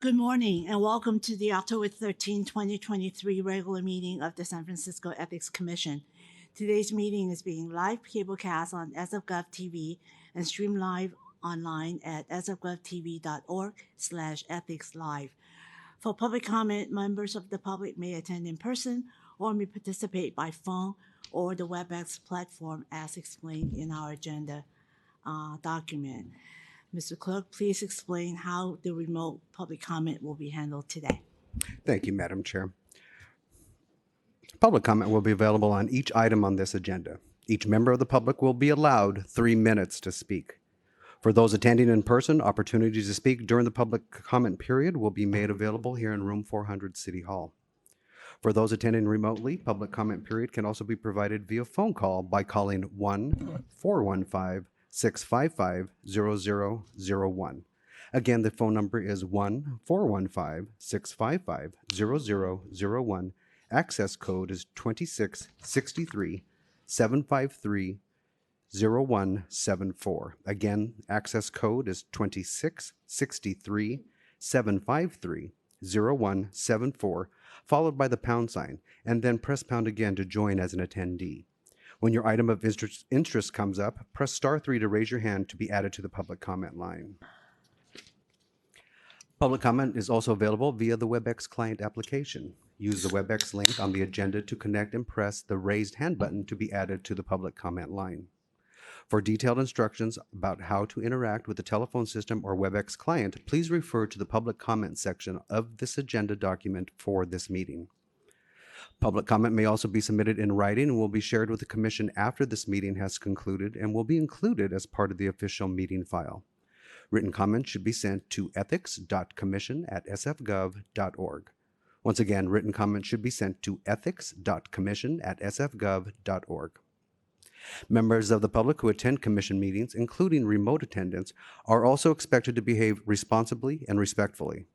Good morning and welcome to the October 13, 2023 regular meeting of the San Francisco Ethics Commission. Today's meeting is being live cablecast on SFGov TV and streamed live online at sfgovtv.org/ethicslive. For public comment, members of the public may attend in person or may participate by phone or the WebEx platform as explained in our agenda document. Mr. Clerk, please explain how the remote public comment will be handled today. Thank you, Madam Chair. Public comment will be available on each item on this agenda. Each member of the public will be allowed 3 minutes to speak. For those attending in person, opportunities to speak during the public comment period will be made available here in Room 400, City Hall. For those attending remotely, public comment period can also be provided via phone call by calling 1-415-655-0001. Again, the phone number is 1-415-655-0001. Access code is 2663-753-0174. Again, access code is 2663-753-0174, followed by the pound sign, and then press pound again to join as an attendee. When your item of interest comes up, press *3 to raise your hand to be added to the public comment line. Public comment is also available via the WebEx client application. Use the WebEx link on the agenda to connect and press the raised hand button to be added to the public comment line. For detailed instructions about how to interact with the telephone system or WebEx client, please refer to the public comment section of this agenda document for this meeting. Public comment may also be submitted in writing and will be shared with the Commission after this meeting has concluded and will be included as part of the official meeting file. Written comments should be sent to ethics.commission@sfgov.org. Once again, written comments should be sent to ethics.commission@sfgov.org. Members of the public who attend Commission meetings, including remote attendance, are also expected to behave responsibly and respectfully.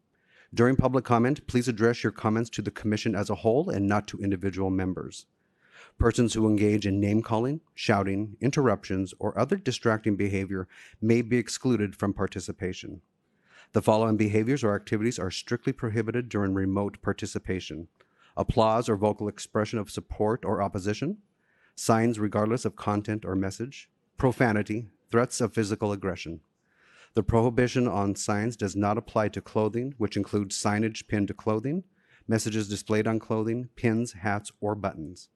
During public comment, please address your comments to the Commission as a whole and not to individual members. Persons who engage in name-calling, shouting, interruptions, or other distracting behavior may be excluded from participation. The following behaviors or activities are strictly prohibited during remote participation: applause or vocal expression of support or opposition, signs regardless of content or message, profanity, threats of physical aggression. The prohibition on signs does not apply to clothing, which includes signage pinned to clothing, messages displayed on clothing, pins, hats, or buttons.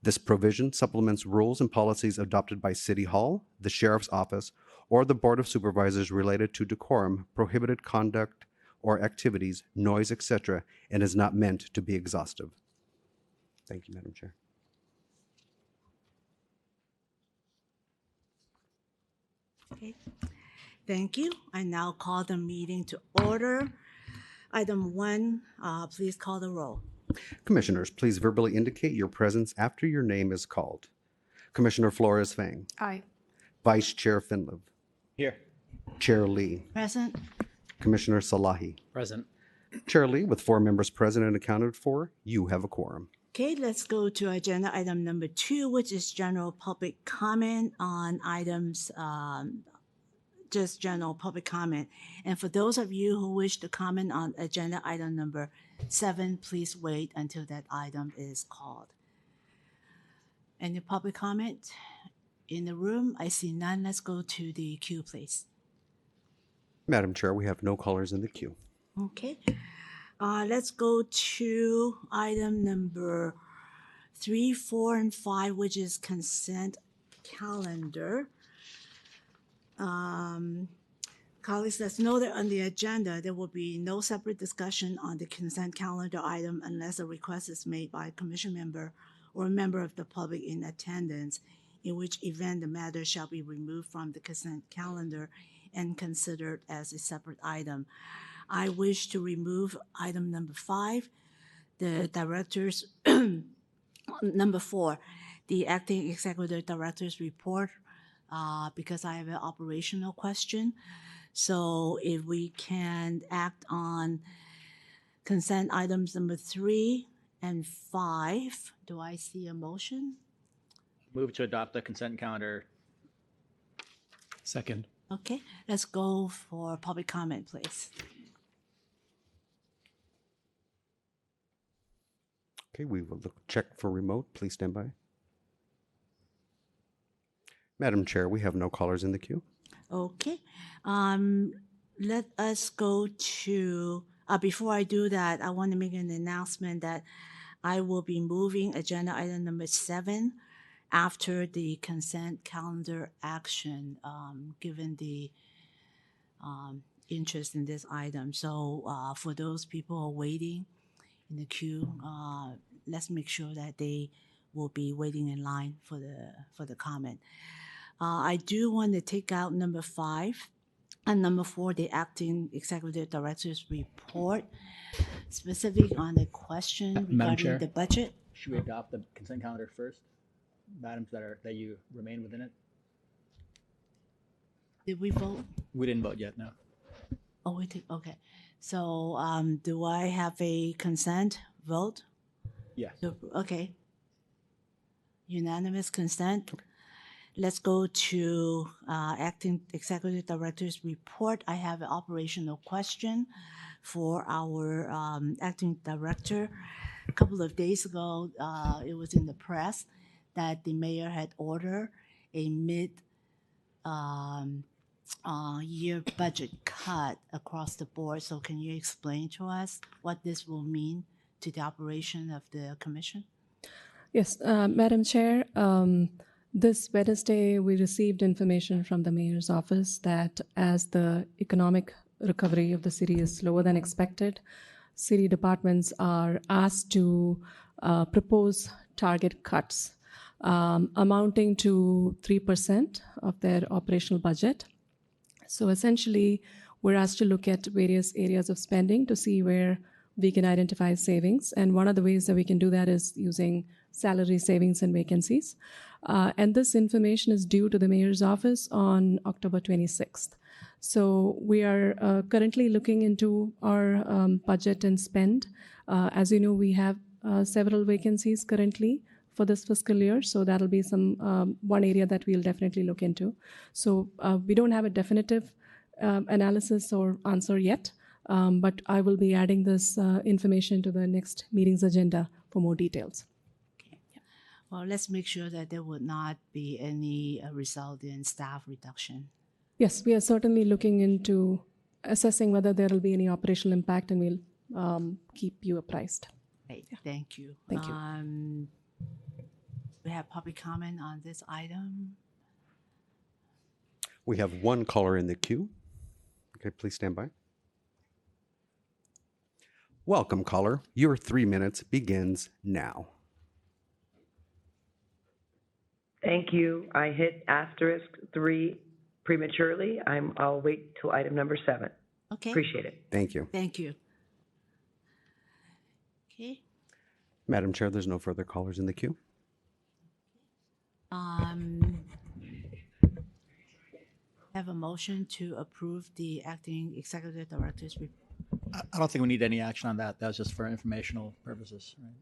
This provision supplements rules and policies adopted by City Hall, the Sheriff's Office, or the Board of Supervisors related to decorum, prohibited conduct or activities, noise, etc., and is not meant to be exhaustive. Thank you, Madam Chair. Okay. Thank you. I now call the meeting to order. Item 1, please call the roll. Commissioners, please verbally indicate your presence after your name is called. Commissioner Flores-Fang. Aye. Vice Chair Finlev. Here. Chair Lee. Present. Commissioner Salahi. Present. Chair Lee, with 4 members present and accounted for, you have a quorum. Okay, let's go to agenda item number 2, which is general public comment on items, just general public comment. And for those of you who wish to comment on agenda item number 7, please wait until that item is called. Any public comment in the room? I see none. Let's go to the queue, please. Madam Chair, we have no callers in the queue. Okay. Let's go to item number 3, 4, and 5, which is consent calendar. Colleagues, let's note that on the agenda, there will be no separate discussion on the consent calendar item unless a request is made by a commission member or a member of the public in attendance, in which event the matter shall be removed from the consent calendar and considered as a separate item. I wish to remove item number 5, the director's, number 4, the acting executive director's report, because I have an operational question. So if we can act on consent items number 3 and 5, do I see a motion? Move to adopt the consent calendar. Second. Okay, let's go for public comment, please. Okay, we will check for remote. Please stand by. Madam Chair, we have no callers in the queue. Okay. Let us go to, before I do that, I want to make an announcement that I will be moving agenda item number 7 after the consent calendar action, given the interest in this item. So for those people who are waiting in the queue, let's make sure that they will be waiting in line for the comment. I do want to take out number 5 and number 4, the acting executive director's report, specific on the question Madam regarding Chair? the budget. Should we adopt the consent calendar first? Items that you remain within it? Did we vote? We didn't vote yet, no. Oh, we did. Okay. So do I have a consent vote? Yes. Okay. Unanimous consent. Let's go to acting executive director's report. I have an operational question for our acting director. A couple of days ago, it was in the press that the mayor had ordered a year budget cut across the board. So can you explain to us what this will mean to the operation of the commission? Yes, Madam Chair, this Wednesday we received information from the mayor's office that as the economic recovery of the city is slower than expected, city departments are asked to propose target cuts amounting to 3% of their operational budget. So essentially, we're asked to look at various areas of spending to see where we can identify savings. And one of the ways that we can do that is using salary savings and vacancies. And this information is due to the mayor's office on October 26th. So we are currently looking into our budget and spend. As you know, we have several vacancies currently for this fiscal year. So that'll be one area that we'll definitely look into. So we don't have a definitive analysis or answer yet, but I will be adding this information to the next meeting's agenda for more details. Okay. Well, let's make sure that there would not be any result in staff reduction. Yes, we are certainly looking into assessing whether there will be any operational impact, and we'll keep you apprised. Great, thank you. Thank you. We have public comment on this item. We have one caller in the queue. Okay, please stand by. Welcome, caller. Your 3 minutes begins now. Thank you. I hit *3 prematurely. I'll wait till item number 7. Okay. Appreciate it. Thank you. Thank you. Okay. Madam Chair, there's no further callers in the queue. Have a motion to approve the acting executive director's report. I don't think we need any action on that. That was just for informational purposes, right?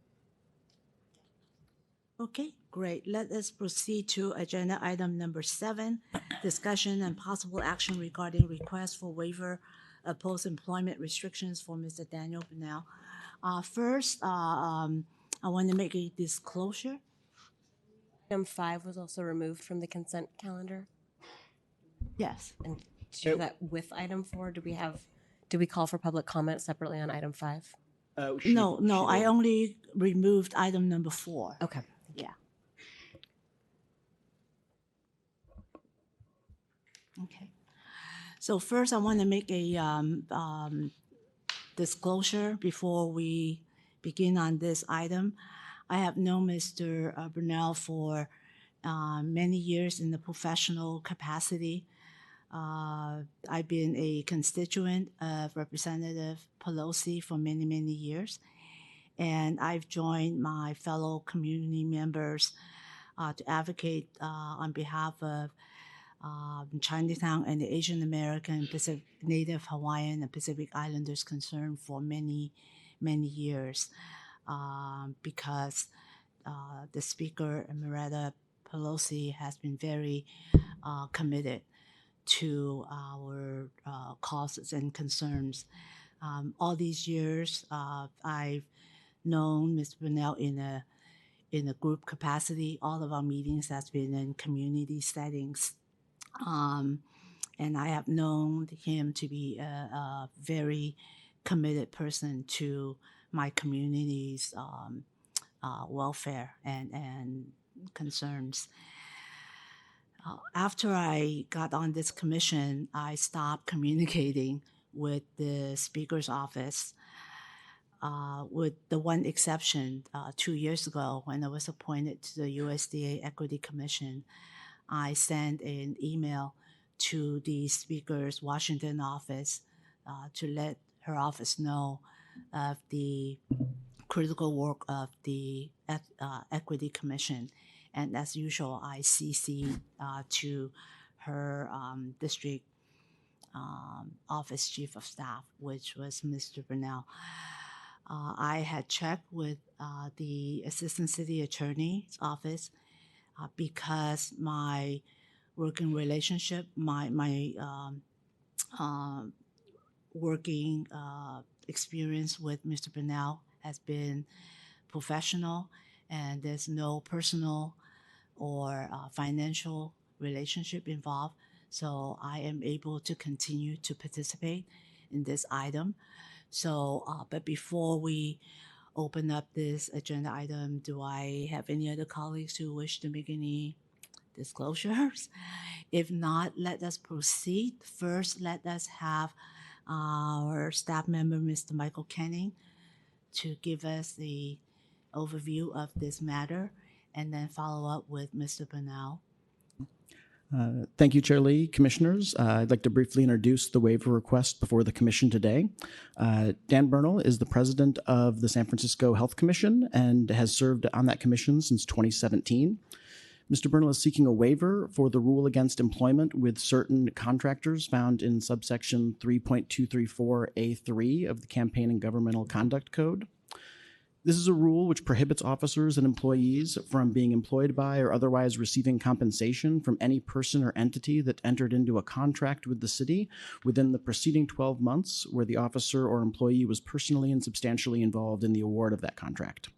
Okay, great. Let us proceed to agenda item number 7, discussion and possible action regarding request for waiver of post-employment restrictions for Mr. Daniel Bernal. First, I want to make a disclosure. Item 5 was also removed from the consent calendar. Yes. And to do that with item 4, do we call for public comment separately on item 5? No, I only removed item number 4. Okay. Yeah. Okay. So first, I want to make a disclosure before we begin on this item. I have known Mr. Bernal for many years in the professional capacity. I've been a constituent of Representative Pelosi for many, many years. And I've joined my fellow community members to advocate on behalf of Chinatown and the Asian American, Native Hawaiian, and Pacific Islanders concerned for many, many years because the Speaker, Loretta Pelosi, has been very committed to our causes and concerns. All these years, I've known Mr. Bernal in a group capacity. All of our meetings has been in community settings. And I have known him to be a very committed person to my community's welfare and concerns. After I got on this commission, I stopped communicating with the Speaker's office, with the one exception. 2 years ago, when I was appointed to the USDA Equity Commission, I sent an email to the Speaker's Washington office to let her office know of the critical work of the Equity Commission. And as usual, I CC to her district office chief of staff, which was Mr. Bernal. I had checked with the assistant city attorney's office because my working relationship, my working experience with Mr. Bernal has been professional, and there's no personal or financial relationship involved. So I am able to continue to participate in this item. So, but before we open up this agenda item, do I have any other colleagues who wish to make any disclosures? If not, let us proceed. First, let us have our staff member, Mr. Michael Kenning, to give us the overview of this matter, and then follow up with Mr. Bernal. Thank you, Chair Lee. Commissioners, I'd like to briefly introduce the waiver request before the Commission today. Dan Bernal is the president of the San Francisco Health Commission and has served on that commission since 2017. Mr. Bernal is seeking a waiver for the rule against employment with certain contractors found in subsection 3.234A3 of the Campaign and Governmental Conduct Code. This is a rule which prohibits officers and employees from being employed by or otherwise receiving compensation from any person or entity that entered into a contract with the city within the preceding 12 months where the officer or employee was personally and substantially involved in the award of that contract.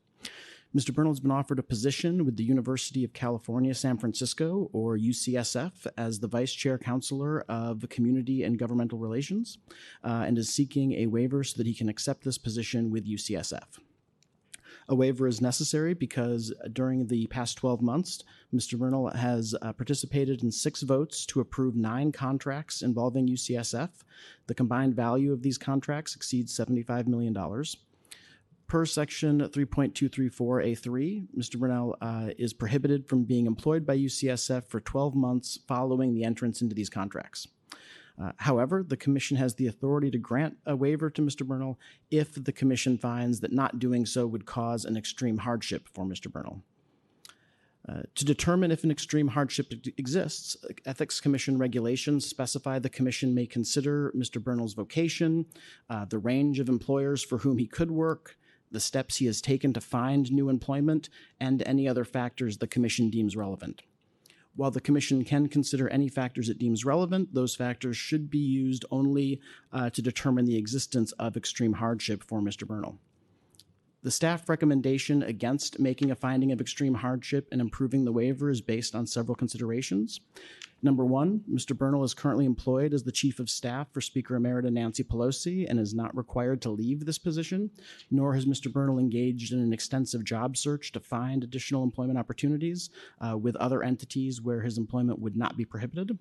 Mr. Bernal has been offered a position with the University of California, San Francisco, or UCSF, as the Vice Chair Counselor of Community and Governmental Relations, and is seeking a waiver so that he can accept this position with UCSF. A waiver is necessary because during the past 12 months, Mr. Bernal has participated in 6 votes to approve 9 contracts involving UCSF. The combined value of these contracts exceeds $75 million. Per section 3.234A3, Mr. Bernal is prohibited from being employed by UCSF for 12 months following the entrance into these contracts. However, the Commission has the authority to grant a waiver to Mr. Bernal if the Commission finds that not doing so would cause an extreme hardship for Mr. Bernal. To determine if an extreme hardship exists, Ethics Commission regulations specify the Commission may consider Mr. Bernal's vocation, the range of employers for whom he could work, the steps he has taken to find new employment, and any other factors the Commission deems relevant. While the Commission can consider any factors it deems relevant, those factors should be used only to determine the existence of extreme hardship for Mr. Bernal. The staff recommendation against making a finding of extreme hardship and improving the waiver is based on several considerations. Number one, Mr. Bernal is currently employed as the Chief of Staff for Speaker Emerita Nancy Pelosi and is not required to leave this position, nor has Mr. Bernal engaged in an extensive job search to find additional employment opportunities with other entities where his employment would not be prohibited.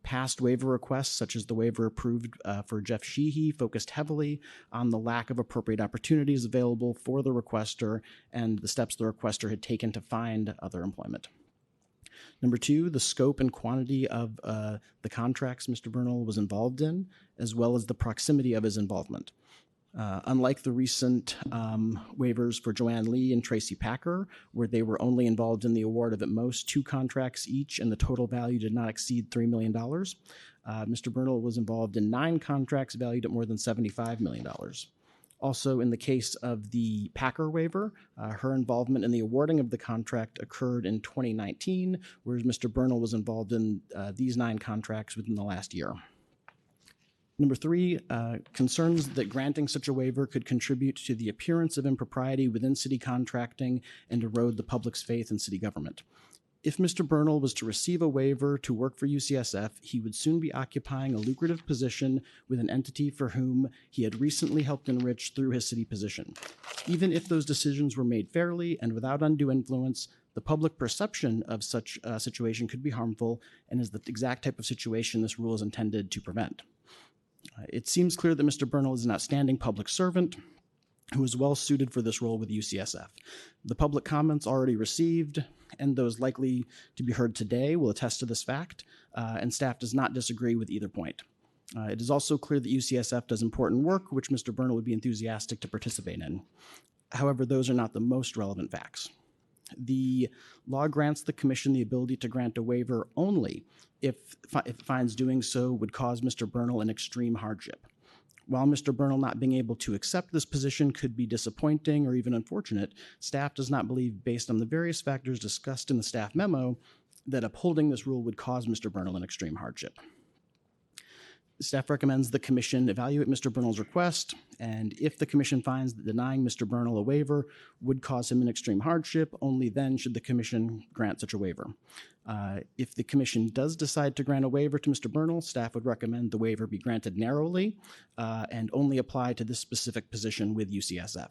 Past waiver requests, such as the waiver approved for Jeff Sheehy, focused heavily on the lack of appropriate opportunities available for the requester and the steps the requester had taken to find other employment. Number two, the scope and quantity of the contracts Mr. Bernal was involved in, as well as the proximity of his involvement. Unlike the recent waivers for Joanne Lee and Tracy Packer, where they were only involved in the award of at most 2 contracts each and the total value did not exceed $3 million, Mr. Bernal was involved in 9 contracts valued at more than $75 million. Also, in the case of the Packer waiver, her involvement in the awarding of the contract occurred in 2019, whereas Mr. Bernal was involved in these 9 contracts within the last year. Number three, concerns that granting such a waiver could contribute to the appearance of impropriety within city contracting and erode the public's faith in city government. If Mr. Bernal was to receive a waiver to work for UCSF, he would soon be occupying a lucrative position with an entity for whom he had recently helped enrich through his city position. Even if those decisions were made fairly and without undue influence, the public perception of such a situation could be harmful and is the exact type of situation this rule is intended to prevent. It seems clear that Mr. Bernal is an outstanding public servant who is well suited for this role with UCSF. The public comments already received and those likely to be heard today will attest to this fact, and staff does not disagree with either point. It is also clear that UCSF does important work which Mr. Bernal would be enthusiastic to participate in. However, those are not the most relevant facts. The law grants the commission the ability to grant a waiver only if it finds doing so would cause Mr. Bernal an extreme hardship. While Mr. Bernal not being able to accept this position could be disappointing or even unfortunate, staff does not believe, based on the various factors discussed in the staff memo, that upholding this rule would cause Mr. Bernal an extreme hardship. Staff recommends the commission evaluate Mr. Bernal's request, and if the commission finds that denying Mr. Bernal a waiver would cause him an extreme hardship, only then should the commission grant such a waiver. If the commission does decide to grant a waiver to Mr. Bernal, staff would recommend the waiver be granted narrowly and only apply to this specific position with UCSF.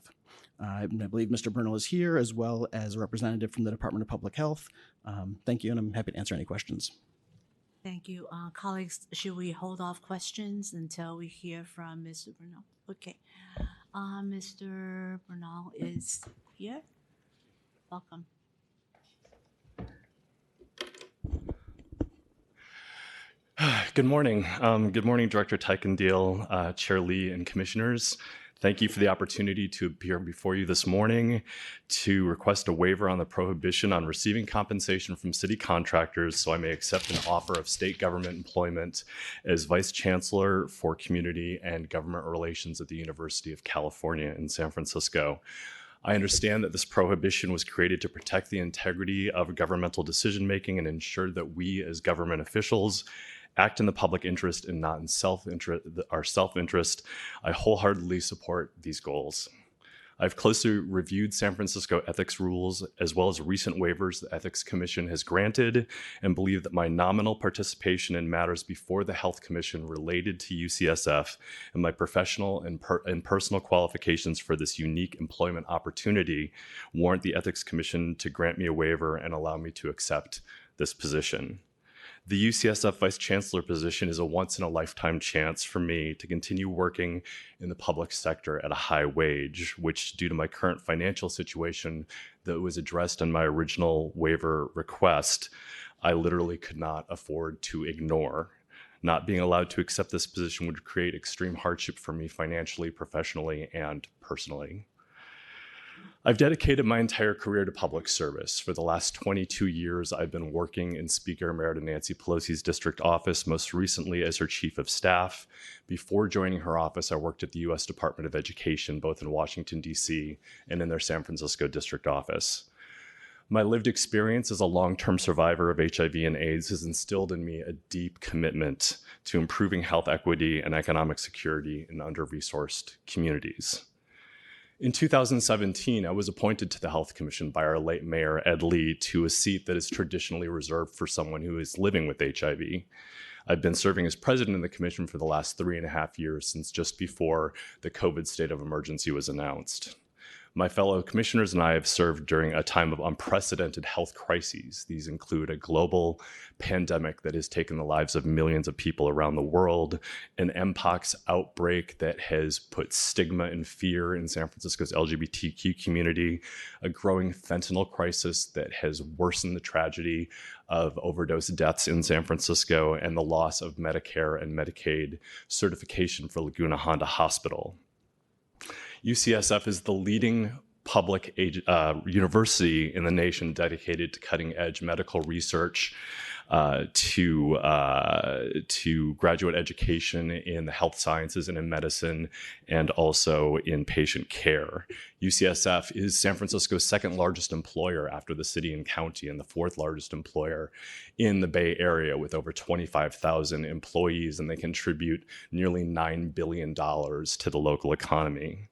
I believe Mr. Bernal is here, as well as a representative from the Department of Public Health. Thank you, and I'm happy to answer any questions. Thank you. Colleagues, should we hold off questions until we hear from Mr. Bernal? Okay. Mr. Bernal is here. Welcome. Good morning. Good morning, Director Teichendiel, Chair Lee, and Commissioners. Thank you for the opportunity to appear before you this morning to request a waiver on the prohibition on receiving compensation from city contractors so I may accept an offer of state government employment as Vice Chancellor for Community and Government Relations at the University of California in San Francisco. I understand that this prohibition was created to protect the integrity of governmental decision-making and ensure that we as government officials act in the public interest and not in our self-interest. I wholeheartedly support these goals. I've closely reviewed San Francisco ethics rules as well as recent waivers the Ethics Commission has granted and believe that my nominal participation in matters before the Health Commission related to UCSF and my professional and personal qualifications for this unique employment opportunity warrant the Ethics Commission to grant me a waiver and allow me to accept this position. The UCSF Vice Chancellor position is a once-in-a-lifetime chance for me to continue working in the public sector at a high wage, which, due to my current financial situation that was addressed in my original waiver request, I literally could not afford to ignore. Not being allowed to accept this position would create extreme hardship for me financially, professionally, and personally. I've dedicated my entire career to public service. For the last 22 years, I've been working in Speaker Emerita Nancy Pelosi's district office, most recently as her chief of staff. Before joining her office, I worked at the U.S. Department of Education, both in Washington, D.C. and in their San Francisco district office. My lived experience as a long-term survivor of HIV and AIDS has instilled in me a deep commitment to improving health equity and economic security in under-resourced communities. In 2017, I was appointed to the Health Commission by our late mayor, Ed Lee, to a seat that is traditionally reserved for someone who is living with HIV. I've been serving as president of the commission for the last 3.5 years, since just before the COVID state of emergency was announced. My fellow commissioners and I have served during a time of unprecedented health crises. These include a global pandemic that has taken the lives of millions of people around the world, an Mpox outbreak that has put stigma and fear in San Francisco's LGBTQ community, a growing fentanyl crisis that has worsened the tragedy of overdose deaths in San Francisco, and the loss of Medicare and Medicaid certification for Laguna Honda Hospital. UCSF is the leading public university in the nation dedicated to cutting-edge medical research to graduate education in the health sciences and in medicine, and also in patient care. UCSF is San Francisco's second largest employer after the city and county, and the fourth largest employer in the Bay Area with over 25,000 employees, and they contribute nearly $9 billion to the local economy.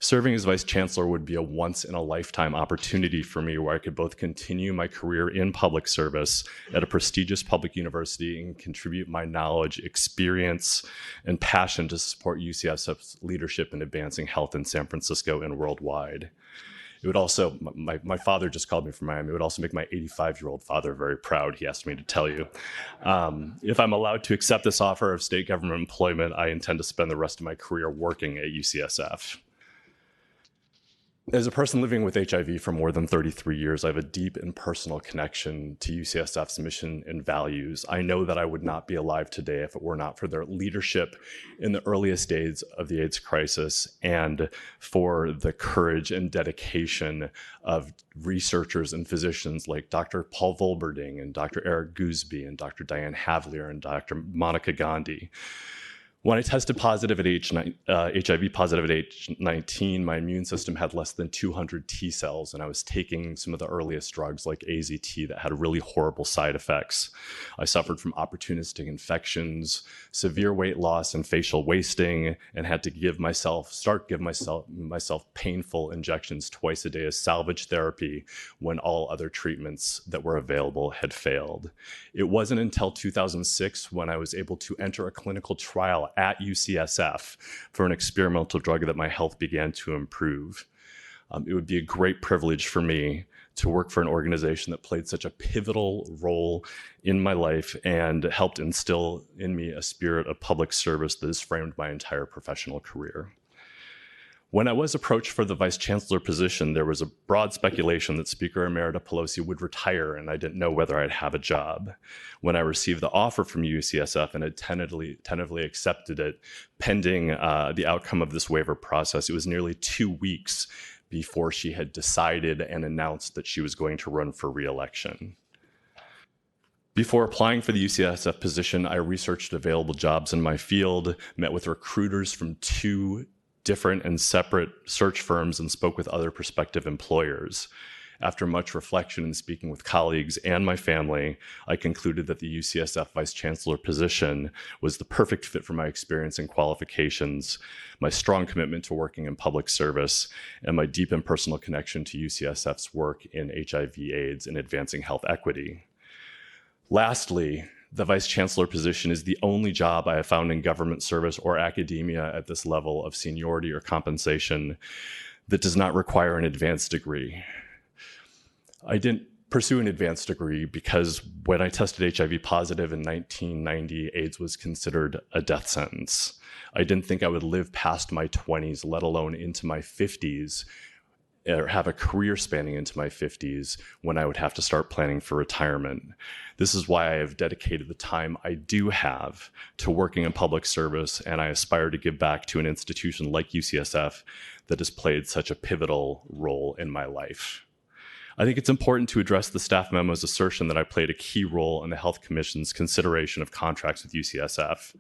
Serving as Vice Chancellor would be a once-in-a-lifetime opportunity for me where I could both continue my career in public service at a prestigious public university and contribute my knowledge, experience, and passion to support UCSF's leadership in advancing health in San Francisco and worldwide. It would also, my father just called me from Miami, it would also make my 85-year-old father very proud, he asked me to tell you. If I'm allowed to accept this offer of state government employment, I intend to spend the rest of my career working at UCSF. As a person living with HIV for more than 33 years, I have a deep and personal connection to UCSF's mission and values. I know that I would not be alive today if it were not for their leadership in the earliest days of the AIDS crisis and for the courage and dedication of researchers and physicians like Dr. Paul Volberding and Dr. Eric Gooseby and Dr. Diane Havlier and Dr. Monica Gandhi. When I tested positive at HIV positive at age 19, my immune system had less than 200 T cells, and I was taking some of the earliest drugs like AZT that had really horrible side effects. I suffered from opportunistic infections, severe weight loss and facial wasting, and had to start give myself painful injections twice a day as salvage therapy when all other treatments that were available had failed. It wasn't until 2006 when I was able to enter a clinical trial at UCSF for an experimental drug that my health began to improve. It would be a great privilege for me to work for an organization that played such a pivotal role in my life and helped instill in me a spirit of public service that has framed my entire professional career. When I was approached for the Vice Chancellor position, there was a broad speculation that Speaker Emerita Pelosi would retire, and I didn't know whether I'd have a job. When I received the offer from UCSF and had tentatively accepted it, pending the outcome of this waiver process, it was nearly 2 weeks before she had decided and announced that she was going to run for re-election. Before applying for the UCSF position, I researched available jobs in my field, met with recruiters from 2 different and separate search firms, and spoke with other prospective employers. After much reflection and speaking with colleagues and my family, I concluded that the UCSF Vice Chancellor position was the perfect fit for my experience and qualifications, my strong commitment to working in public service, and my deep and personal connection to UCSF's work in HIV/AIDS and advancing health equity. Lastly, the Vice Chancellor position is the only job I have found in government service or academia at this level of seniority or compensation that does not require an advanced degree. I didn't pursue an advanced degree because when I tested HIV positive in 1990, AIDS was considered a death sentence. I didn't think I would live past my 20s, let alone into my 50s, or have a career spanning into my 50s when I would have to start planning for retirement. This is why I have dedicated the time I do have to working in public service, and I aspire to give back to an institution like UCSF that has played such a pivotal role in my life. I think it's important to address the staff memo's assertion that I played a key role in the Health Commission's consideration of contracts with UCSF.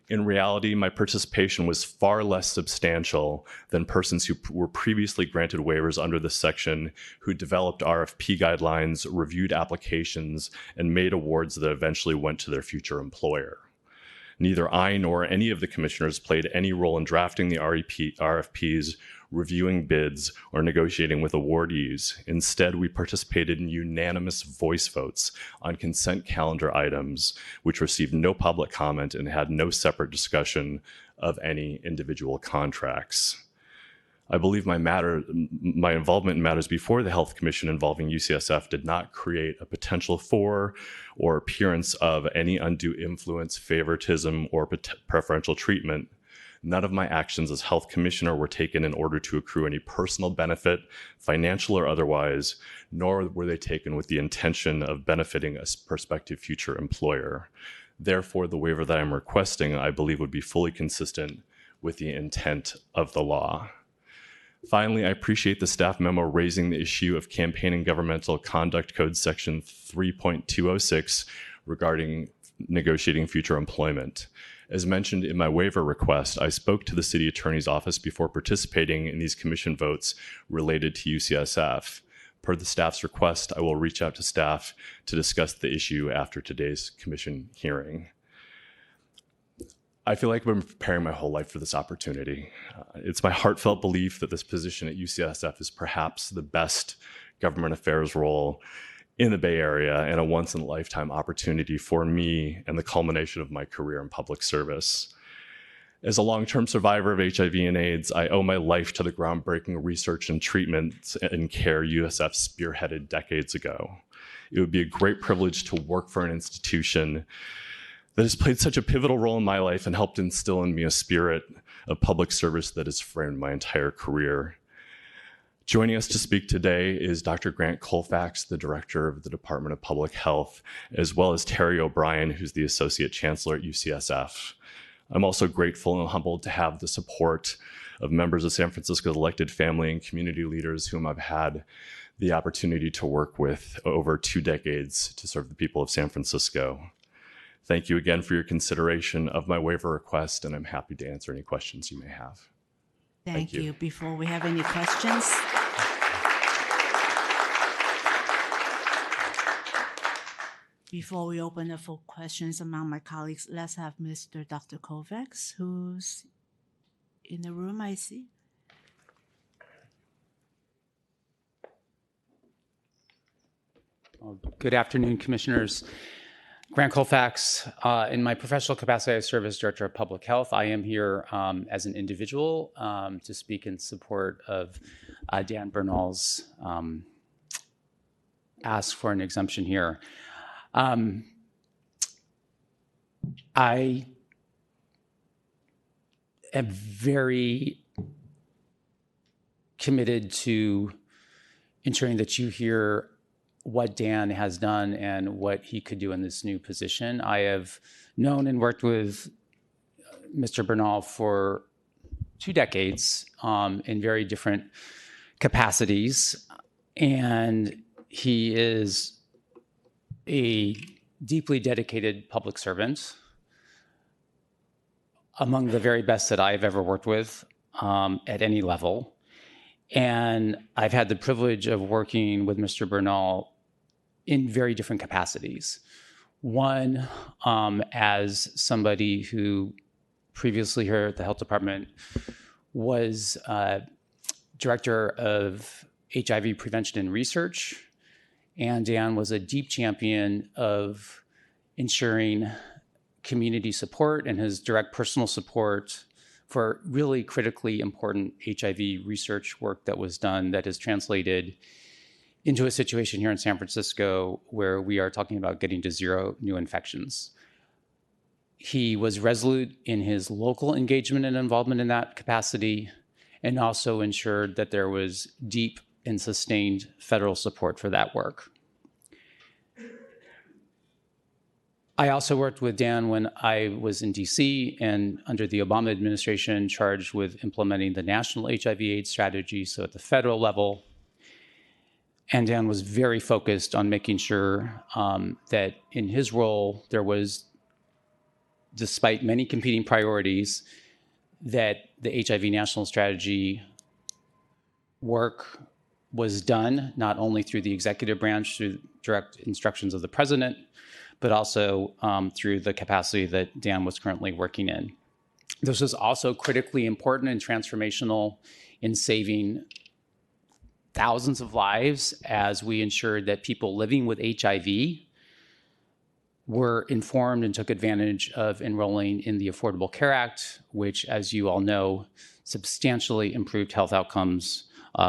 In reality, my participation was far less substantial than persons who were previously granted waivers under this section, who developed RFP guidelines, reviewed applications, and made awards that eventually went to their future employer. Neither I nor any of the commissioners played any role in drafting the RFPs, reviewing bids, or negotiating with awardees. Instead, we participated in unanimous voice votes on consent calendar items, which received no public comment and had no separate discussion of any individual contracts. I believe my involvement in matters before the Health Commission involving UCSF did not create a potential for or appearance of any undue influence, favoritism, or preferential treatment. None of my actions as Health Commissioner were taken in order to accrue any personal benefit, financial or otherwise, nor were they taken with the intention of benefiting a prospective future employer. Therefore, the waiver that I'm requesting, I believe, would be fully consistent with the intent of the law. Finally, I appreciate the staff memo raising the issue of Campaign and Governmental Conduct Code Section 3.206 regarding negotiating future employment. As mentioned in my waiver request, I spoke to the City Attorney's Office before participating in these commission votes related to UCSF. Per the staff's request, I will reach out to staff to discuss the issue after today's commission hearing. I feel like I've been preparing my whole life for this opportunity. It's my heartfelt belief that this position at UCSF is perhaps the best government affairs role in the Bay Area and a once-in-a-lifetime opportunity for me and the culmination of my career in public service. As a long-term survivor of HIV and AIDS, I owe my life to the groundbreaking research and treatment and care USF spearheaded decades ago. It would be a great privilege to work for an institution that has played such a pivotal role in my life and helped instill in me a spirit of public service that has framed my entire career. Joining us to speak today is Dr. Grant Colfax, the Director of the Department of Public Health, as well as Terry O'Brien, who's the Associate Chancellor at UCSF. I'm also grateful and humbled to have the support of members of San Francisco's elected family and community leaders whom I've had the opportunity to work with over 2 decades to serve the people of San Francisco. Thank you again for your consideration of my waiver request, and I'm happy to answer any questions you may have. Thank you. Before we have any questions, before we open up for questions among my colleagues, let's have Mr. Dr. Kovacs, who's in the room, I see. Good afternoon, Commissioners. Grant Colfax. In my professional capacity, I serve as Director of Public Health. I am here as an individual to speak in support of Dan Bernal's ask for an exemption here. I am very committed to ensuring that you hear what Dan has done and what he could do in this new position. I have known and worked with Mr. Bernal for 2 decades in very different capacities, and he is a deeply dedicated public servant, among the very best that I've ever worked with at any level. And I've had the privilege of working with Mr. Bernal in very different capacities. One, as somebody who previously here at the Health Department was Director of HIV Prevention and Research, and Dan was a deep champion of ensuring community support and his direct personal support for really critically important HIV research work that was done that has translated into a situation here in San Francisco where we are talking about getting to 0 new infections. He was resolute in his local engagement and involvement in that capacity, and also ensured that there was deep and sustained federal support for that work. I also worked with Dan when I was in DC and under the Obama administration charged with implementing the national HIV/AIDS strategy, so at the federal level. And Dan was very focused on making sure that in his role, there was, despite many competing priorities, that the HIV national strategy work was done, not only through the executive branch, through direct instructions of the president, but also through the capacity that Dan was currently working in. This was also critically important and transformational in saving thousands of lives as we ensured that people living with HIV were informed and took advantage of enrolling in the Affordable Care Act, which, as you all know, substantially improved health outcomes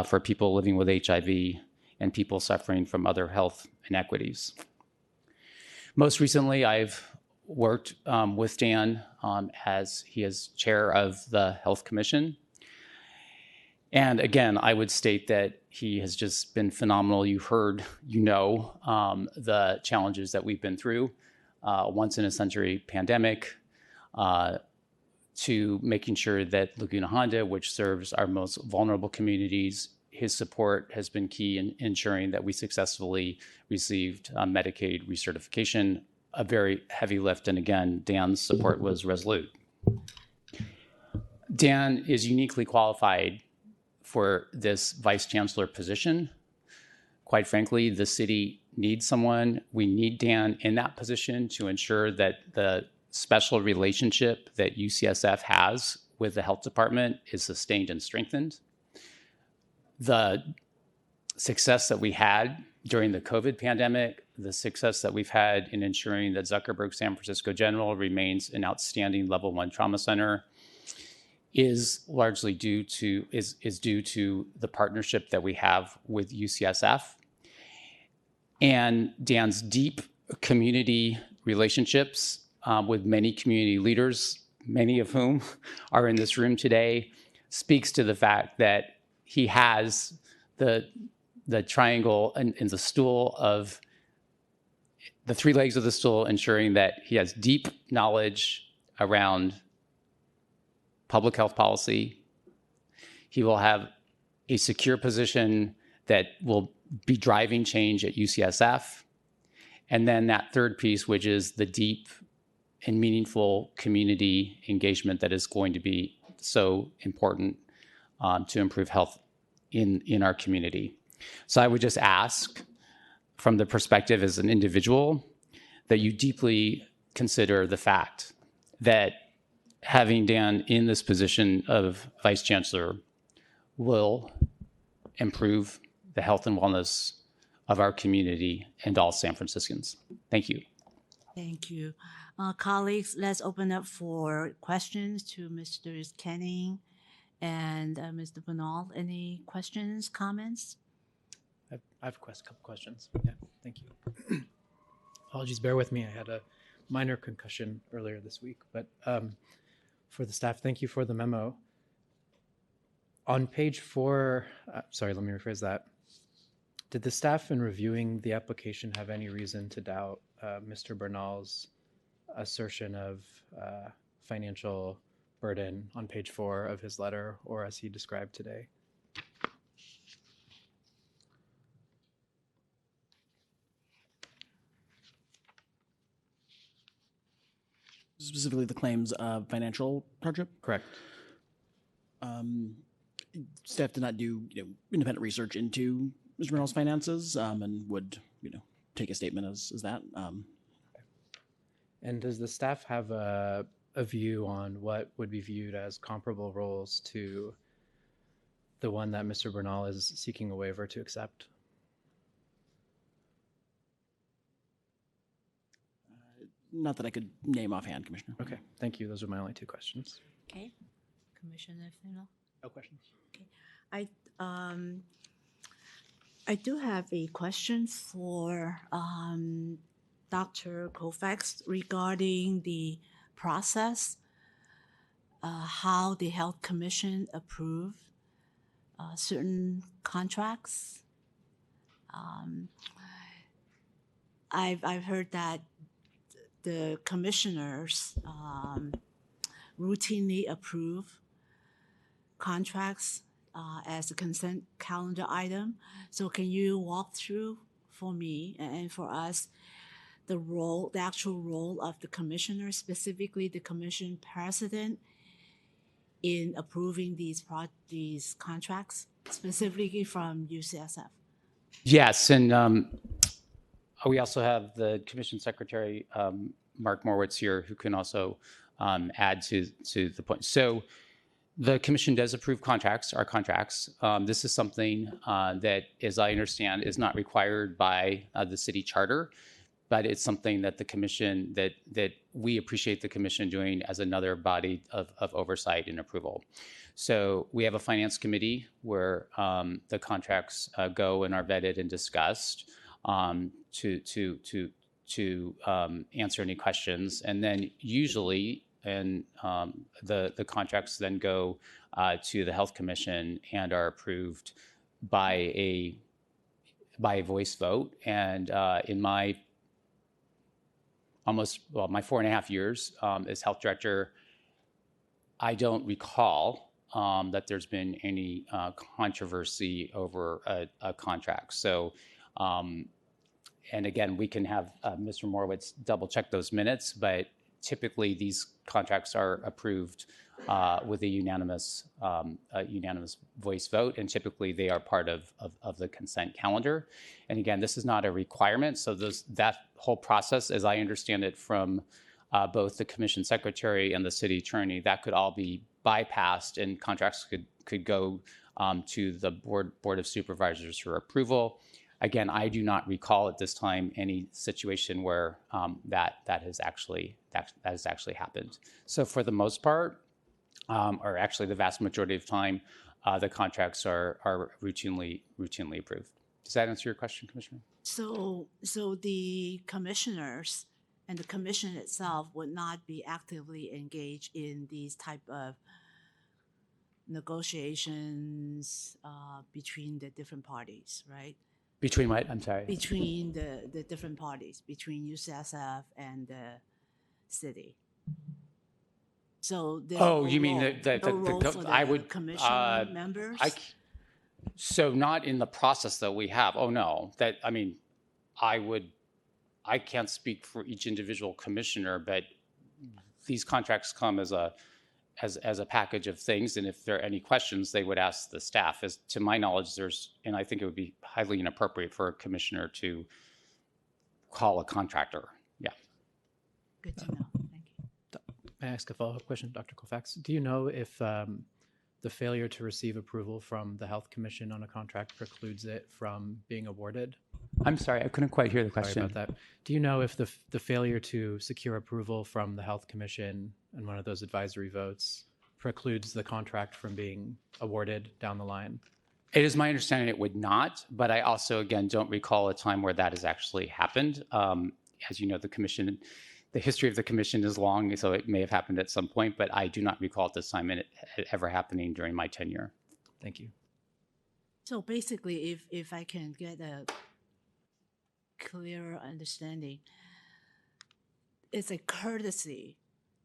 for people living with HIV and people suffering from other health inequities. Most recently, I've worked with Dan as he is chair of the Health Commission. And again, I would state that he has just been phenomenal. You heard, the challenges that we've been through, once in a century pandemic, to making sure that Laguna Honda, which serves our most vulnerable communities, his support has been key in ensuring that we successfully received Medicaid recertification, a very heavy lift. And again, Dan's support was resolute. Dan is uniquely qualified for this vice chancellor position. Quite frankly, the city needs someone. We need Dan in that position to ensure that the special relationship that UCSF has with the health department is sustained and strengthened. The success that we had during the COVID pandemic, the success that we've had in ensuring that Zuckerberg San Francisco General remains an outstanding level 1 trauma center, is largely due to the partnership that we have with UCSF and Dan's deep community relationships with many community leaders, many of whom are in this room today, speaks to the fact that he has the triangle and the stool of the 3 legs of the stool, ensuring that he has deep knowledge around public health policy. He will have a secure position that will be driving change at UCSF. And then that third piece, which is the deep and meaningful community engagement that is going to be so important to improve health in our community. So I would just ask, from the perspective as an individual, that you deeply consider the fact that having Dan in this position of Vice Chancellor will improve the health and wellness of our community and all San Franciscans. Thank you. Thank you. Colleagues, let's open up for questions to Mr. Kenning and Mr. Bernal. Any questions, comments? I have a couple questions. Yeah, thank you. Apologies, bear with me. I had a minor concussion earlier this week, but for the staff, thank you for the memo. On page 4, sorry, let me rephrase that. Did the staff in reviewing the application have any reason to doubt Mr. Bernal's assertion of financial burden on page 4 of his letter, or as he described today? Specifically the claims of financial hardship? Correct. Staff did not do independent research into Mr. Bernal's finances and would take a statement as that. And does the staff have a view on what would be viewed as comparable roles to the one that Mr. Bernal is seeking a waiver to accept? Not that I could name offhand, Commissioner. Okay, thank you. Those are my only 2 questions. Okay. Commissioner Fennell? No questions. Okay. I do have a question for Dr. Koufax regarding the process, how the Health Commission approved certain contracts. I've heard that the commissioners routinely approve contracts as a consent calendar item. So can you walk through for me and for us the actual role of the commissioner, specifically the commission president, in approving these contracts, specifically from UCSF? Yes, and we also have the Commission Secretary, Mark Morwitz, here, who can also add to the point. So the Commission does approve our contracts. This is something that, as I understand, is not required by the city charter, but it's something that the Commission, that we appreciate the Commission doing as another body of oversight and approval. So we have a finance committee where the contracts go and are vetted and discussed to answer any questions, and then usually, the contracts then go to the Health Commission and are approved by a voice vote. And in my my 4.5 years as health director, I don't recall that there's been any controversy over a contract. So, and again, we can have Mr. Morowitz double check those minutes, but typically these contracts are approved with a unanimous voice vote, and typically they are part of the consent calendar. And again, this is not a requirement, so that whole process, as I understand it from both the commission secretary and the city attorney, that could all be bypassed, and contracts could go to the board of supervisors for approval. Again, I do not recall at this time any situation where that has actually happened. So for the most part, or actually the vast majority of time, the contracts are routinely approved. Does that answer your question, Commissioner? So the commissioners and the commission itself would not be actively engaged in these type of negotiations between the different parties, right? Between what? I'm sorry. Between the different parties, between UCSF and the city. So there's Oh, no you mean role- the no role for the I would commission members? So not in the process that we have. Oh no, I can't speak for each individual commissioner, but these contracts come as a package of things, and if there are any questions, they would ask the staff. As to my knowledge, and I think it would be highly inappropriate for a commissioner to call a contractor. Yeah. Good to know. Thank you. May I ask a follow-up question, Dr. Colfax? Do you know if the failure to receive approval from the Health Commission on a contract precludes it from being awarded? I'm sorry, I couldn't quite hear the question. Sorry about that. Do you know if the failure to secure approval from the Health Commission in one of those advisory votes precludes the contract from being awarded down the line? It is my understanding it would not, but I also, again, don't recall a time where that has actually happened. As you know, the history of the commission is long, so it may have happened at some point, but I do not recall at this time it ever happening during my tenure. Thank you. So basically, if I can get a clearer understanding, it's a courtesy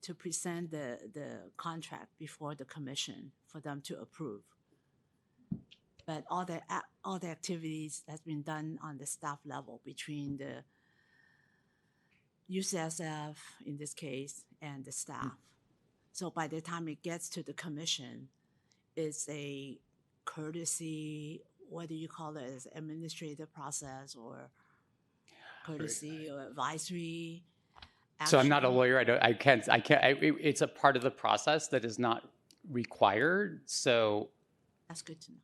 to present the contract before the commission for them to approve. But all the activities has been done on the staff level between the UCSF in this case and the staff. So by the time it gets to the commission, it's a courtesy, what do you call it, as administrative process or courtesy or advisory action? So I'm not a lawyer. I can't. It's a part of the process that is not required. So That's good to know.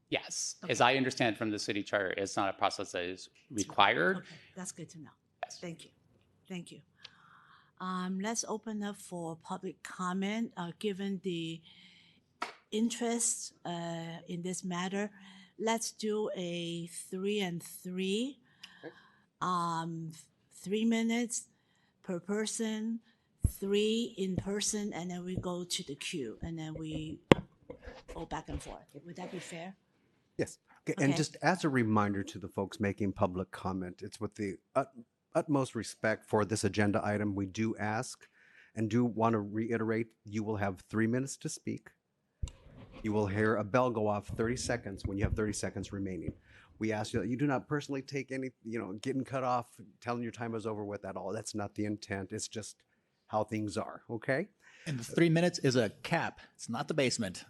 yes, Okay. as I understand from the city charter, it's not a process that is required. Okay, that's good to know. Yes. Thank you. Thank you. Let's open up for public comment. Given the interest in this matter, let's do a 3 and 3. 3 minutes per person, 3 in person, and then we go to the queue, and then we go back and forth. Would that be fair? Yes. Okay. And Okay. just as a reminder to the folks making public comment, it's with the utmost respect for this agenda item. We do ask and do want to reiterate, you will have 3 minutes to speak. You will hear a bell go off 30 seconds when you have 30 seconds remaining. We ask you that you do not personally take any, getting cut off, telling your time is over with at all. That's not the intent. It's just how things are. Okay? And the 3 minutes is a cap. It's not the basement.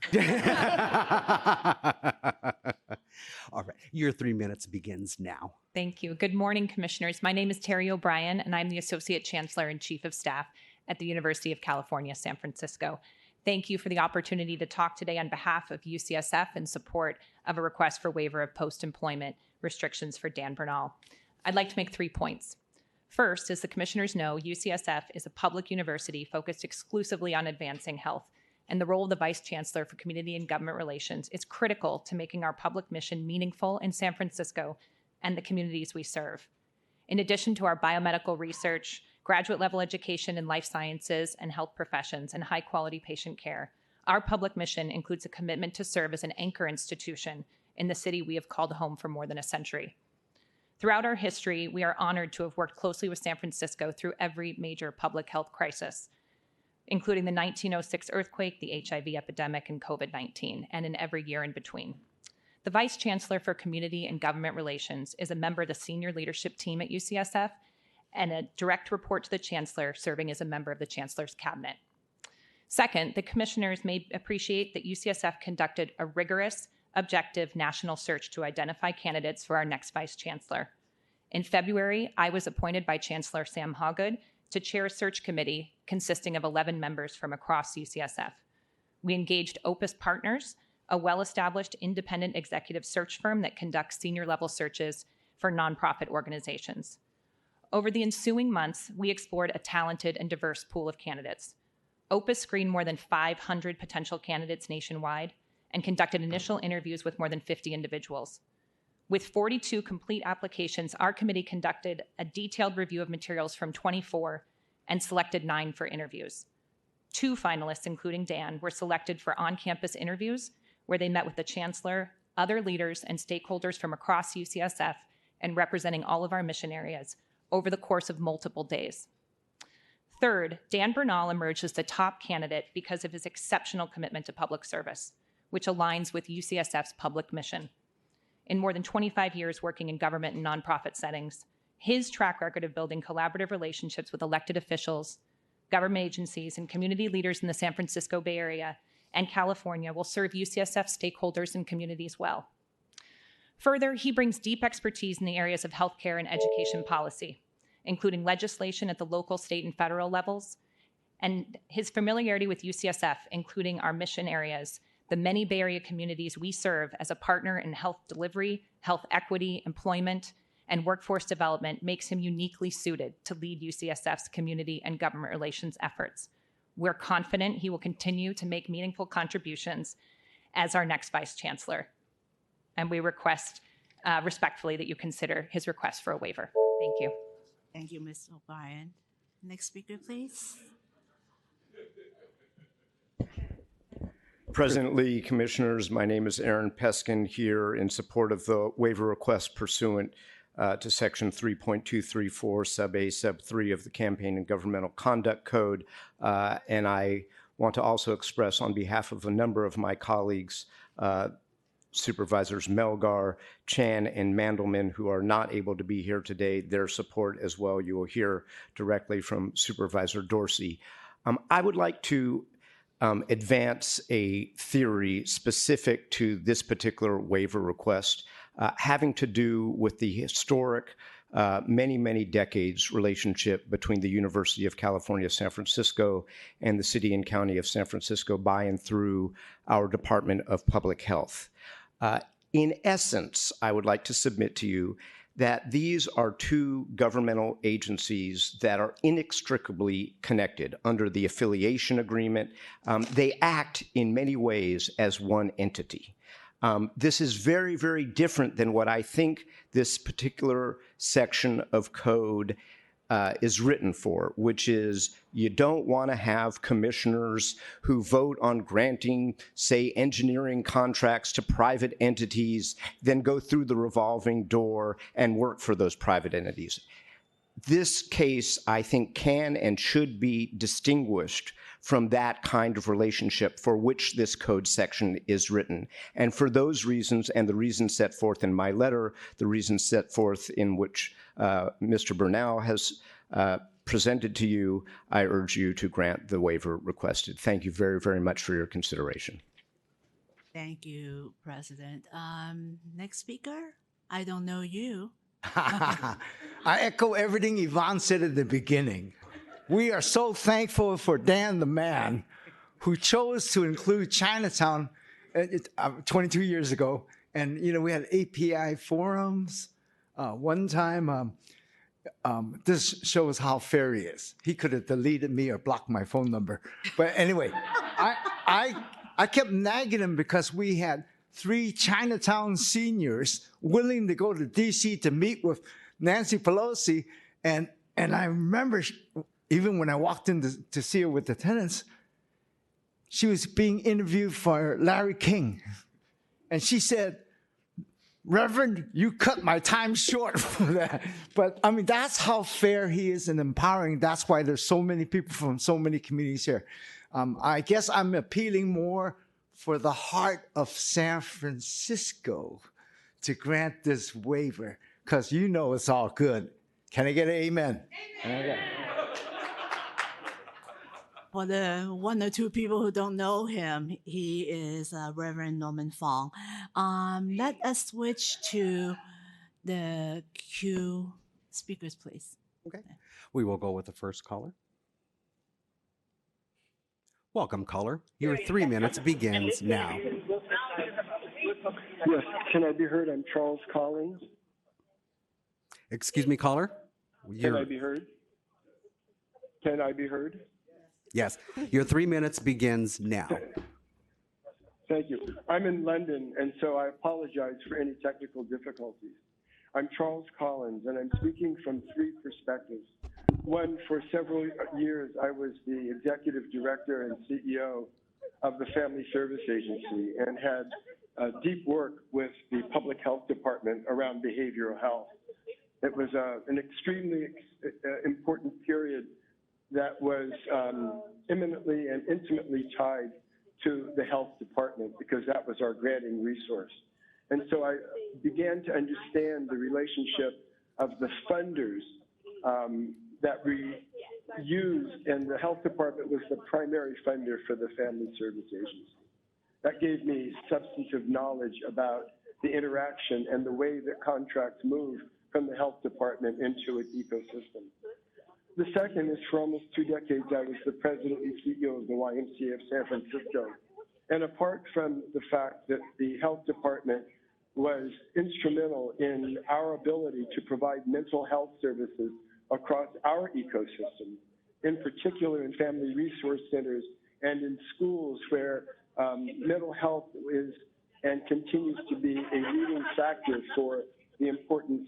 All right. Your 3 minutes begins now. Thank you. Good morning, commissioners. My name is Terry O'Brien, and I'm the Associate Chancellor and Chief of Staff at the University of California, San Francisco. Thank you for the opportunity to talk today on behalf of UCSF in support of a request for waiver of post-employment restrictions for Dan Bernal. I'd like to make 3 points. First, as the commissioners know, UCSF is a public university focused exclusively on advancing health, and the role of the Vice Chancellor for Community and Government Relations is critical to making our public mission meaningful in San Francisco and the communities we serve. In addition to our biomedical research, graduate level education in life sciences and health professions, and high quality patient care, our public mission includes a commitment to serve as an anchor institution in the city we have called home for more than a century. Throughout our history, we are honored to have worked closely with San Francisco through every major public health crisis. including the 1906 earthquake, the HIV epidemic, and COVID-19, and in every year in between. The Vice Chancellor for Community and Government Relations is a member of the senior leadership team at UCSF and a direct report to the Chancellor, serving as a member of the Chancellor's Cabinet. Second, the commissioners may appreciate that UCSF conducted a rigorous, objective national search to identify candidates for our next Vice Chancellor. In February, I was appointed by Chancellor Sam Hawgood to chair a search committee consisting of 11 members from across UCSF. We engaged Opus Partners, a well-established independent executive search firm that conducts senior-level searches for nonprofit organizations. Over the ensuing months, we explored a talented and diverse pool of candidates. Opus screened more than 500 potential candidates nationwide and conducted initial interviews with more than 50 individuals. With 42 complete applications, our committee conducted a detailed review of materials from 24 and selected 9 for interviews. 2 finalists, including Dan, were selected for on-campus interviews where they met with the Chancellor, other leaders, and stakeholders from across UCSF and representing all of our mission areas over the course of multiple days. Third, Dan Bernal emerged as the top candidate because of his exceptional commitment to public service, which aligns with UCSF's public mission. In more than 25 years working in government and nonprofit settings, his track record of building collaborative relationships with elected officials, government agencies, and community leaders in the San Francisco Bay Area and California will serve UCSF stakeholders and communities well. Further, he brings deep expertise in the areas of healthcare and education policy, including legislation at the local, state, and federal levels, and his familiarity with UCSF, including our mission areas, the many Bay Area communities we serve as a partner in health delivery, health equity, employment, and workforce development makes him uniquely suited to lead UCSF's community and government relations efforts. We're confident he will continue to make meaningful contributions as our next Vice Chancellor. And we request respectfully that you consider his request for a waiver. Thank you. Thank you, Ms. O'Brien. Next speaker, please. President Lee, Commissioners, my name is Aaron Peskin here in support of the waiver request pursuant to Section 3.234 Sub A Sub 3 of the Campaign and Governmental Conduct Code. And I want to also express on behalf of a number of my colleagues, Supervisors Melgar, Chan, and Mandelman, who are not able to be here today, their support as well. You will hear directly from Supervisor Dorsey. I would like to advance a theory specific to this particular waiver request, having to do with the historic, many decades relationship between the University of California, San Francisco and the City and County of San Francisco by and through our Department of Public Health. In essence, I would like to submit to you that these are 2 governmental agencies that are inextricably connected under the affiliation agreement. They act in many ways as one entity. This is very different than what I think this particular section of code is written for, which is you don't want to have commissioners who vote on granting, say, engineering contracts to private entities, then go through the revolving door and work for those private entities. This case, I think, can and should be distinguished from that kind of relationship for which this code section is written. And for those reasons, and the reasons set forth in my letter, the reasons set forth in which Mr. Bernal has presented to you, I urge you to grant the waiver requested. Thank you very much for your consideration. Thank you, President. Next speaker, I don't know you. I echo everything Yvonne said at the beginning. We are so thankful for Dan the man who chose to include Chinatown 22 years ago. And, you know, we had API forums. One time, this shows how fair he is. He could have deleted me or blocked my phone number. But anyway, I kept nagging him because we had 3 Chinatown seniors willing to go to D.C. to meet with Nancy Pelosi. And I remember even when I walked in to see her with the tenants, she was being interviewed for Larry King. And she said, Reverend, you cut my time short for that. But I mean, that's how fair he is and empowering. That's why there's so many people from so many communities here. I guess I'm appealing more for the heart of San Francisco to grant this waiver, because you know it's all good. Can I get an amen? Amen. For the one or two people who don't know him, he is Reverend Norman Fong. Let us switch to the queue speakers, please. Okay. We will go with the first caller. Welcome, caller. Your 3 minutes begins now. Yes, can I be heard? I'm Charles Collins. Excuse me, caller? Can I be heard? Can I be heard? Yes. Your 3 minutes begins now. Thank you. I'm in London, and so I apologize for any technical difficulties. I'm Charles Collins, and I'm speaking from three perspectives. One, for several years, I was the executive director and CEO of the Family Service Agency and had deep work with the public health department around behavioral health. It was an extremely important period that was imminently and intimately tied to the health department because that was our granting resource. And so I began to understand the relationship of the funders that we used, and the health department was the primary funder for the Family Service Agency. That gave me substantive knowledge about the interaction and the way that contracts move from the health department into its ecosystem. The second is for almost 2 decades, I was the president and CEO of the YMCA of San Francisco. And apart from the fact that the health department was instrumental in our ability to provide mental health services across our ecosystem, in particular in family resource centers and in schools where mental health is and continues to be a leading factor for the importance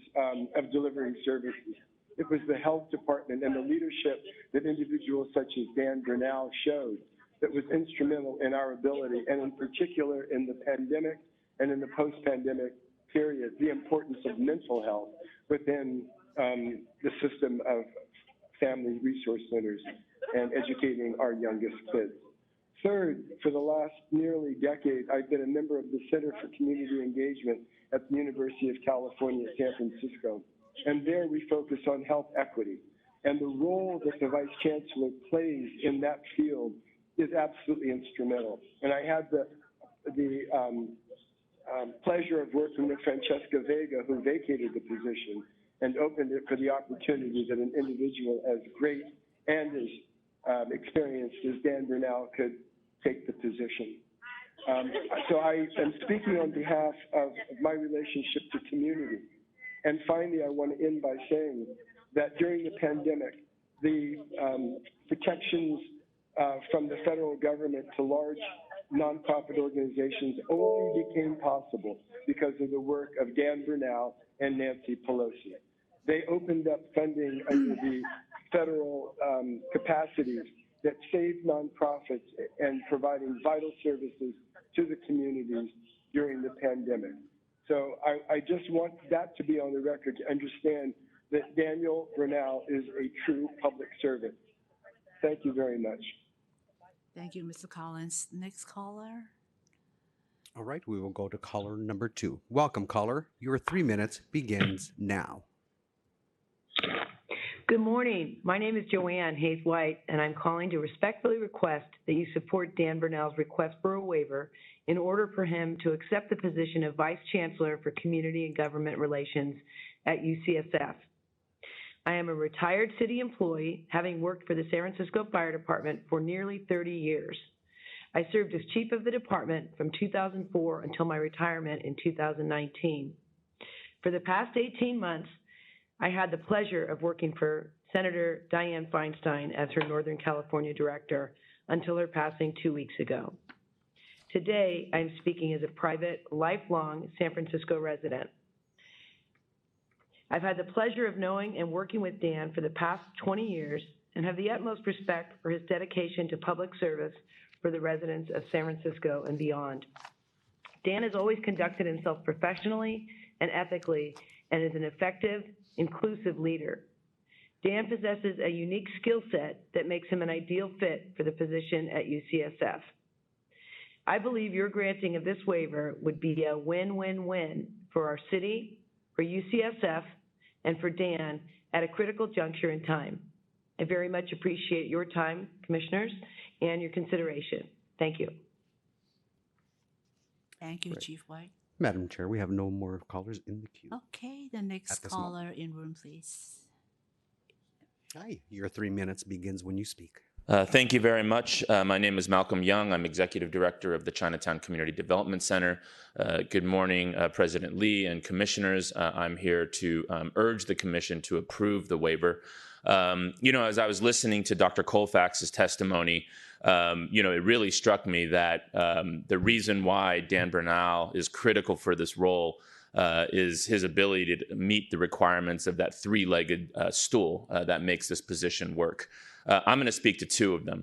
of delivering services. It was the health department and the leadership that individuals such as Dan Bernal showed that was instrumental in our ability, and in particular in the pandemic and in the post-pandemic period, the importance of mental health within the system of family resource centers and educating our youngest kids. Third, for the last nearly decade, I've been a member of the Center for Community Engagement at the University of California, San Francisco. And there we focus on health equity. And the role that the Vice Chancellor plays in that field is absolutely instrumental. And I had the pleasure of working with Francesca Vega, who vacated the position and opened it for the opportunity that an individual as great and as experienced as Dan Bernal could take the position. So I am speaking on behalf of my relationship to community. And finally, I want to end by saying that during the pandemic, the protections from the federal government to large nonprofit organizations only became possible because of the work of Dan Bernal and Nancy Pelosi. They opened up funding under the federal capacities that saved nonprofits and providing vital services to the communities during the pandemic. So I just want that to be on the record to understand that Daniel Bernal is a true public servant. Thank you very much. Thank you, Mr. Collins. Next caller. All right, we will go to caller number 2. Welcome, caller. Your 3 minutes begins now. Good morning. My name is Joanne Hayes White, and I'm calling to respectfully request that you support Dan Bernal's request for a waiver in order for him to accept the position of Vice Chancellor for Community and Government Relations at UCSF. I am a retired city employee, having worked for the San Francisco Fire Department for nearly 30 years. I served as chief of the department from 2004 until my retirement in 2019. For the past 18 months, I had the pleasure of working for Senator Dianne Feinstein as her Northern California director until her passing 2 weeks ago. Today, I'm speaking as a private, lifelong San Francisco resident. I've had the pleasure of knowing and working with Dan for the past 20 years and have the utmost respect for his dedication to public service for the residents of San Francisco and beyond. Dan has always conducted himself professionally and ethically, and is an effective, inclusive leader. Dan possesses a unique skill set that makes him an ideal fit for the position at UCSF. I believe your granting of this waiver would be a win-win-win for our city, for UCSF, and for Dan at a critical juncture in time. I very much appreciate your time, commissioners, and your consideration. Thank you. Thank you, Great. Chief White. Madam Chair, we have no more callers in the queue. Okay, the next At this caller in room, please. Hi, your 3 minutes begins when you speak. Thank you very much. My name is Malcolm Young. I'm Executive Director of the Chinatown Community Development Center. Good morning, President Lee and commissioners. I'm here to urge the commission to approve the waiver. As I was listening to Dr. Colfax's testimony, it really struck me that the reason why Dan Bernal is critical for this role is his ability to meet the requirements of that three-legged stool that makes this position work. I'm going to speak to two of them.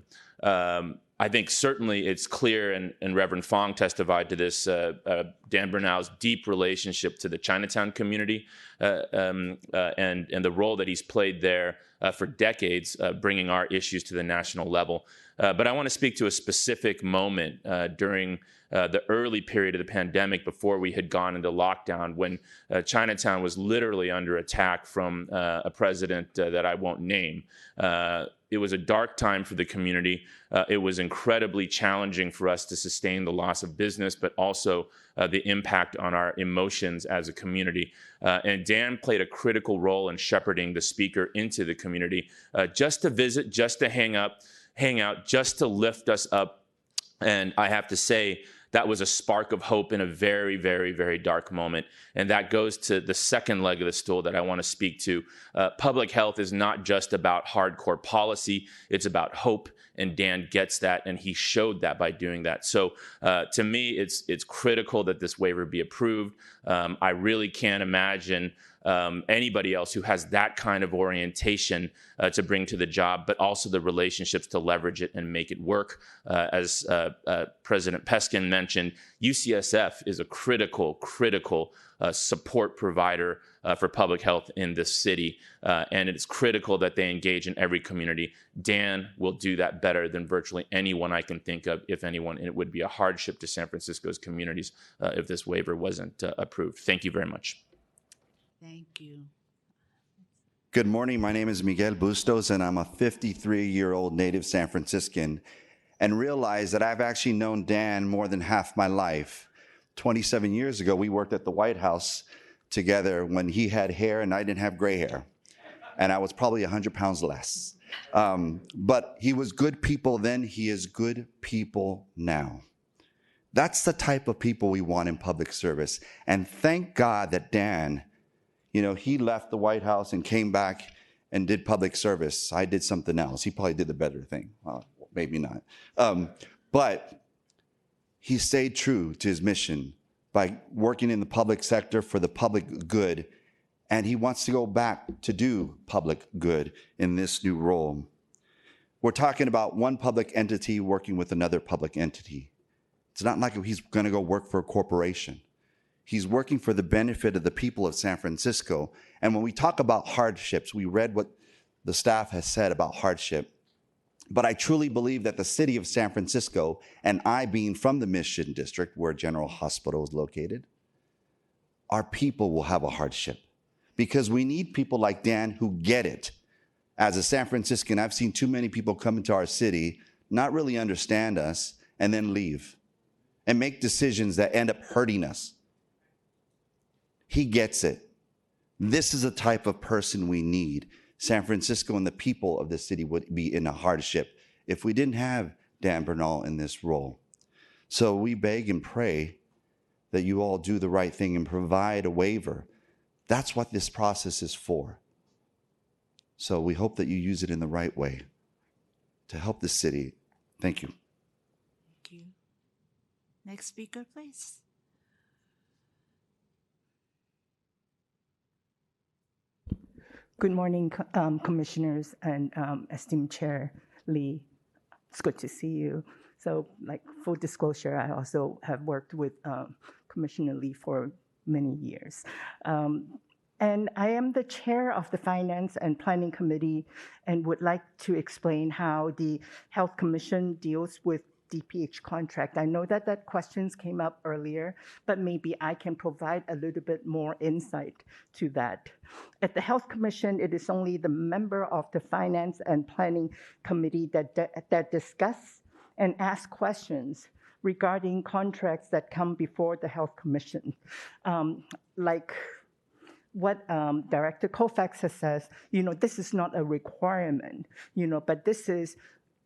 I think certainly it's clear, and Reverend Fong testified to this, Dan Bernal's deep relationship to the Chinatown community and the role that he's played there for decades, bringing our issues to the national level. But I want to speak to a specific moment during the early period of the pandemic before we had gone into lockdown, when Chinatown was literally under attack from a president that I won't name. It was a dark time for the community. It was incredibly challenging for us to sustain the loss of business, but also the impact on our emotions as a community. And Dan played a critical role in shepherding the speaker into the community, just to visit, just to hang out, just to lift us up. And I have to say, that was a spark of hope in a very, very, very dark moment. And that goes to the second leg of the stool that I want to speak to. Public health is not just about hardcore policy. It's about hope. And Dan gets that, and he showed that by doing that. So to me, it's critical that this waiver be approved. I really can't imagine anybody else who has that kind of orientation to bring to the job, but also the relationships to leverage it and make it work. As President Peskin mentioned, UCSF is a critical support provider for public health in this city, and it's critical that they engage in every community. Dan will do that better than virtually anyone I can think of, if anyone, and it would be a hardship to San Francisco's communities if this waiver wasn't approved. Thank you very much. Thank you. Good morning. My name is Miguel Bustos, and I'm a 53-year-old native San Franciscan, and realize that I've actually known Dan more than half my life. 27 years ago, we worked at the White House together when he had hair and I didn't have gray hair, and I was probably 100 pounds less. But he was good people then. He is good people now. That's the type of people we want in public service. And thank God that Dan, he left the White House and came back and did public service. I did something else. He probably did the better thing. Well, maybe not. But he stayed true to his mission by working in the public sector for the public good. And he wants to go back to do public good in this new role. We're talking about one public entity working with another public entity. It's not like he's going to go work for a corporation. He's working for the benefit of the people of San Francisco. And when we talk about hardships, we read what the staff has said about hardship. But I truly believe that the city of San Francisco, and I being from the Mission District, where General Hospital is located, our people will have a hardship. Because we need people like Dan who get it. As a San Franciscan, I've seen too many people come into our city, not really understand us, and then leave and make decisions that end up hurting us. He gets it. This is the type of person we need. San Francisco and the people of the city would be in a hardship if we didn't have Dan Bernal in this role. So we beg and pray that you all do the right thing and provide a waiver. That's what this process is for. So we hope that you use it in the right way to help the city. Thank you. Thank you. Next speaker, please. Good morning, commissioners and esteemed Chair Lee. It's good to see you. So, full disclosure, I also have worked with Commissioner Lee for many years. And I am the chair of the Finance and Planning Committee and would like to explain how the Health Commission deals with DPH contract. I know that questions came up earlier, but maybe I can provide a little bit more insight to that. At the Health Commission, it is only the member of the Finance and Planning Committee that discuss and ask questions regarding contracts that come before the Health Commission. Like what Director Colfax has said, this is not a requirement, but this is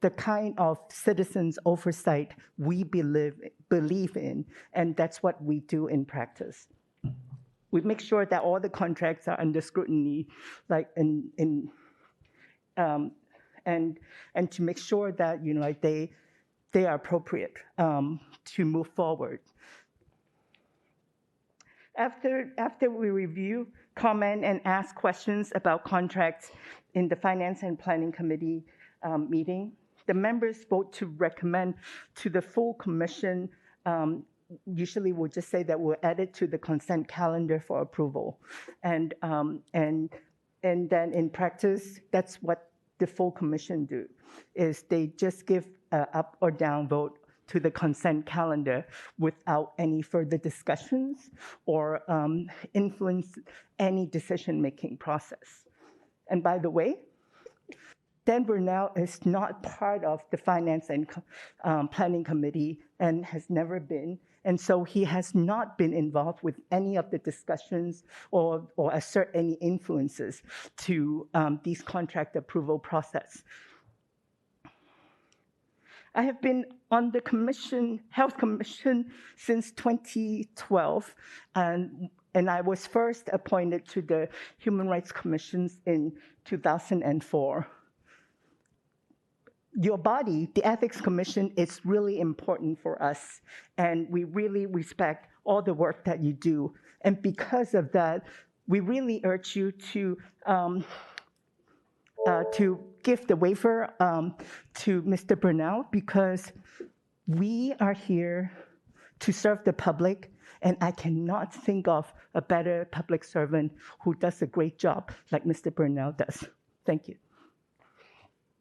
the kind of citizens oversight we believe in, and that's what we do in practice. We make sure that all the contracts are under scrutiny, like and to make sure that they are appropriate to move forward. After we review, comment, and ask questions about contracts in the Finance and Planning Committee meeting, the members vote to recommend to the full commission. Usually we'll just say that we'll add it to the consent calendar for approval. And then in practice, that's what the full commission do, is they just give an up or down vote to the consent calendar without any further discussions or influence any decision-making process. And by the way, Dan Bernal is not part of the Finance and Planning Committee and has never been. And so he has not been involved with any of the discussions or assert any influences to these contract approval process. I have been on the Health Commission since 2012, and I was first appointed to the Human Rights Commissions in 2004. Your body, the Ethics Commission, is really important for us, and we really respect all the work that you do. And because of that, we really urge you to give the waiver to Mr. Bernal, because we are here to serve the public, and I cannot think of a better public servant who does a great job like Mr. Bernal does. Thank you.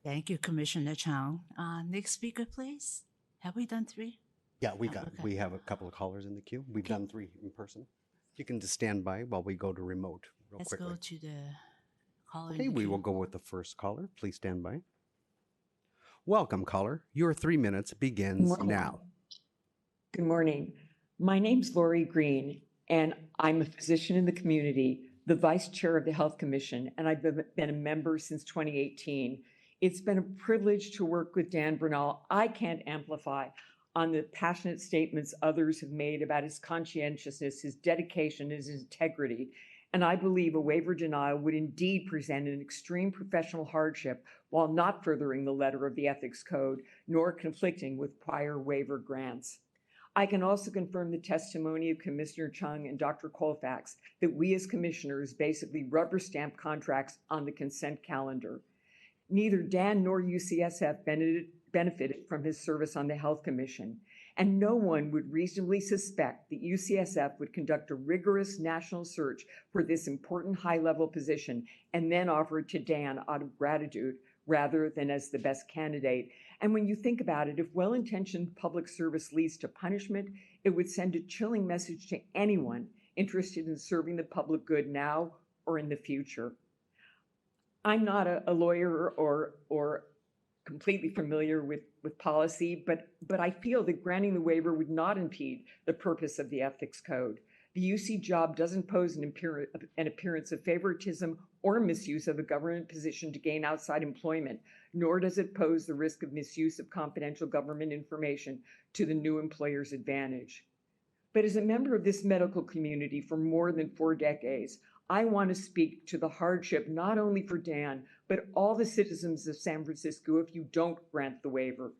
Thank you, Commissioner Chang. Next speaker, please. Have we done 3? Yeah, we okay. We have a couple of callers in the queue. We've done 3 in person. You can just stand by while we go to remote real Let's quickly. go to the caller. Okay, we will go with the first caller. Please stand by. Welcome, caller. Your 3 minutes begins now. Good morning. My name's Lori Green, and I'm a physician in the community, the vice chair of the Health Commission, and I've been a member since 2018. It's been a privilege to work with Dan Bernal. I can't amplify on the passionate statements others have made about his conscientiousness, his dedication, his integrity. And I believe a waiver denial would indeed present an extreme professional hardship while not furthering the letter of the Ethics Code, nor conflicting with prior waiver grants. I can also confirm the testimony of Commissioner Chung and Dr. Colfax that we as commissioners basically rubber stamp contracts on the consent calendar. Neither Dan nor UCSF benefited from his service on the Health Commission, and no one would reasonably suspect that UCSF would conduct a rigorous national search for this important high-level position and then offer it to Dan out of gratitude rather than as the best candidate. And when you think about it, if well-intentioned public service leads to punishment, it would send a chilling message to anyone interested in serving the public good now or in the future. I'm not a lawyer or completely familiar with policy, but I feel that granting the waiver would not impede the purpose of the Ethics Code. The UC job doesn't pose an appearance of favoritism or misuse of a government position to gain outside employment, nor does it pose the risk of misuse of confidential government information to the new employer's advantage. But as a member of this medical community for more than 4 decades, I want to speak to the hardship not only for Dan, but all the citizens of San Francisco if you don't grant the waiver.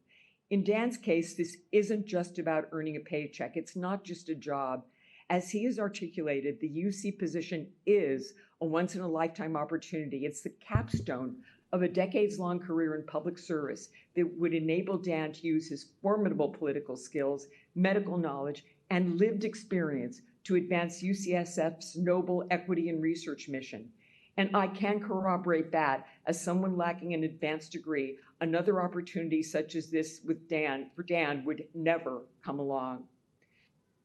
In Dan's case, this isn't just about earning a paycheck. It's not just a job. As he has articulated, the UC position is a once-in-a-lifetime opportunity. It's the capstone of a decades-long career in public service that would enable Dan to use his formidable political skills, medical knowledge, and lived experience to advance UCSF's noble equity and research mission. And I can corroborate that as someone lacking an advanced degree, another opportunity such as this for Dan would never come along.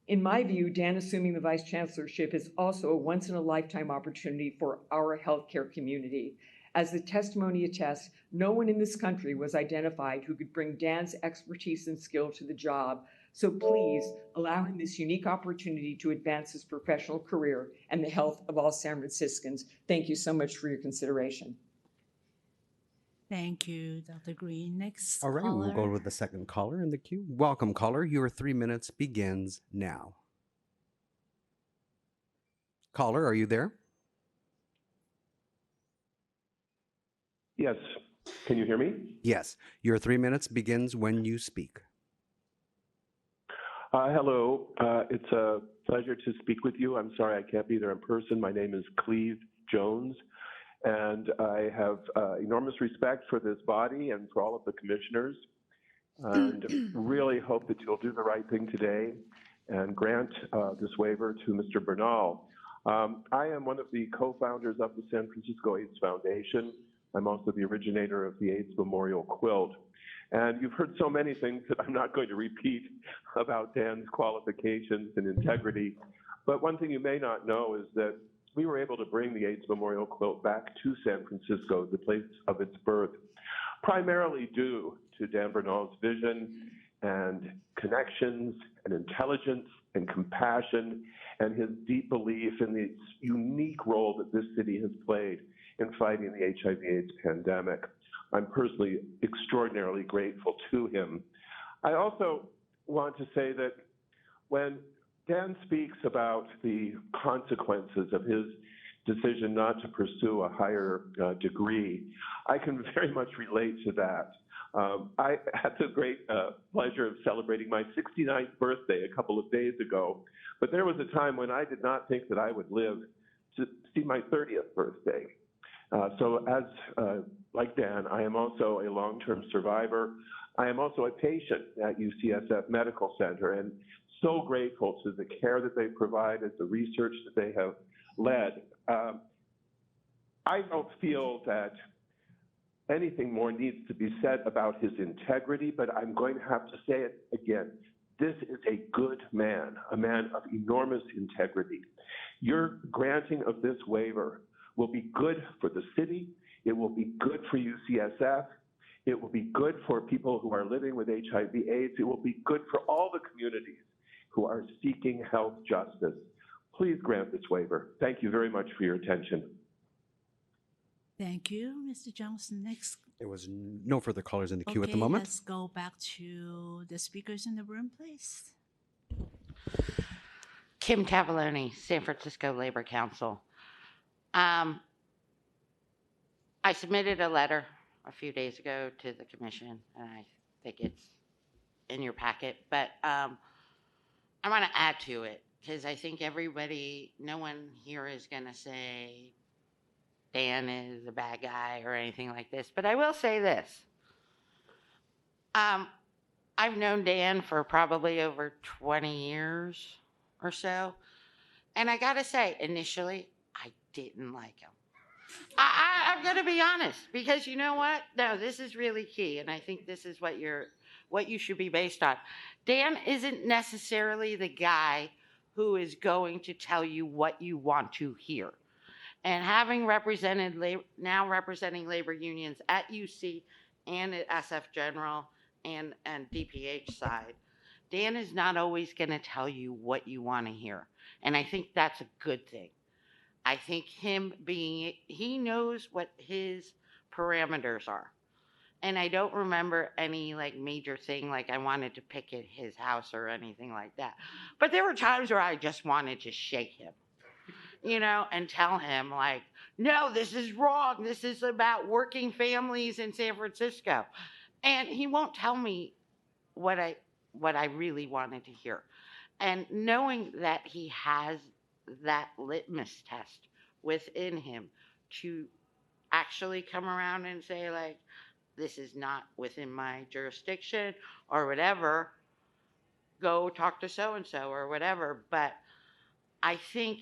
In my view, Dan assuming the vice chancellorship is also a once-in-a-lifetime opportunity for our healthcare community. As the testimony attests, no one in this country was identified who could bring Dan's expertise and skill to the job. So please allow him this unique opportunity to advance his professional career and the health of all San Franciscans. Thank you so much for your consideration. Thank you, Dr. Green. Next All right, caller. we'll go with the second caller in the queue. Welcome, caller. Your 3 minutes begins now. Caller, are you there? Yes. Can you hear me? Yes. Your 3 minutes begins when you speak. Hello. It's a pleasure to speak with you. I'm sorry I can't be there in person. My name is Cleve Jones, and I have enormous respect for this body and for all of the commissioners, and really hope that you'll do the right thing today and grant this waiver to Mr. Bernal. I am one of the co-founders of the San Francisco AIDS Foundation. I'm also the originator of the AIDS Memorial Quilt. And you've heard so many things that I'm not going to repeat about Dan's qualifications and integrity. But one thing you may not know is that we were able to bring the AIDS Memorial Quilt back to San Francisco, the place of its birth, primarily due to Dan Bernal's vision and connections and intelligence and compassion and his deep belief in the unique role that this city has played in fighting the HIV/AIDS pandemic. I'm personally extraordinarily grateful to him. I also want to say that when Dan speaks about the consequences of his decision not to pursue a higher degree, I can very much relate to that. I had the great pleasure of celebrating my 69th birthday a couple of days ago, but there was a time when I did not think that I would live to see my 30th birthday. So as like Dan, I am also a long-term survivor. I am also a patient at UCSF Medical Center and so grateful to the care that they provided, the research that they have led. I don't feel that anything more needs to be said about his integrity, but I'm going to have to say it again. This is a good man, a man of enormous integrity. Your granting of this waiver will be good for the city. It will be good for UCSF. It will be good for people who are living with HIV/AIDS. It will be good for all the communities who are seeking health justice. Please grant this waiver. Thank you very much for your attention. Thank you, Mr. Johnson. Next. There was no further callers in the queue at the Okay, moment. let's go back to the speakers in the room, please. Kim Tavaloni, San Francisco Labor Council. I submitted a letter a few days ago to the commission, and I think it's in your packet, but I want to add to it because I think no one here is going to say Dan is a bad guy or anything like this, but I will say this. I've known Dan for probably over 20 years or so, and I got to say, initially, I didn't like him. I'm going to be honest, because you know what? No, this is really key, and I think this is what you should be based on. Dan isn't necessarily the guy who is going to tell you what you want to hear. And having now representing labor unions at UC and at SF General and DPH side, Dan is not always going to tell you what you want to hear. And I think that's a good thing. I think he knows what his parameters are. And I don't remember any major thing like I wanted to picket his house or anything like that. But there were times where I just wanted to shake him, and tell him no, this is wrong. This is about working families in San Francisco. And he won't tell me what I really wanted to hear. And knowing that he has that litmus test within him to actually come around and say this is not within my jurisdiction or whatever, go talk to so-and-so or whatever. But I think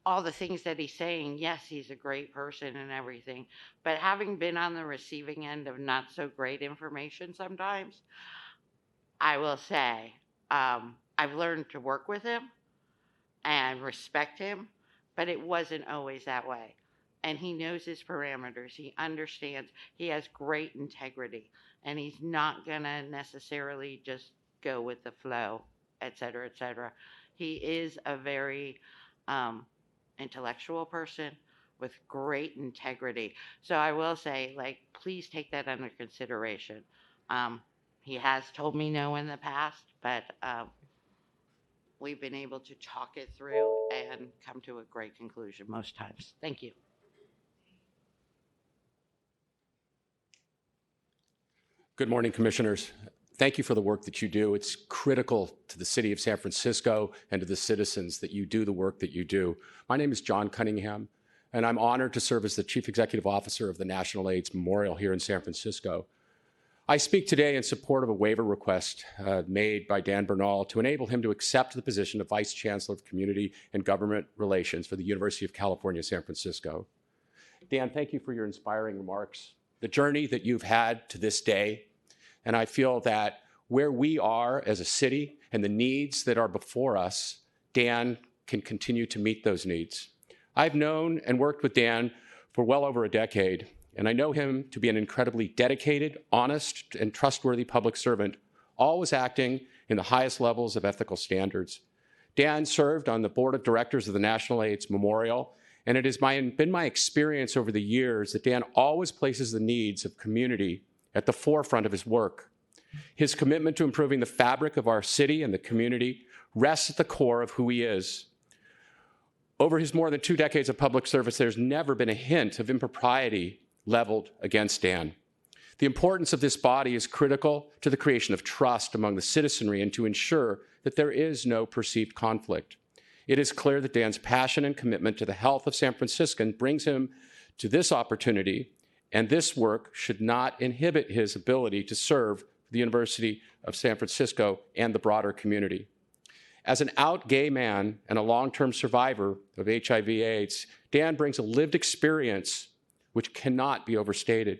all the things that he's saying, yes, he's a great person and everything, but having been on the receiving end of not so great information sometimes, I will say I've learned to work with him and respect him, but it wasn't always that way. And he knows his parameters. He understands. He has great integrity, and he's not going to necessarily just go with the flow, et cetera, et cetera. He is a very intellectual person with great integrity. So I will say, like, please take that under consideration. He has told me no in the past, but we've been able to talk it through and come to a great conclusion most times. Thank you. Good morning, Commissioners. Thank you for the work that you do. It's critical to the city of San Francisco and to the citizens that you do the work that you do. My name is John Cunningham, and I'm honored to serve as the Chief Executive Officer of the National AIDS Memorial here in San Francisco. I speak today in support of a waiver request made by Dan Bernal to enable him to accept the position of Vice Chancellor of Community and Government Relations for the University of California, San Francisco. Dan, thank you for your inspiring remarks, the journey that you've had to this day, and I feel that where we are as a city and the needs that are before us, Dan can continue to meet those needs. I've known and worked with Dan for well over a decade, and I know him to be an incredibly dedicated, honest, and trustworthy public servant, always acting in the highest levels of ethical standards. Dan served on the board of directors of the National AIDS Memorial, and it has been my experience over the years that Dan always places the needs of community at the forefront of his work. His commitment to improving the fabric of our city and the community rests at the core of who he is. Over his more than 2 decades of public service, there's never been a hint of impropriety leveled against Dan. The importance of this body is critical to the creation of trust among the citizenry and to ensure that there is no perceived conflict. It is clear that Dan's passion and commitment to the health of San Franciscans brings him to this opportunity, and this work should not inhibit his ability to serve the University of San Francisco and the broader community. As an out gay man and a long-term survivor of HIV/AIDS, Dan brings a lived experience which cannot be overstated.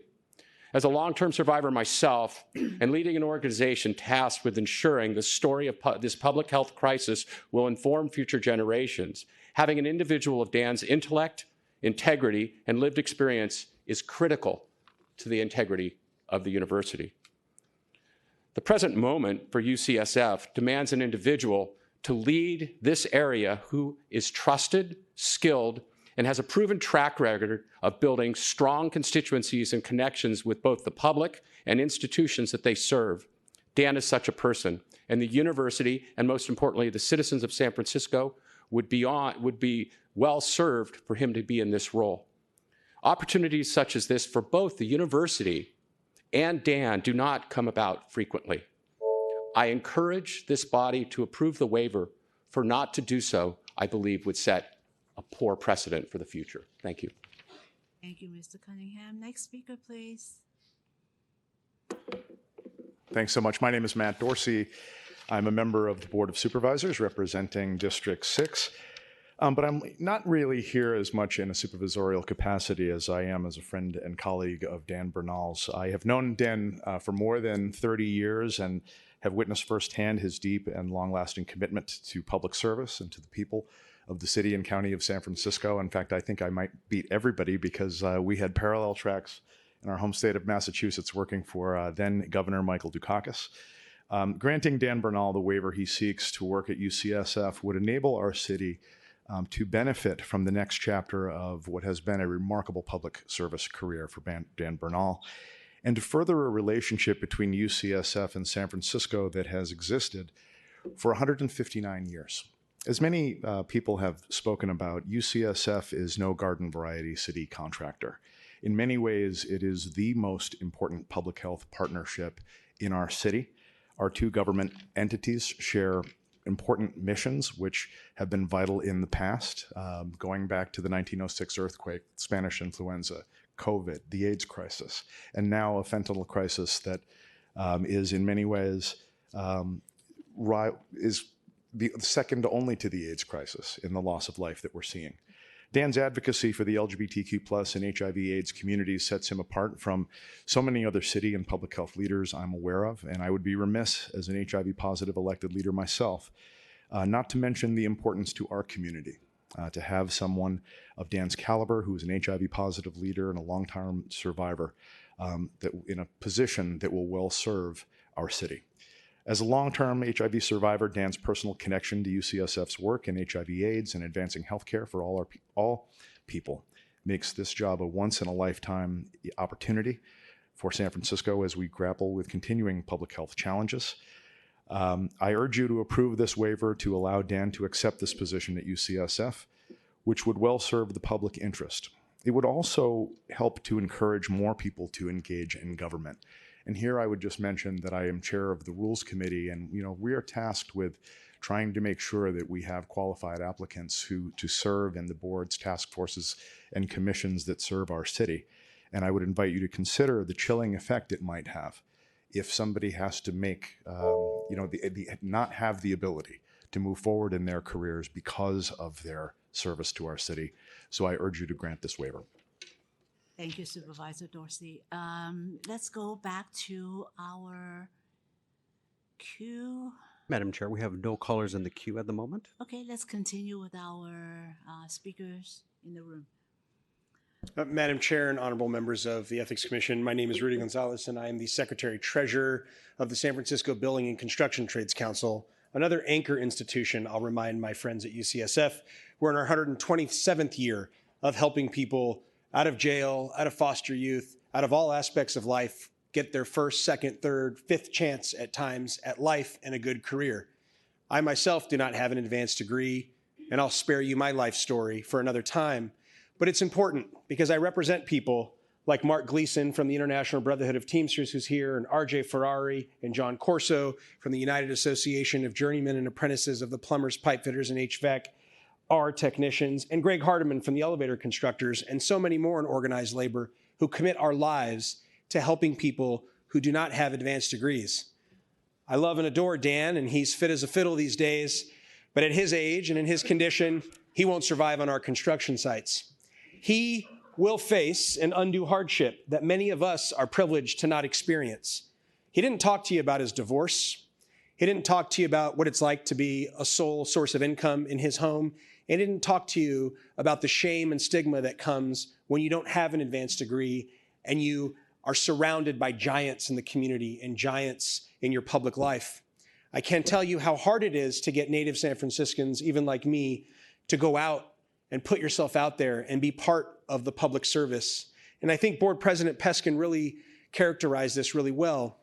As a long-term survivor myself and leading an organization tasked with ensuring the story of this public health crisis will inform future generations, having an individual of Dan's intellect, integrity, and lived experience is critical to the integrity of the university. The present moment for UCSF demands an individual to lead this area who is trusted, skilled, and has a proven track record of building strong constituencies and connections with both the public and institutions that they serve. Dan is such a person, and the university, and most importantly, the citizens of San Francisco would be well served for him to be in this role. Opportunities such as this for both the university and Dan do not come about frequently. I encourage this body to approve the waiver, for not to do so, I believe, would set a poor precedent for the future. Thank you. Thank you, Mr. Cunningham. Next speaker, please. Thanks so much. My name is Matt Dorsey. I'm a member of the Board of Supervisors representing District 6, but I'm not really here as much in a supervisorial capacity as I am as a friend and colleague of Dan Bernal's. I have known Dan for more than 30 years and have witnessed firsthand his deep and long-lasting commitment to public service and to the people of the city and county of San Francisco. In fact, I think I might beat everybody because we had parallel tracks in our home state of Massachusetts working for then Governor Michael Dukakis. Granting Dan Bernal the waiver he seeks to work at UCSF would enable our city to benefit from the next chapter of what has been a remarkable public service career for Dan Bernal, and to further a relationship between UCSF and San Francisco that has existed for 159 years. As many people have spoken about, UCSF is no garden variety city contractor. In many ways, it is the most important public health partnership in our city. Our two government entities share important missions, which have been vital in the past, going back to the 1906 earthquake, Spanish influenza, COVID, the AIDS crisis, and now a fentanyl crisis that is in many ways is the second only to the AIDS crisis in the loss of life that we're seeing. Dan's advocacy for the LGBTQ plus and HIV/AIDS communities sets him apart from so many other city and public health leaders I'm aware of, and I would be remiss as an HIV positive elected leader myself, not to mention the importance to our community, to have someone of Dan's caliber who is an HIV positive leader and a long-term survivor that in a position that will well serve our city. As a long-term HIV survivor, Dan's personal connection to UCSF's work in HIV/AIDS and advancing healthcare for all people makes this job a once-in-a-lifetime opportunity for San Francisco as we grapple with continuing public health challenges. I urge you to approve this waiver to allow Dan to accept this position at UCSF, which would well serve the public interest. It would also help to encourage more people to engage in government. And here I would just mention that I am chair of the Rules Committee, and we are tasked with trying to make sure that we have qualified applicants to serve in the boards, task forces, and commissions that serve our city. And I would invite you to consider the chilling effect it might have if somebody has to make, not have the ability to move forward in their careers because of their service to our city. So I urge you to grant this waiver. Thank you, Supervisor Dorsey. Let's go back to our queue. Madam Chair, we have no callers in the queue at the moment. Okay, let's continue with our speakers in the room. Madam Chair and honorable members of the Ethics Commission, my name is Rudy Gonzalez, and I am the Secretary-Treasurer of the San Francisco Building and Construction Trades Council, another anchor institution. I'll remind my friends at UCSF, we're in our 127th year of helping people out of jail, out of foster youth, out of all aspects of life, get their first, second, third, fifth chance at times at life and a good career. I myself do not have an advanced degree, and I'll spare you my life story for another time, but it's important because I represent people like Mark Gleason from the International Brotherhood of Teamsters who's here, and RJ Ferrari and John Corso from the United Association of Journeymen and Apprentices of the Plumbers, Pipe Fitters, and HVAC, our technicians, and Greg Hardiman from the elevator constructors, and so many more in organized labor who commit our lives to helping people who do not have advanced degrees. I love and adore Dan, and he's fit as a fiddle these days, but at his age and in his condition, he won't survive on our construction sites. He will face an undue hardship that many of us are privileged to not experience. He didn't talk to you about his divorce. He didn't talk to you about what it's like to be a sole source of income in his home. And he didn't talk to you about the shame and stigma that comes when you don't have an advanced degree and you are surrounded by giants in the community and giants in your public life. I can't tell you how hard it is to get native San Franciscans, even like me, to go out and put yourself out there and be part of the public service. And I think Board President Peskin really characterized this really well.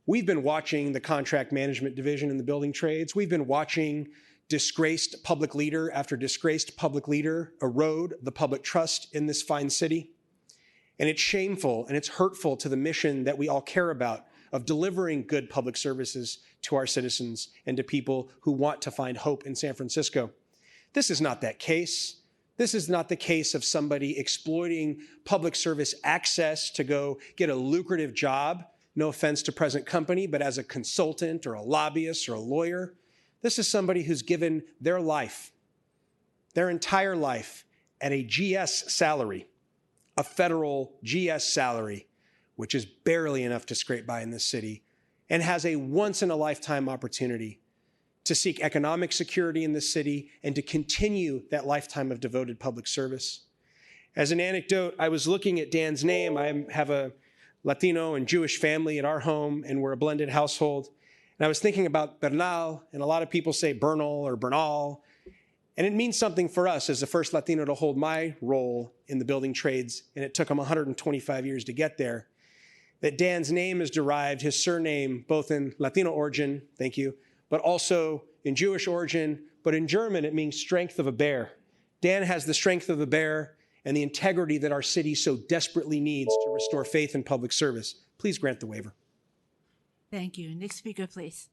We've been watching the contract management division in the building trades. We've been watching disgraced public leader after disgraced public leader erode the public trust in this fine city. And it's shameful and it's hurtful to the mission that we all care about of delivering good public services to our citizens and to people who want to find hope in San Francisco. This is not that case. This is not the case of somebody exploiting public service access to go get a lucrative job, no offense to present company, but as a consultant or a lobbyist or a lawyer. This is somebody who's given their life, their entire life, at a GS salary, a federal GS salary, which is barely enough to scrape by in this city, and has a once-in-a-lifetime opportunity to seek economic security in this city and to continue that lifetime of devoted public service. As an anecdote, I was looking at Dan's name. I have a Latino and Jewish family at our home, and we're a blended household. And I was thinking about Bernal, and a lot of people say Bernal or Bernal, and it means something for us as the first Latino to hold my role in the building trades, and it took him 125 years to get there. That Dan's name is derived, his surname, both in Latino origin, thank you, but also in Jewish origin, but in German it means strength of a bear. Dan has the strength of a bear and the integrity that our city so desperately needs to restore faith in public service. Please grant the waiver. Thank you. Next speaker, please.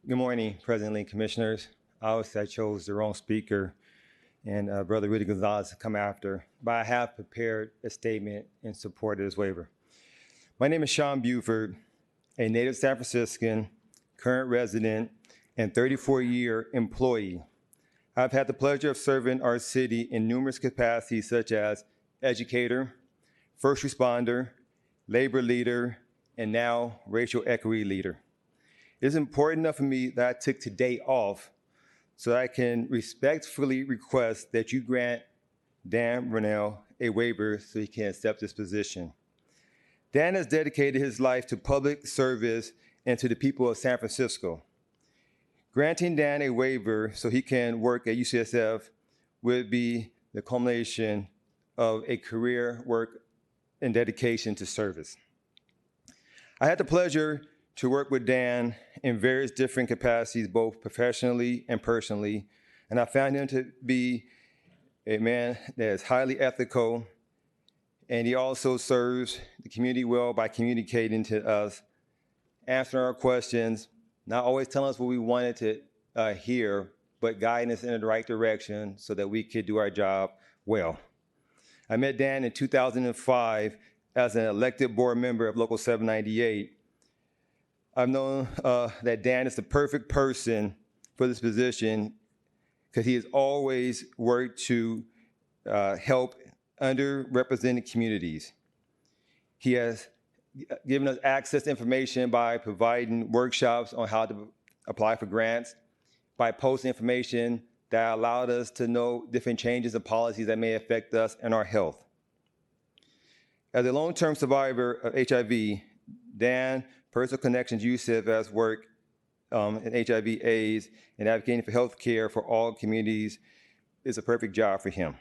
Good morning, President Lee, Commissioners. Obviously, I chose the wrong speaker and Brother Rudy Gonzalez to come after, but I have prepared a statement in support of this waiver. My name is Sean Buford, a native San Franciscan, current resident, and 34-year employee. I've had the pleasure of serving our city in numerous capacities such as educator, first responder, labor leader, and now racial equity leader. It is important enough for me that I took today off so I can respectfully request that you grant Dan Bernal a waiver so he can accept this position. Dan has dedicated his life to public service and to the people of San Francisco. Granting Dan a waiver so he can work at UCSF would be the culmination of a career work and dedication to service. I had the pleasure to work with Dan in various different capacities, both professionally and personally, and I found him to be a man that is highly ethical, and he also serves the community well by communicating to us, answering our questions, not always telling us what we wanted to hear, but guiding us in the right direction so that we could do our job well. I met Dan in 2005 as an elected board member of Local 798. I've known that Dan is the perfect person for this position because he has always worked to help underrepresented communities. He has given us access to information by providing workshops on how to apply for grants, by posting information that allowed us to know different changes in policies that may affect us and our health. As a long-term survivor of HIV, Dan Personal Connections UCSF's work in HIV/AIDS and advocating for health care for all communities is a perfect job for him.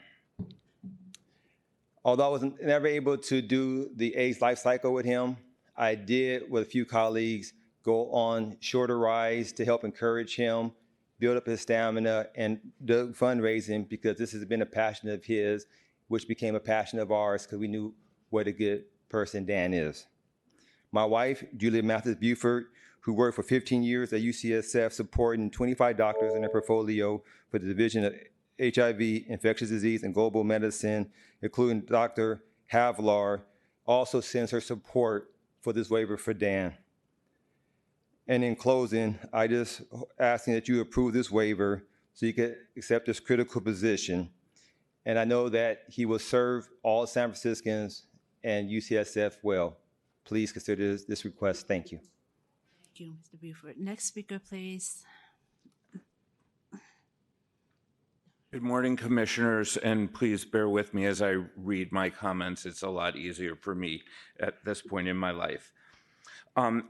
Although I was never able to do the AIDS life cycle with him, I did, with a few colleagues, go on shorter rides to help encourage him, build up his stamina, and do fundraising because this has been a passion of his, which became a passion of ours because we knew what a good person Dan is. My wife, Julia Mathis Buford, who worked for 15 years at UCSF supporting 25 doctors in her portfolio for the Division of HIV, Infectious Disease, and Global Medicine, including Dr. Havlar, also sends her support for this waiver for Dan. And in closing, I just asking that you approve this waiver so you can accept this critical position. And I know that he will serve all San Franciscans and UCSF well. Please consider this request. Thank you. Thank you, Mr. Buford. Next speaker, please. Good morning, commissioners, and please bear with me as I read my comments. It's a lot easier for me at this point in my life.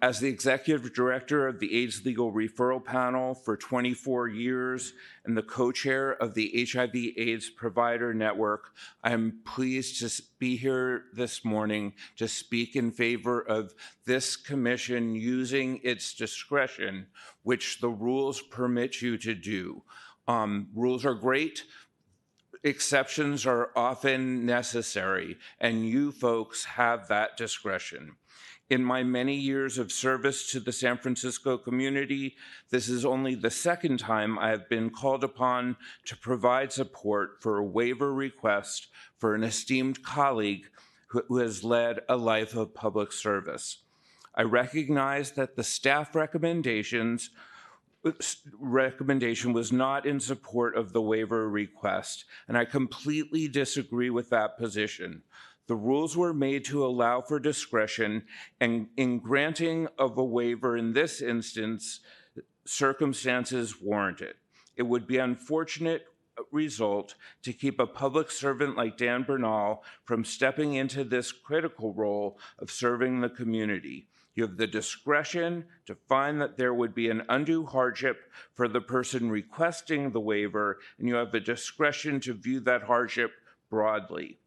As the executive director of the AIDS Legal Referral Panel for 24 years and the co-chair of the HIV/AIDS Provider Network, I am pleased to be here this morning to speak in favor of this commission using its discretion, which the rules permit you to do. Rules are great. Exceptions are often necessary, and you folks have that discretion. In my many years of service to the San Francisco community, this is only the second time I have been called upon to provide support for a waiver request for an esteemed colleague who has led a life of public service. I recognize that the staff recommendation was not in support of the waiver request, and I completely disagree with that position. The rules were made to allow for discretion, and in granting of a waiver in this instance, circumstances warrant it. It would be an unfortunate result to keep a public servant like Dan Bernal from stepping into this critical role of serving the community. You have the discretion to find that there would be an undue hardship for the person requesting the waiver, and you have the discretion to view that hardship broadly.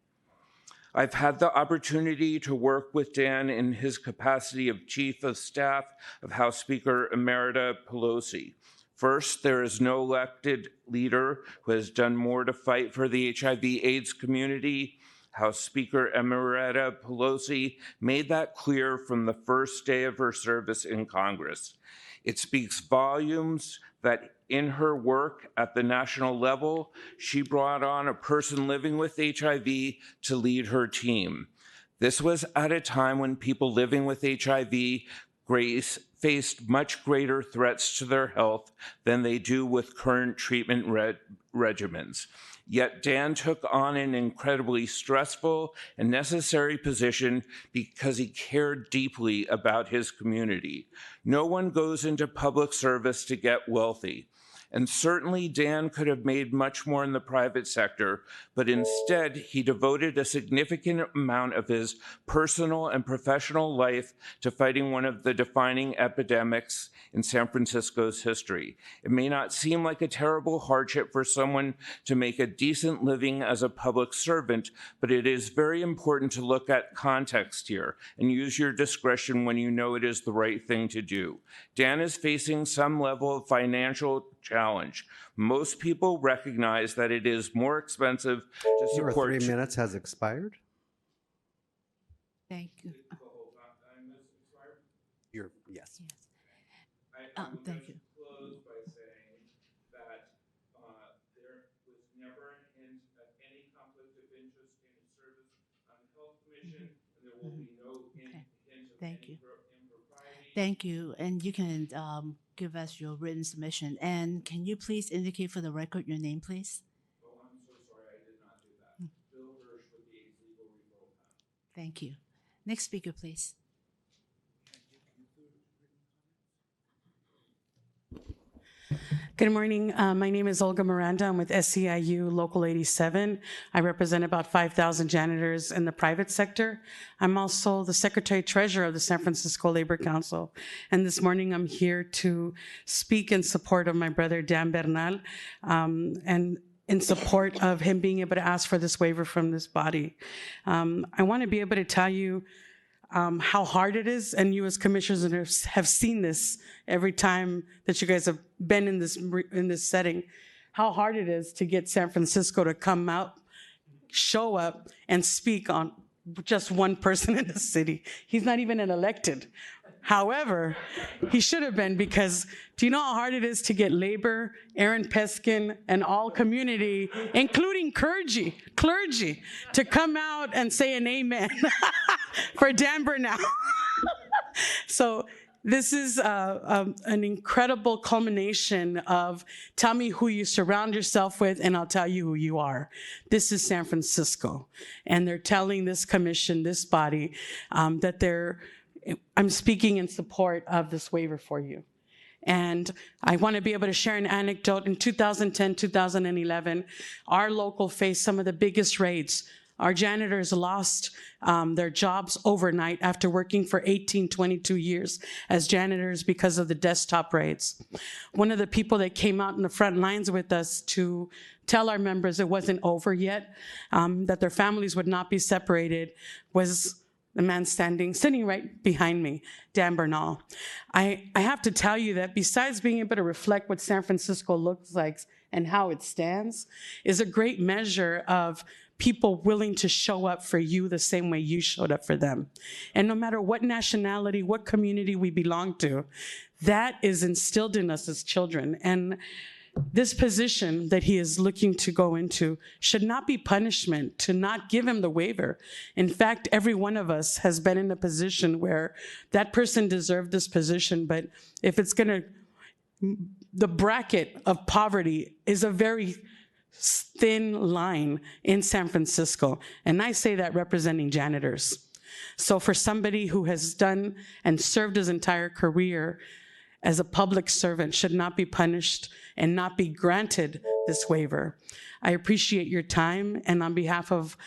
I've had the opportunity to work with Dan in his capacity of Chief of Staff of House Speaker Emerita Pelosi. First, there is no elected leader who has done more to fight for the HIV/AIDS community. House Speaker Emerita Pelosi made that clear from the first day of her service in Congress. It speaks volumes that in her work at the national level, she brought on a person living with HIV to lead her team. This was at a time when people living with HIV faced much greater threats to their health than they do with current treatment regimens. Yet Dan took on an incredibly stressful and necessary position because he cared deeply about his community. No one goes into public service to get wealthy. And certainly Dan could have made much more in the private sector, but instead he devoted a significant amount of his personal and professional life to fighting one of the defining epidemics in San Francisco's history. It may not seem like a terrible hardship for someone to make a decent living as a public servant, but it is very important to look at context here and use your discretion when you know it is the right thing to do. Dan is facing some level of financial challenge. Most people recognize that it is more expensive to Your support. 3 minutes has expired. Thank you. Yes. Thank you. Close by saying that there was never an hint of any conflict of interest in service on the Health Commission, and there will be no hint of Thank any you. impropriety. Thank you. And you can give us your written submission. And can you please indicate for the record your name, please? Oh, I'm so sorry, I did not do that. Bill Hirsch with the AIDS Legal Referral Panel. Thank you. Next speaker, please. Good morning. My name is Olga Miranda. I'm with SEIU Local 87. I represent about 5,000 janitors in the private sector. I'm also the Secretary Treasurer of the San Francisco Labor Council. And this morning I'm here to speak in support of my brother Dan Bernal and in support of him being able to ask for this waiver from this body. I want to be able to tell you how hard it is, and you as commissioners have seen this every time that you guys have been in this setting, how hard it is to get San Francisco to come out, show up, and speak on just one person in the city. He's not even an elected. However, he should have been, because do you know how hard it is to get labor, Aaron Peskin, and all community, including clergy, to come out and say an amen for Dan Bernal. So this is an incredible culmination of tell me who you surround yourself with and I'll tell you who you are. This is San Francisco. And they're telling this commission, this body, that I'm speaking in support of this waiver for you. And I want to be able to share an anecdote. In 2010, 2011, our local faced some of the biggest raids. Our janitors lost their jobs overnight after working for 18, 22 years as janitors because of the desktop raids. One of the people that came out in the front lines with us to tell our members it wasn't over yet, that their families would not be separated, was the man sitting right behind me, Dan Bernal. I have to tell you that besides being able to reflect what San Francisco looks like and how it stands, is a great measure of people willing to show up for you the same way you showed up for them. And no matter what nationality, what community we belong to, that is instilled in us as children. And this position that he is looking to go into should not be punishment to not give him the waiver. In fact, every one of us has been in a position where that person deserved this position, but if it's gonna, the bracket of poverty is a very thin line in San Francisco. And I say that representing janitors. So for somebody who has done and served his entire career as a public servant should not be punished and not be granted this waiver. I appreciate your time, and on behalf of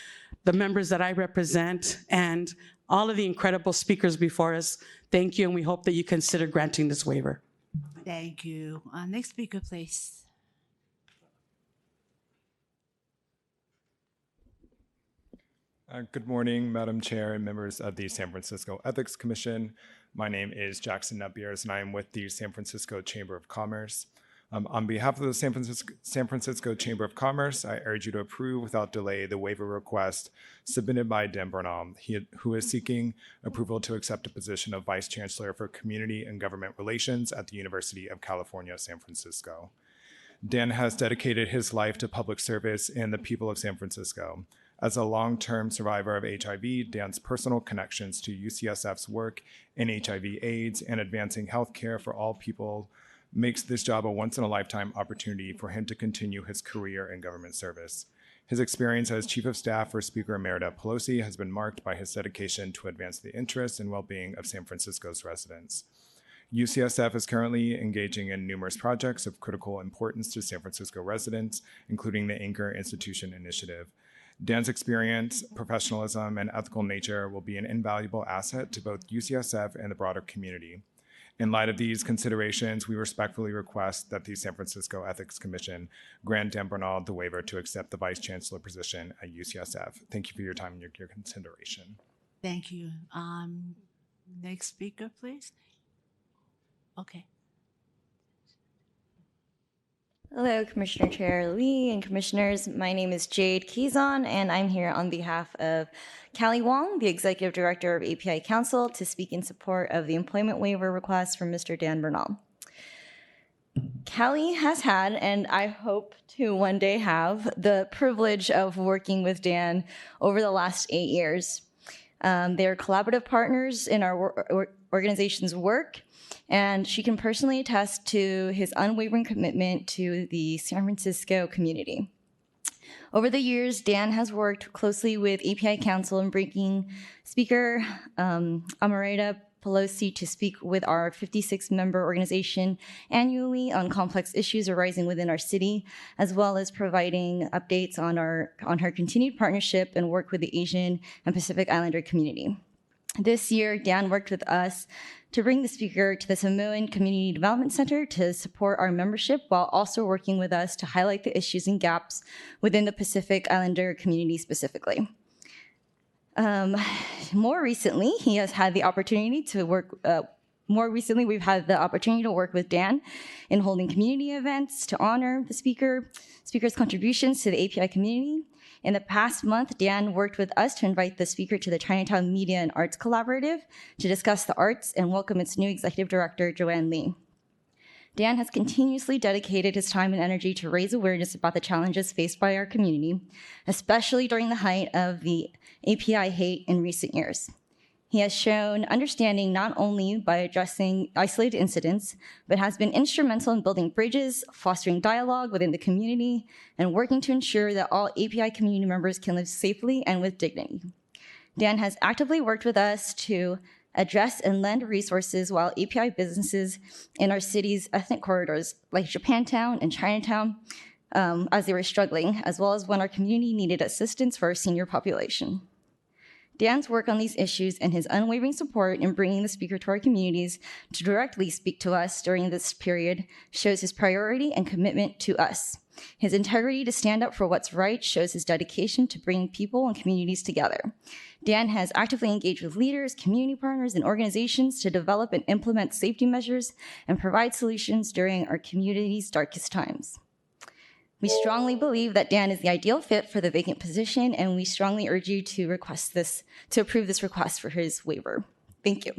the members that I represent and all of the incredible speakers before us, thank you, and we hope that you consider granting this waiver. Thank you. Next speaker, please. Good morning, Madam Chair and members of the San Francisco Ethics Commission. My name is Jackson Napiers, and I am with the San Francisco Chamber of Commerce. On behalf of the San Francisco Chamber of Commerce, I urge you to approve without delay the waiver request submitted by Dan Bernal, who is seeking approval to accept a position of Vice Chancellor for Community and Government Relations at the University of California, San Francisco. Dan has dedicated his life to public service and the people of San Francisco. As a long-term survivor of HIV, Dan's personal connections to UCSF's work in HIV/AIDS and advancing healthcare for all people makes this job a once-in-a-lifetime opportunity for him to continue his career in government service. His experience as Chief of Staff for Speaker Emerita Pelosi has been marked by his dedication to advance the interests and well-being of San Francisco's residents. UCSF is currently engaging in numerous projects of critical importance to San Francisco residents, including the Anchor Institution Initiative. Dan's experience, professionalism, and ethical nature will be an invaluable asset to both UCSF and the broader community. In light of these considerations, we respectfully request that the San Francisco Ethics Commission grant Dan Bernal the waiver to accept the Vice Chancellor position at UCSF. Thank you for your time and your consideration. Thank you. Next speaker, please. Okay. Hello, Commissioner Chair Lee and Commissioners. My name is Jade Kizon, and I'm here on behalf of Callie Wong, the Executive Director of API Council, to speak in support of the employment waiver request from Mr. Dan Bernal. Callie has had, and I hope to one day have, the privilege of working with Dan over the last 8 years. They're collaborative partners in our organization's work, and she can personally attest to his unwavering commitment to the San Francisco community. Over the years, Dan has worked closely with API Council in bringing Speaker Emerita Pelosi to speak with our 56-member organization annually on complex issues arising within our city, as well as providing updates on her continued partnership and work with the Asian and Pacific Islander community. This year, Dan worked with us to bring the speaker to the Samoan Community Development Center to support our membership, while also working with us to highlight the issues and gaps within the Pacific Islander community specifically. More recently, he has had the opportunity to work. We've had the opportunity to work with Dan in holding community events to honor the speaker's contributions to the API community. In the past month, Dan worked with us to invite the speaker to the Chinatown Media and Arts Collaborative to discuss the arts and welcome its new executive director, Joanne Lee. Dan has continuously dedicated his time and energy to raise awareness about the challenges faced by our community, especially during the height of the API hate in recent years. He has shown understanding not only by addressing isolated incidents, but has been instrumental in building bridges, fostering dialogue within the community, and working to ensure that all API community members can live safely and with dignity. Dan has actively worked with us to address and lend resources while API businesses in our city's ethnic corridors, like Japantown and Chinatown, as they were struggling, as well as when our community needed assistance for our senior population. Dan's work on these issues and his unwavering support in bringing the speaker to our communities to directly speak to us during this period shows his priority and commitment to us. His integrity to stand up for what's right shows his dedication to bringing people and communities together. Dan has actively engaged with leaders, community partners, and organizations to develop and implement safety measures and provide solutions during our community's darkest times. We strongly believe that Dan is the ideal fit for the vacant position, and we strongly urge you to approve this request for his waiver. Thank you.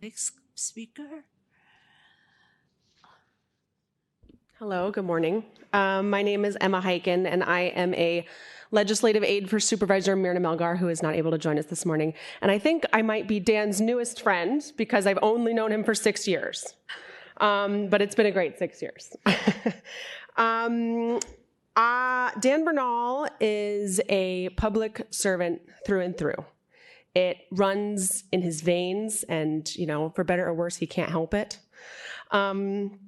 Next speaker. Hello, good morning. My name is Emma Heiken, and I am a legislative aide for Supervisor Myrna Melgar, who is not able to join us this morning. And I think I might be Dan's newest friend because I've only known him for 6 years. But it's been a great 6 years. Dan Bernal is a public servant through and through. It runs in his veins, and, for better or worse, he can't help it. And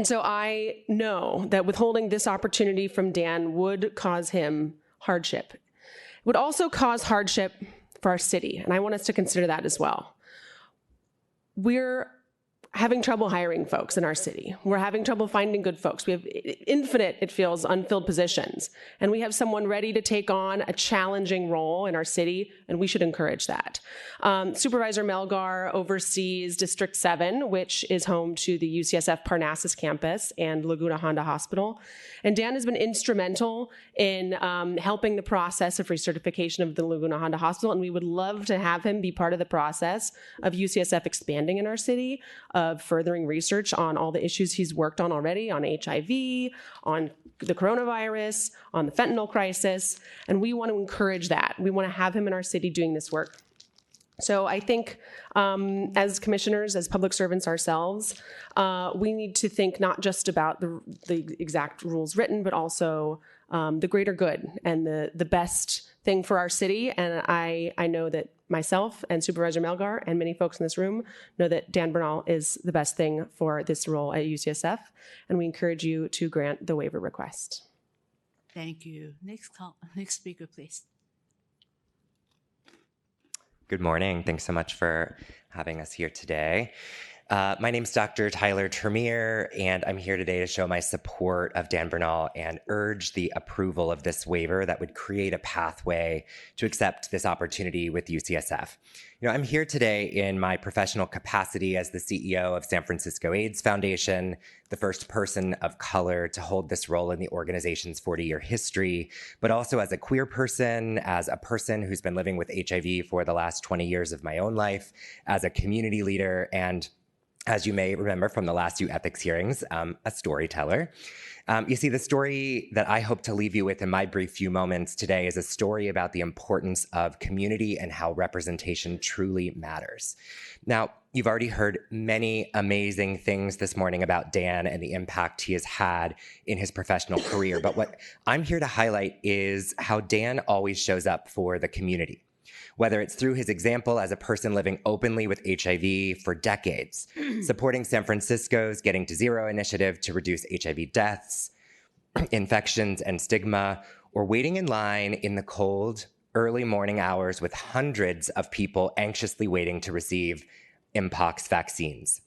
so I know that withholding this opportunity from Dan would cause him hardship. It would also cause hardship for our city, and I want us to consider that as well. We're having trouble hiring folks in our city. We're having trouble finding good folks. We have infinite, it feels, unfilled positions. And we have someone ready to take on a challenging role in our city, and we should encourage that. Supervisor Melgar oversees District 7, which is home to the UCSF Parnassus campus and Laguna Honda Hospital. And Dan has been instrumental in helping the process of recertification of the Laguna Honda Hospital, and we would love to have him be part of the process of UCSF expanding in our city, of furthering research on all the issues he's worked on already, on HIV, on the coronavirus, on the fentanyl crisis, and we want to encourage that. We want to have him in our city doing this work. So I think as commissioners, as public servants ourselves, we need to think not just about the exact rules written, but also the greater good and the best thing for our city. And I know that myself and Supervisor Melgar and many folks in this room know that Dan Bernal is the best thing for this role at UCSF. And we encourage you to grant the waiver request. Thank you. Next speaker, please. Good morning. Thanks so much for having us here today. My name is Dr. Tyler Termier, and I'm here today to show my support of Dan Bernal and urge the approval of this waiver that would create a pathway to accept this opportunity with UCSF. I'm here today in my professional capacity as the CEO of San Francisco AIDS Foundation, the first person of color to hold this role in the organization's 40-year history, but also as a queer person, as a person who's been living with HIV for the last 20 years of my own life, as a community leader, and as you may remember from the last few ethics hearings, a storyteller. You see, the story that I hope to leave you with in my brief few moments today is a story about the importance of community and how representation truly matters. Now, you've already heard many amazing things this morning about Dan and the impact he has had in his professional career, but what I'm here to highlight is how Dan always shows up for the community. Whether it's through his example as a person living openly with HIV for decades, supporting San Francisco's Getting to Zero initiative to reduce HIV deaths, infections, and stigma, or waiting in line in the cold, early morning hours with hundreds of people anxiously waiting to receive Mpox vaccines.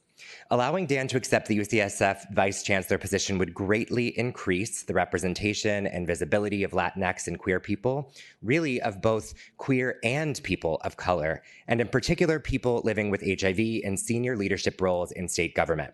Allowing Dan to accept the UCSF Vice Chancellor position would greatly increase the representation and visibility of Latinx and queer people, really of both queer and people of color, and in particular people living with HIV in senior leadership roles in state government.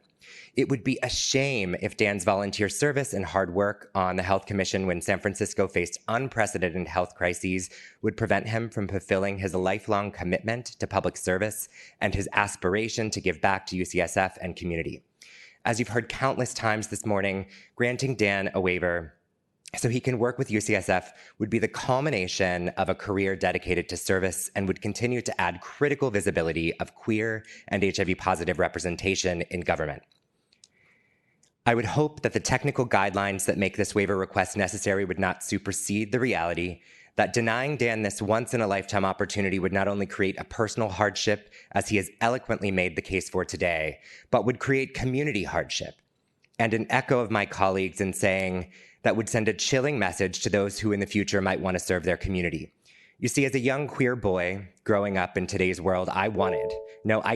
It would be a shame if Dan's volunteer service and hard work on the Health Commission when San Francisco faced unprecedented health crises would prevent him from fulfilling his lifelong commitment to public service and his aspiration to give back to UCSF and community. As you've heard countless times this morning, granting Dan a waiver so he can work with UCSF would be the culmination of a career dedicated to service and would continue to add critical visibility of queer and HIV-positive representation in government. I would hope that the technical guidelines that make this waiver request necessary would not supersede the reality that denying Dan this once-in-a-lifetime opportunity would not only create a personal hardship, as he has eloquently made the case for today, but would create community hardship. And an echo of my colleagues in saying that would send a chilling message to those who in the future might want to serve their community. You see, as a young queer boy growing up in today's world, I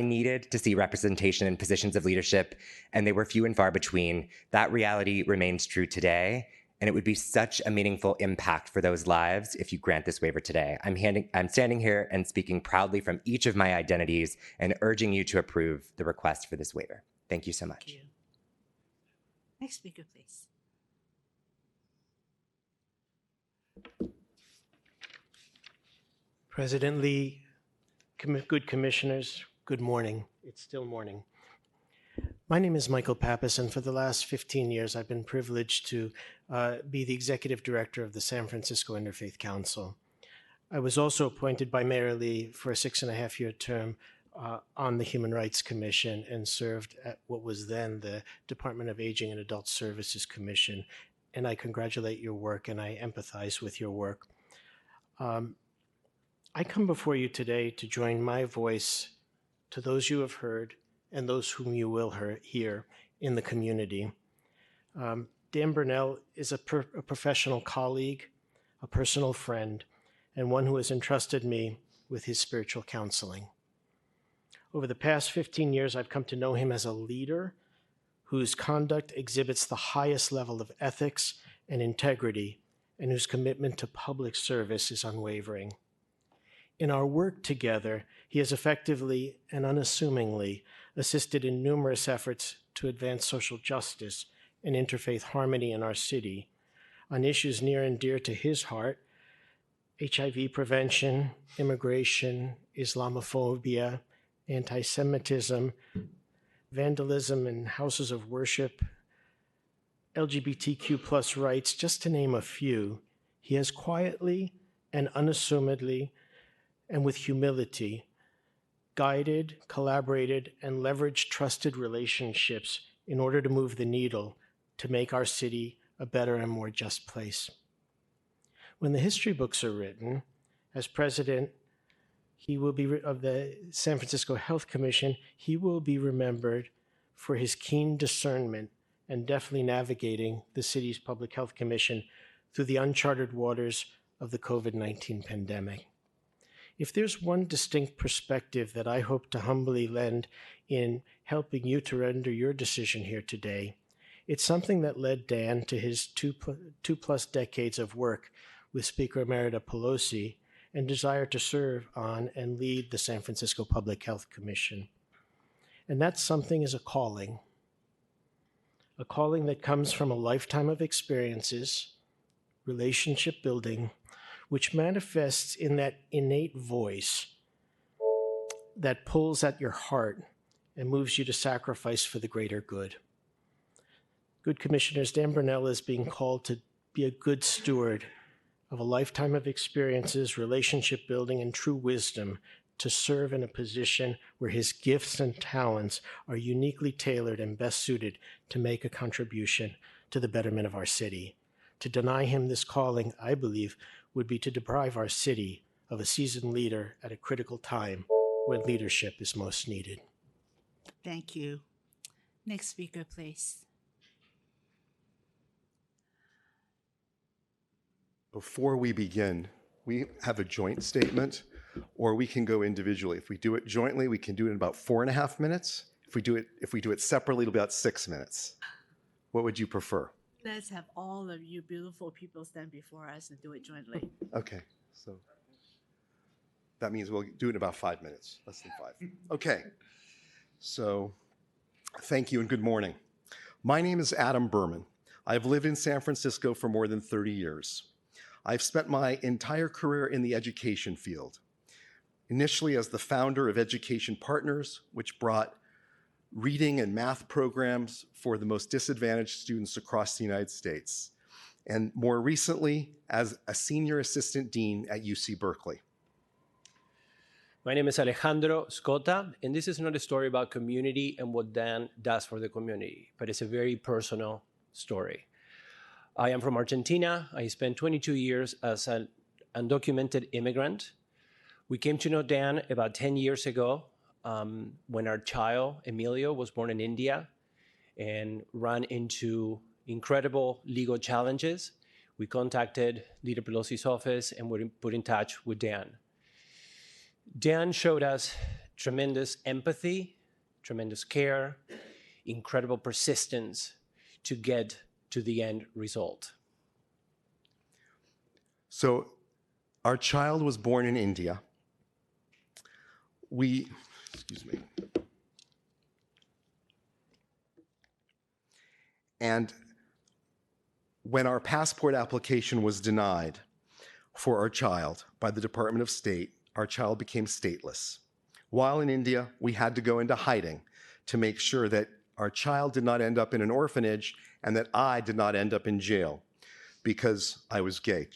needed to see representation in positions of leadership, and they were few and far between. That reality remains true today, and it would be such a meaningful impact for those lives if you grant this waiver today. I'm standing here and speaking proudly from each of my identities and urging you to approve the request for this waiver. Thank you so much. Thank you. Next speaker, please. President Lee, good commissioners, good morning. It's still morning. My name is Michael Pappas, and for the last 15 years, I've been privileged to be the executive director of the San Francisco Interfaith Council. I was also appointed by Mayor Lee for a 6.5-year term on the Human Rights Commission and served at what was then the Department of Aging and Adult Services Commission. And I congratulate your work and I empathize with your work. I come before you today to join my voice to those you have heard and those whom you will hear in the community. Dan Bernal is a professional colleague, a personal friend, and one who has entrusted me with his spiritual counseling. Over the past 15 years, I've come to know him as a leader whose conduct exhibits the highest level of ethics and integrity, and whose commitment to public service is unwavering. In our work together, he has effectively and unassumingly assisted in numerous efforts to advance social justice and interfaith harmony in our city on issues near and dear to his heart: HIV prevention, immigration, Islamophobia, anti-Semitism, vandalism in houses of worship, LGBTQ plus rights, just to name a few, he has quietly and unassumedly and with humility guided, collaborated, and leveraged trusted relationships in order to move the needle to make our city a better and more just place. When the history books are written, as president, he will be of the San Francisco Health Commission, he will be remembered for his keen discernment and deftly navigating the city's Public Health Commission through the uncharted waters of the COVID-19 pandemic. If there's one distinct perspective that I hope to humbly lend in helping you to render your decision here today, it's something that led Dan to his two plus decades of work with Speaker Emerita Pelosi and desire to serve on and lead the San Francisco Public Health Commission. And that something is a calling that comes from a lifetime of experiences, relationship building, which manifests in that innate voice that pulls at your heart and moves you to sacrifice for the greater good. Good Commissioners, Dan Bernal is being called to be a good steward of a lifetime of experiences, relationship building, and true wisdom to serve in a position where his gifts and talents are uniquely tailored and best suited to make a contribution to the betterment of our city. To deny him this calling, I believe, would be to deprive our city of a seasoned leader at a critical time when leadership is most needed. Thank you. Next speaker, please. Before we begin, we have a joint statement, or we can go individually. If we do it jointly, we can do it in about 4.5 minutes. If we do it separately, it'll be about 6 minutes. What would you prefer? Let's have all of you beautiful people stand before us and do it jointly. Okay, so that means we'll do it in about 5 minutes, less than 5. Okay, so thank you and good morning. My name is Adam Berman. I've lived in San Francisco for more than 30 years. I've spent my entire career in the education field, initially as the founder of Education Partners, which brought reading and math programs for the most disadvantaged students across the United States, and more recently as a senior assistant dean at UC Berkeley. My name is Alejandro Scota, and this is not a story about community and what Dan does for the community, but it's a very personal story. I am from Argentina. I spent 22 years as an undocumented immigrant. We came to know Dan about 10 years ago when our child, Emilio, was born in India and ran into incredible legal challenges. We contacted Leader Pelosi's office and were put in touch with Dan. Dan showed us tremendous empathy, tremendous care, incredible persistence to get to the end result. So our child was born in India. And when our passport application was denied for our child by the Department of State, our child became stateless. While in India, we had to go into hiding to make sure that our child did not end up in an orphanage and that I did not end up in jail because I was gay.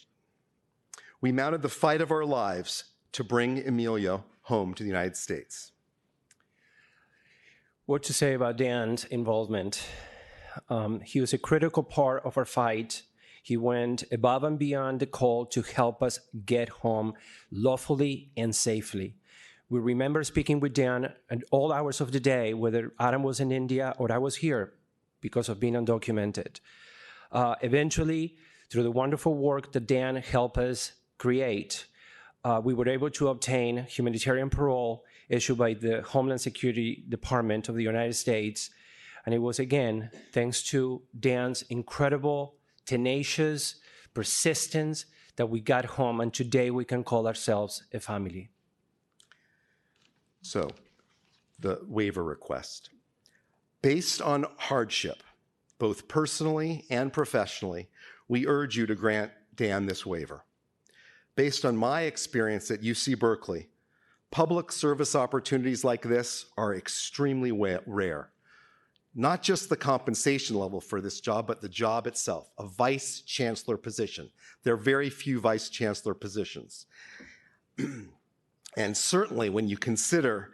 We mounted the fight of our lives to bring Emilio home to the United States. What to say about Dan's involvement? He was a critical part of our fight. He went above and beyond the call to help us get home lawfully and safely. We remember speaking with Dan at all hours of the day, whether Adam was in India or I was here, because of being undocumented. Eventually, through the wonderful work that Dan helped us create, we were able to obtain humanitarian parole issued by the Homeland Security Department of the United States. And it was, again, thanks to Dan's incredible, tenacious persistence that we got home, and today we can call ourselves a family. So, the waiver request. Based on hardship, both personally and professionally, we urge you to grant Dan this waiver. Based on my experience at UC Berkeley, public service opportunities like this are extremely rare. not just the compensation level for this job, but the job itself, a vice chancellor position. There are very few vice chancellor positions. And certainly when you consider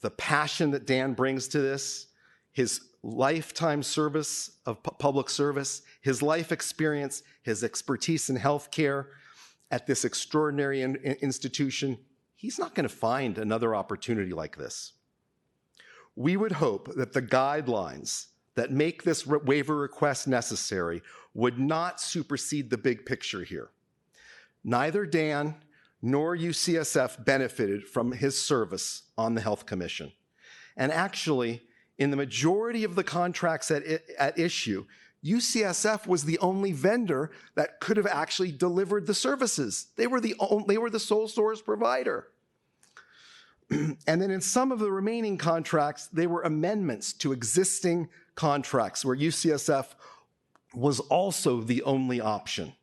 the passion that Dan brings to this, his lifetime service of public service, his life experience, his expertise in healthcare at this extraordinary institution, he's not going to find another opportunity like this. We would hope that the guidelines that make this waiver request necessary would not supersede the big picture here. Neither Dan nor UCSF benefited from his service on the Health Commission. And actually, in the majority of the contracts at issue, UCSF was the only vendor that could have actually delivered the services. They were the sole source provider. And then in some of the remaining contracts, they were amendments to existing contracts where UCSF was also the only option.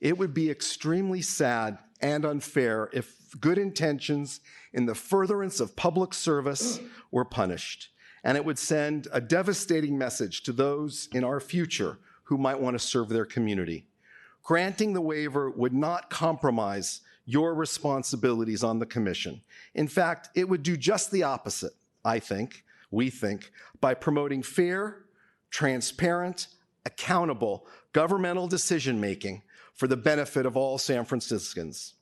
It would be extremely sad and unfair if good intentions in the furtherance of public service were punished. And it would send a devastating message to those in our future who might want to serve their community. Granting the waiver would not compromise your responsibilities on the commission. In fact, it would do just the opposite, we think, by promoting fair, transparent, accountable governmental decision-making for the benefit of all San Franciscans.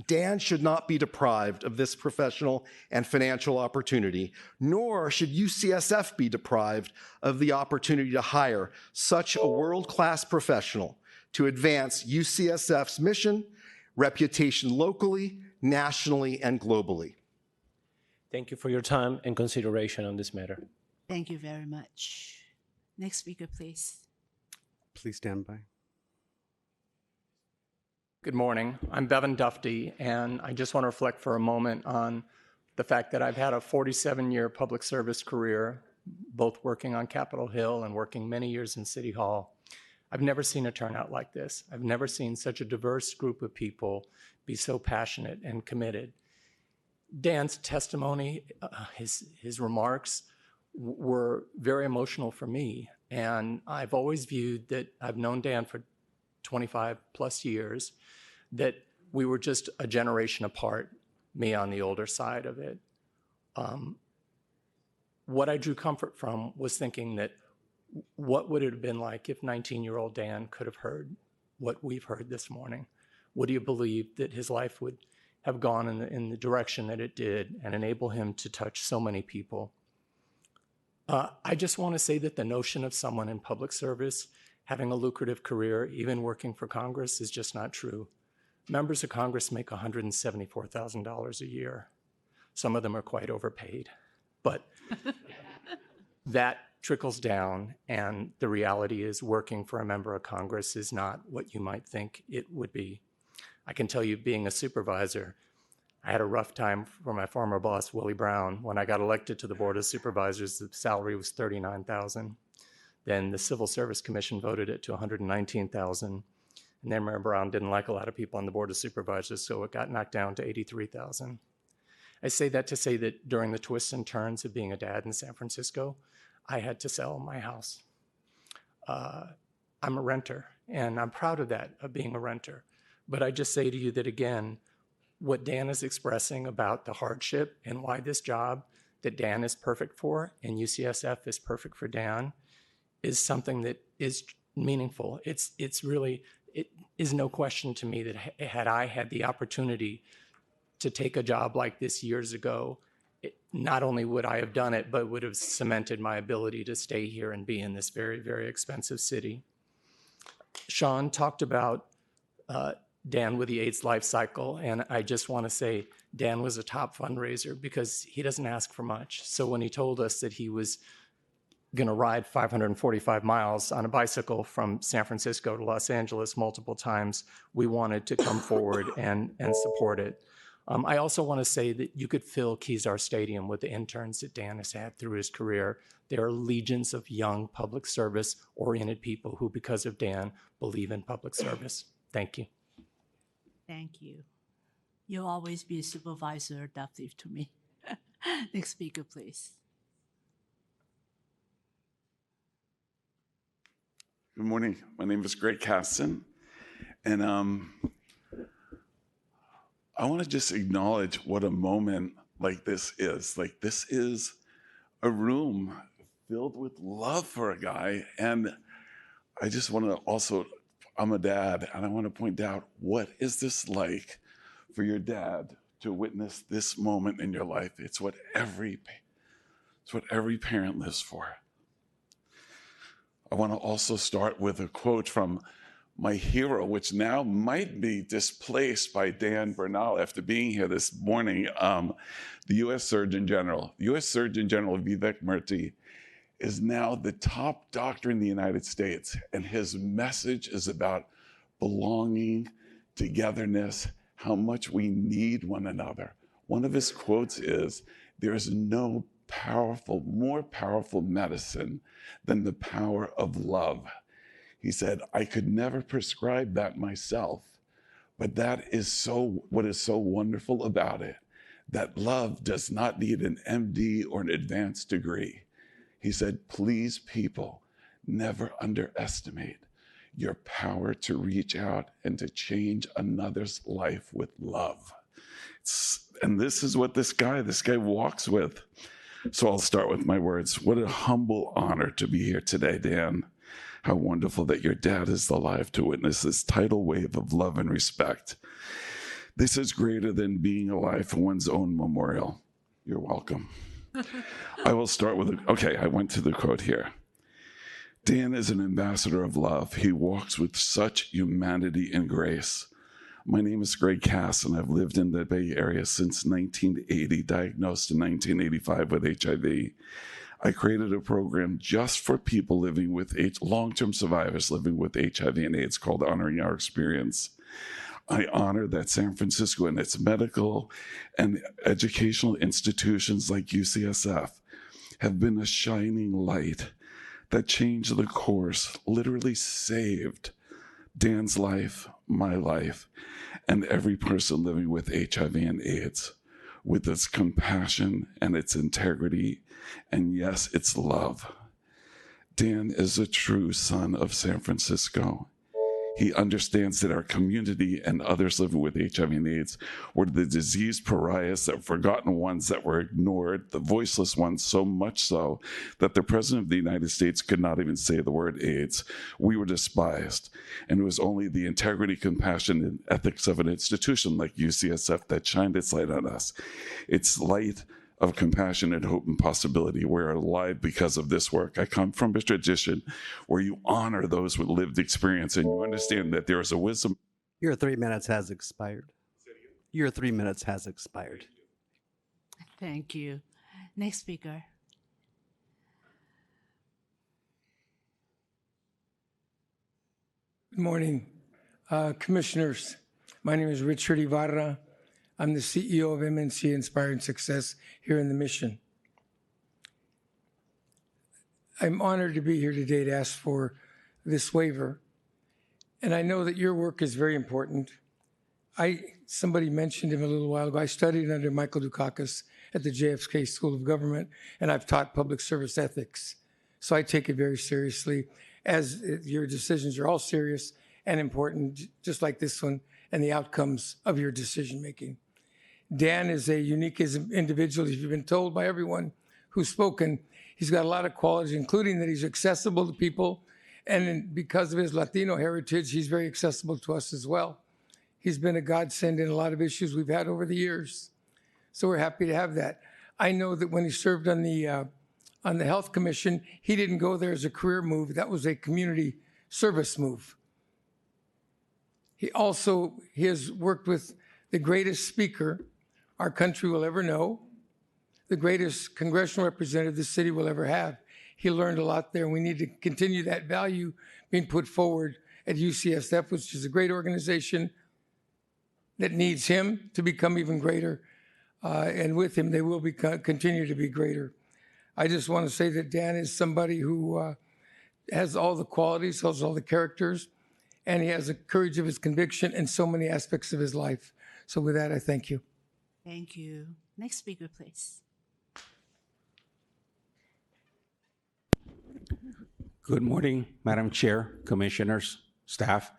Dan should not be deprived of this professional and financial opportunity, nor should UCSF be deprived of the opportunity to hire such a world-class professional to advance UCSF's mission, reputation locally, nationally, and globally. Thank you for your time and consideration on this matter. Thank you very much. Next speaker, please. Please stand by. Good morning. I'm Bevan Dufty, and I just want to reflect for a moment on the fact that I've had a 47-year public service career, both working on Capitol Hill and working many years in City Hall. I've never seen a turnout like this. I've never seen such a diverse group of people be so passionate and committed. Dan's testimony, his remarks were very emotional for me, and I've always viewed that I've known Dan for 25 plus years, that we were just a generation apart, me on the older side of it. What I drew comfort from was thinking that what would it have been like if 19-year-old Dan could have heard what we've heard this morning? Would he have believed that his life would have gone in the direction that it did and enable him to touch so many people? I just want to say that the notion of someone in public service having a lucrative career, even working for Congress, is just not true. Members of Congress make $174,000 a year. Some of them are quite overpaid, but that trickles down, and the reality is working for a member of Congress is not what you might think it would be. I can tell you, being a supervisor, I had a rough time for my former boss, Willie Brown. When I got elected to the Board of Supervisors, the salary was $39,000. Then the Civil Service Commission voted it to $119,000. And then Mayor Brown didn't like a lot of people on the Board of Supervisors, so it got knocked down to $83,000. I say that to say that during the twists and turns of being a dad in San Francisco, I had to sell my house. I'm a renter, and I'm proud of that, of being a renter. But I just say to you that, again, what Dan is expressing about the hardship and why this job that Dan is perfect for and UCSF is perfect for Dan is something that is meaningful. It is no question to me that had I had the opportunity to take a job like this years ago, not only would I have done it, but would have cemented my ability to stay here and be in this very, very expensive city. Sean talked about Dan with the AIDS life cycle, and I just want to say Dan was a top fundraiser because he doesn't ask for much. So when he told us that he was going to ride 545 miles on a bicycle from San Francisco to Los Angeles multiple times, we wanted to come forward and support it. I also want to say that you could fill Kezar Stadium with the interns that Dan has had through his career. There are legions of young public service-oriented people who, because of Dan, believe in public service. Thank you. Thank you. You'll always be a supervisor adaptive to me. Next speaker, please. Good morning. My name is Greg Caston, and I want to just acknowledge what a moment like this is. Like, this is a room filled with love for a guy, and I just want to also, I'm a dad, and I want to point out, what is this like for your dad to witness this moment in your life? It's what every parent lives for. I want to also start with a quote from my hero, which now might be displaced by Dan Bernal after being here this morning, the U.S. Surgeon General. U.S. Surgeon General Vivek Murthy is now the top doctor in the United States, and his message is about belonging, togetherness, how much we need one another. One of his quotes is, "There is no more powerful medicine than the power of love." He said, "I could never prescribe that myself, but that is what is so wonderful about it, that love does not need an MD or an advanced degree." He said, "Please, people, never underestimate your power to reach out and to change another's life with love." And this is what this guy walks with. So I'll start with my words. What a humble honor to be here today, Dan. How wonderful that your dad is alive to witness this tidal wave of love and respect. This is greater than being alive for one's own memorial. You're welcome. I will start with, I went to the quote here. Dan is an ambassador of love. He walks with such humanity and grace. My name is Greg Cass, and I've lived in the Bay Area since 1980, diagnosed in 1985 with HIV. I created a program just for people living with long-term survivors living with HIV and AIDS called Honoring Our Experience. I honor that San Francisco and its medical and educational institutions like UCSF have been a shining light that changed the course, literally saved Dan's life, my life, and every person living with HIV and AIDS, with its compassion and its integrity, and yes, its love. Dan is a true son of San Francisco. He understands that our community and others living with HIV and AIDS were the diseased pariahs, the forgotten ones that were ignored, the voiceless ones, so much so that the President of the United States could not even say the word AIDS. We were despised. And it was only the integrity, compassion, and ethics of an institution like UCSF that shined its light on us. Its light of compassion and hope and possibility. We're alive because of this work. I come from a tradition where you honor those with lived experience, and you understand that there is a wisdom. Your 3 minutes has expired. Your 3 minutes has expired. Thank you. Next speaker. Good morning, commissioners. My name is Richard Ibarra. I'm the CEO of MNC Inspiring Success here in the Mission. I'm honored to be here today to ask for this waiver. And I know that your work is very important. Somebody mentioned him a little while ago. I studied under Michael Dukakis at the JFK School of Government, and I've taught public service ethics. So I take it very seriously, as your decisions are all serious and important, just like this one, and the outcomes of your decision-making. Dan is a unique individual. As you've been told by everyone who's spoken, he's got a lot of qualities, including that he's accessible to people. And because of his Latino heritage, he's very accessible to us as well. He's been a godsend in a lot of issues we've had over the years. So we're happy to have that. I know that when he served on the Health Commission, he didn't go there as a career move. That was a community service move. He has worked with the greatest speaker our country will ever know, the greatest congressional representative the city will ever have. He learned a lot there, and we need to continue that value being put forward at UCSF, which is a great organization that needs him to become even greater. And with him, they will continue to be greater. I just want to say that Dan is somebody who has all the qualities, has all the characters, and he has the courage of his conviction in so many aspects of his life. So with that, I thank you. Thank you. Next speaker, please. Good morning, Madam Chair, Commissioners, staff.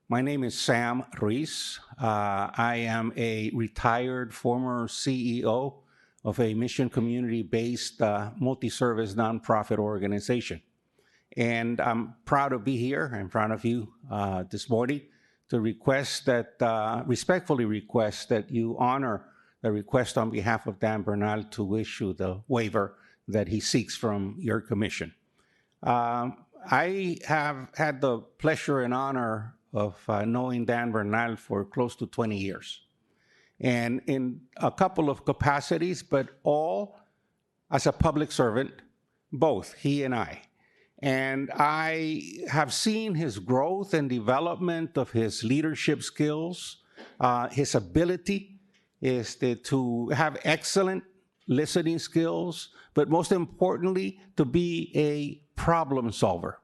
My name is Sam Ruiz. I am a retired former CEO of a mission community-based multi-service nonprofit organization. And I'm proud to be here in front of you this morning to respectfully request that you honor the request on behalf of Dan Bernal to issue the waiver that he seeks from your commission. I have had the pleasure and honor of knowing Dan Bernal for close to 20 years. And in a couple of capacities, but all as a public servant, both he and I. And I have seen his growth and development of his leadership skills, his ability is to have excellent listening skills, but most importantly, to be a problem solver.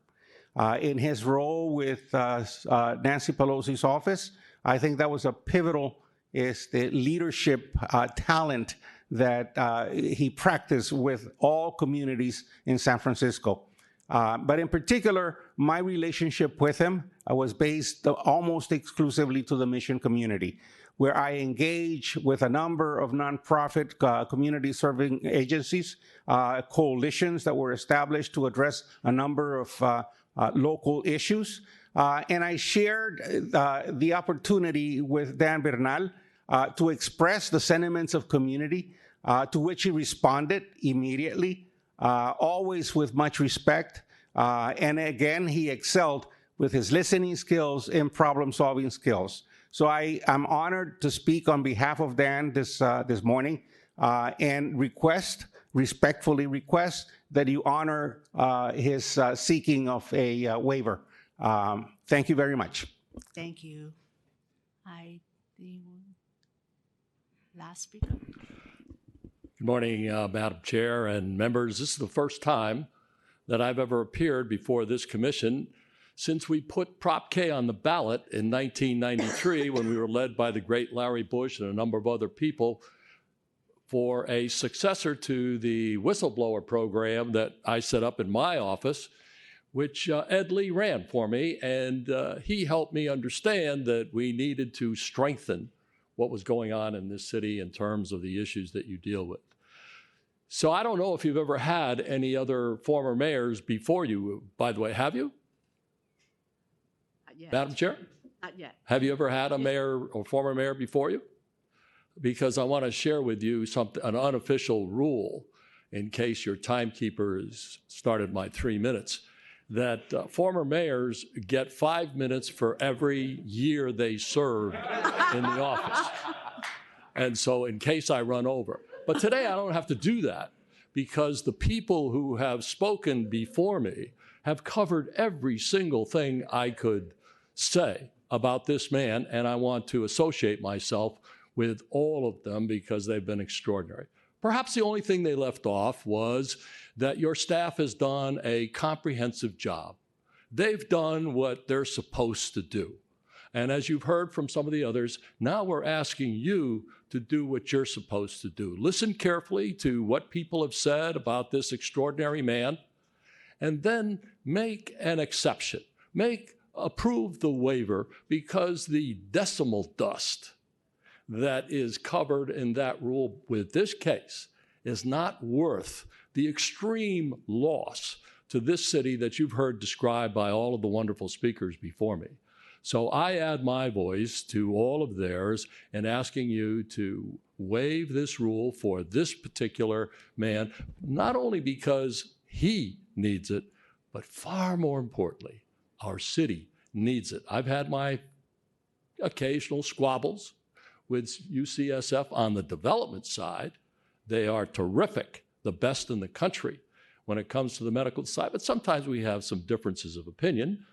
In his role with Nancy Pelosi's office, I think that was a pivotal the leadership talent that he practiced with all communities in San Francisco. But in particular, my relationship with him was based almost exclusively to the mission community, where I engage with a number of nonprofit community-serving agencies, coalitions that were established to address a number of local issues. And I shared the opportunity with Dan Bernal to express the sentiments of community, to which he responded immediately, always with much respect. And again, he excelled with his listening skills and problem-solving skills. So I am honored to speak on behalf of Dan this morning and respectfully request that you honor his seeking of a waiver. Thank you very much. Thank you. Last speaker. Good morning, Madam Chair and members. This is the first time that I've ever appeared before this commission since we put Prop K on the ballot in 1993 when we were led by the great Larry Bush and a number of other people for a successor to the whistleblower program that I set up in my office, which Ed Lee ran for me, and he helped me understand that we needed to strengthen what was going on in this city in terms of the issues that you deal with. So I don't know if you've ever had any other former mayors before you. By the way, have you? Not yet. Madam Chair? Not yet. Have you ever had a mayor or former mayor before you? Because I want to share with you an unofficial rule in case your timekeeper has started my 3 minutes, that former mayors get 5 minutes for every year they served in the office. And so in case I run over. But today I don't have to do that because the people who have spoken before me have covered every single thing I could say about this man, and I want to associate myself with all of them because they've been extraordinary. Perhaps the only thing they left off was that your staff has done a comprehensive job. They've done what they're supposed to do. And as you've heard from some of the others, now we're asking you to do what you're supposed to do. Listen carefully to what people have said about this extraordinary man, and then make an exception. Approve the waiver, because the decimal dust that is covered in that rule with this case is not worth the extreme loss to this city that you've heard described by all of the wonderful speakers before me. So I add my voice to all of theirs in asking you to waive this rule for this particular man, not only because he needs it, but far more importantly, our city needs it. I've had my occasional squabbles with UCSF on the development side. They are terrific, the best in the country when it comes to the medical side, but sometimes we have some differences of opinion.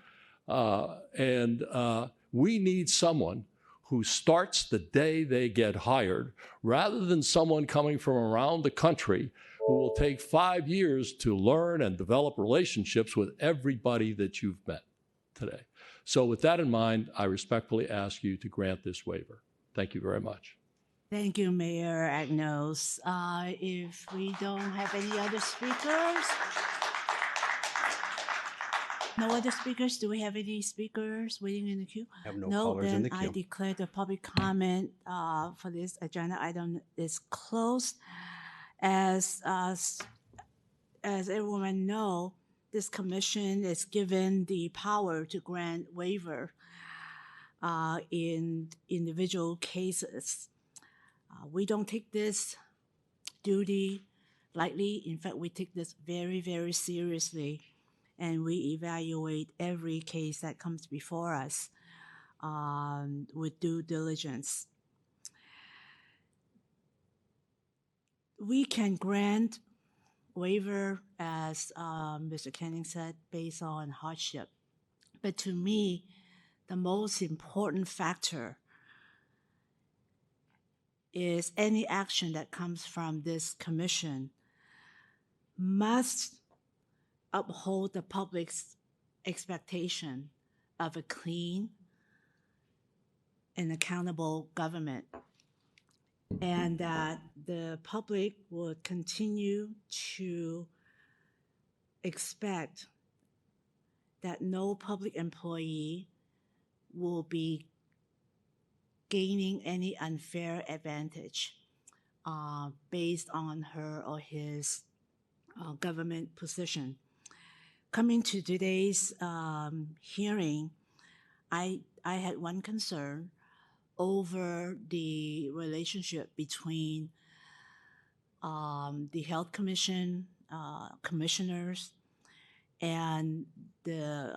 We need someone who starts the day they get hired, rather than someone coming from around the country who will take 5 years to learn and develop relationships with everybody that you've met today. So with that in mind, I respectfully ask you to grant this waiver. Thank you very much. Thank you, Mayor Agnos. If we don't have any other speakers, No other speakers? Do we have any speakers waiting in the queue? Have no No, callers in then the I queue. declare the public comment for this agenda item is closed. As everyone know, this commission is given the power to grant waiver in individual cases. We don't take this duty lightly. In fact, we take this very, very seriously, and we evaluate every case that comes before us with due diligence. We can grant waiver, as Mr. Canning said, based on hardship. But to me, the most important factor is any action that comes from this commission must uphold the public's expectation of a clean and accountable government, and that the public would continue to expect that no public employee will be gaining any unfair advantage based on her or his government position. Coming to today's hearing, I had one concern over the relationship between the Health Commission commissioners and the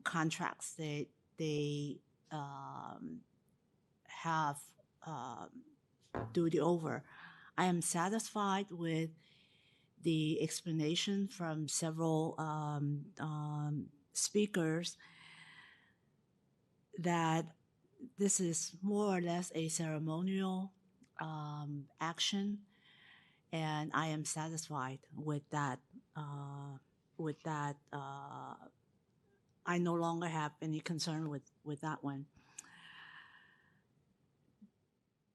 contracts that they have duty over. I am satisfied with the explanation from several speakers that this is more or less a ceremonial action, and I am satisfied with that. I no longer have any concern with that one.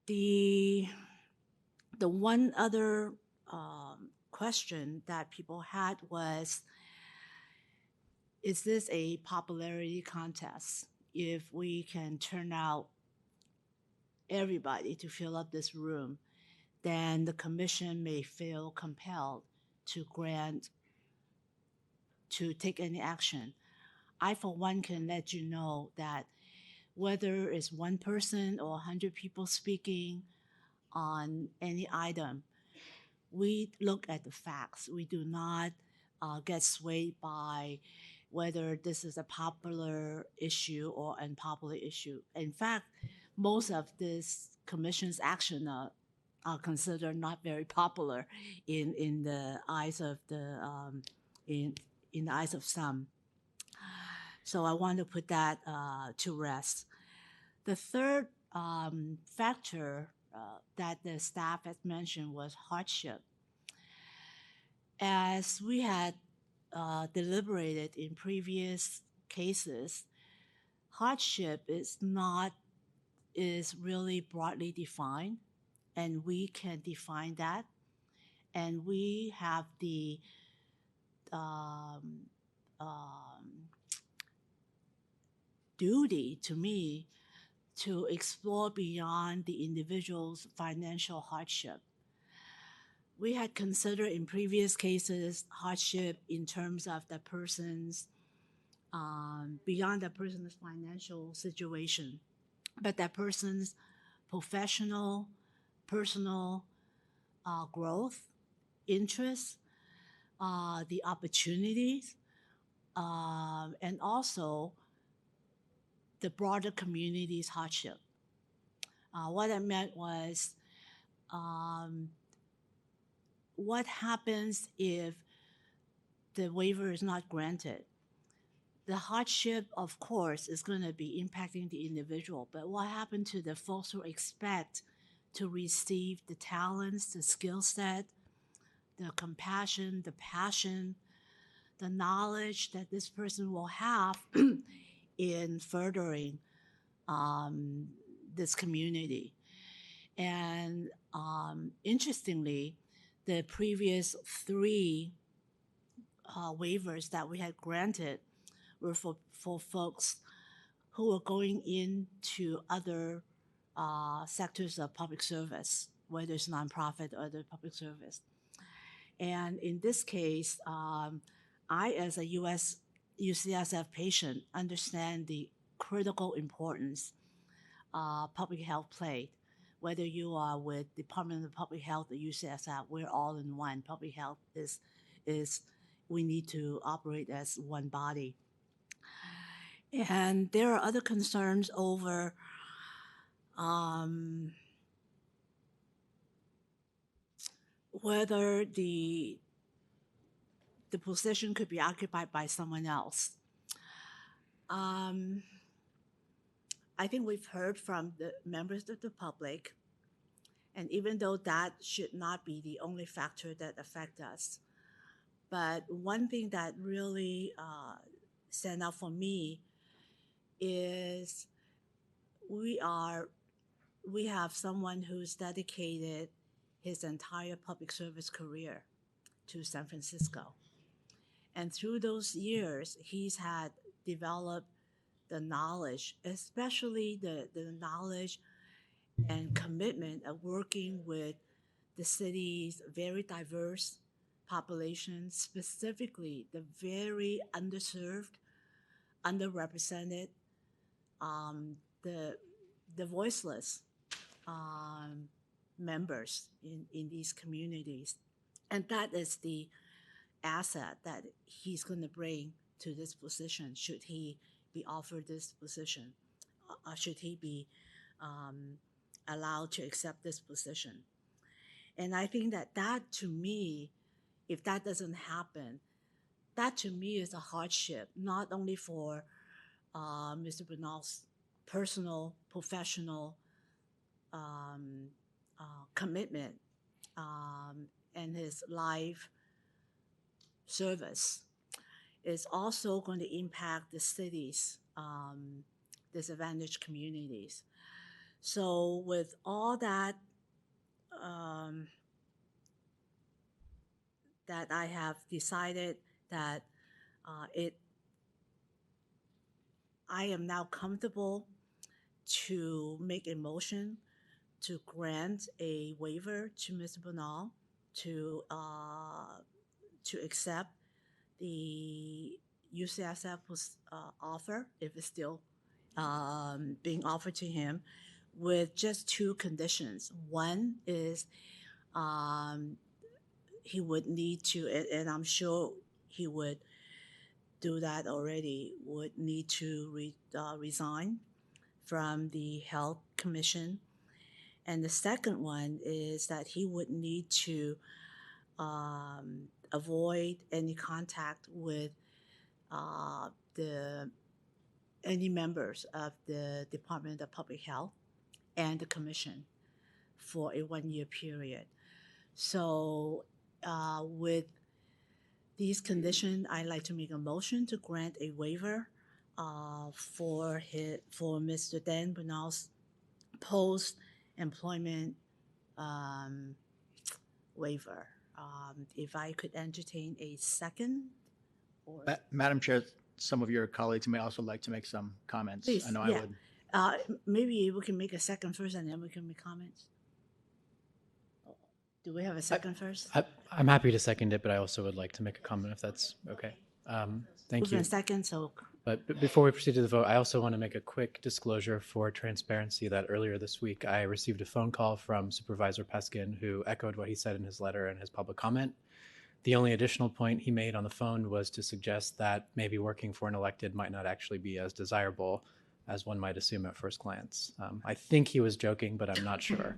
The one other question that people had was, is this a popularity contest? If we can turn out everybody to fill up this room, then the commission may feel compelled to take any action. I, for one, can let you know that whether it's one person or 100 people speaking on any item, we look at the facts. We do not get swayed by whether this is a popular issue or unpopular issue. In fact, most of this commission's action are considered not very popular in the eyes of in the eyes of some. So I want to put that to rest. The third factor that the staff has mentioned was hardship. As we had deliberated in previous cases, hardship is really broadly defined, and we can define that, and we have the duty, to me, to explore beyond the individual's financial hardship. We had considered in previous cases hardship in terms of the person's, beyond the person's financial situation, but that person's professional, personal growth, interests, the opportunities, and also the broader community's hardship. What I meant was, what happens if the waiver is not granted? The hardship, of course, is going to be impacting the individual, but what happened to the folks who expect to receive the talents, the skill set, the compassion, the passion, the knowledge that this person will have in furthering this community? And interestingly, the previous 3 waivers that we had granted were for folks who are going into other sectors of public service, whether it's nonprofit or other public service. And in this case, I, as a UCSF patient, understand the critical importance public health played. Whether you are with Department of Public Health or UCSF, we're all in one. Public health is we need to operate as one body. And there are other concerns over whether the position could be occupied by someone else. I think we've heard from the members of the public, and even though that should not be the only factor that affects us, but one thing that really stand out for me is we have someone who's dedicated his entire public service career to San Francisco. And through those years, he's had developed the knowledge, especially the knowledge and commitment of working with the city's very diverse population, specifically the very underserved, underrepresented, the voiceless members in these communities. And that is the asset that he's going to bring to this position, should he be offered this position, should he be allowed to accept this position. And I think that to me, if that doesn't happen, that to me is a hardship, not only for Mr. Bernal's personal, professional commitment and his life service, is also going to impact the city's disadvantaged communities. So with all that that I have decided that I am now comfortable to make a motion to grant a waiver to Mr. Bernal to accept the UCSF offer, if it's still being offered to him, with just two conditions. One is he would need to, and I'm sure he would do that already, would need to resign from the Health Commission. And the second one is that he would need to avoid any contact with any members of the Department of Public Health and the Commission for a 1-year period. So with these conditions, I'd like to make a motion to grant a waiver for Mr. Dan Bernal's post-employment waiver. If I could entertain a second? Or Madam Chair, some of your colleagues may also like to make some comments. Please, I know yeah. I would. Maybe we can make a second first and then we can make comments. Do we have a second first? I'm happy to second it, but I also would like to make a comment if that's okay. Thank you. Second, so. But before we proceed to the vote, I also want to make a quick disclosure for transparency that earlier this week I received a phone call from Supervisor Peskin, who echoed what he said in his letter and his public comment. The only additional point he made on the phone was to suggest that maybe working for an elected might not actually be as desirable as one might assume at first glance. I think he was joking, but I'm not sure.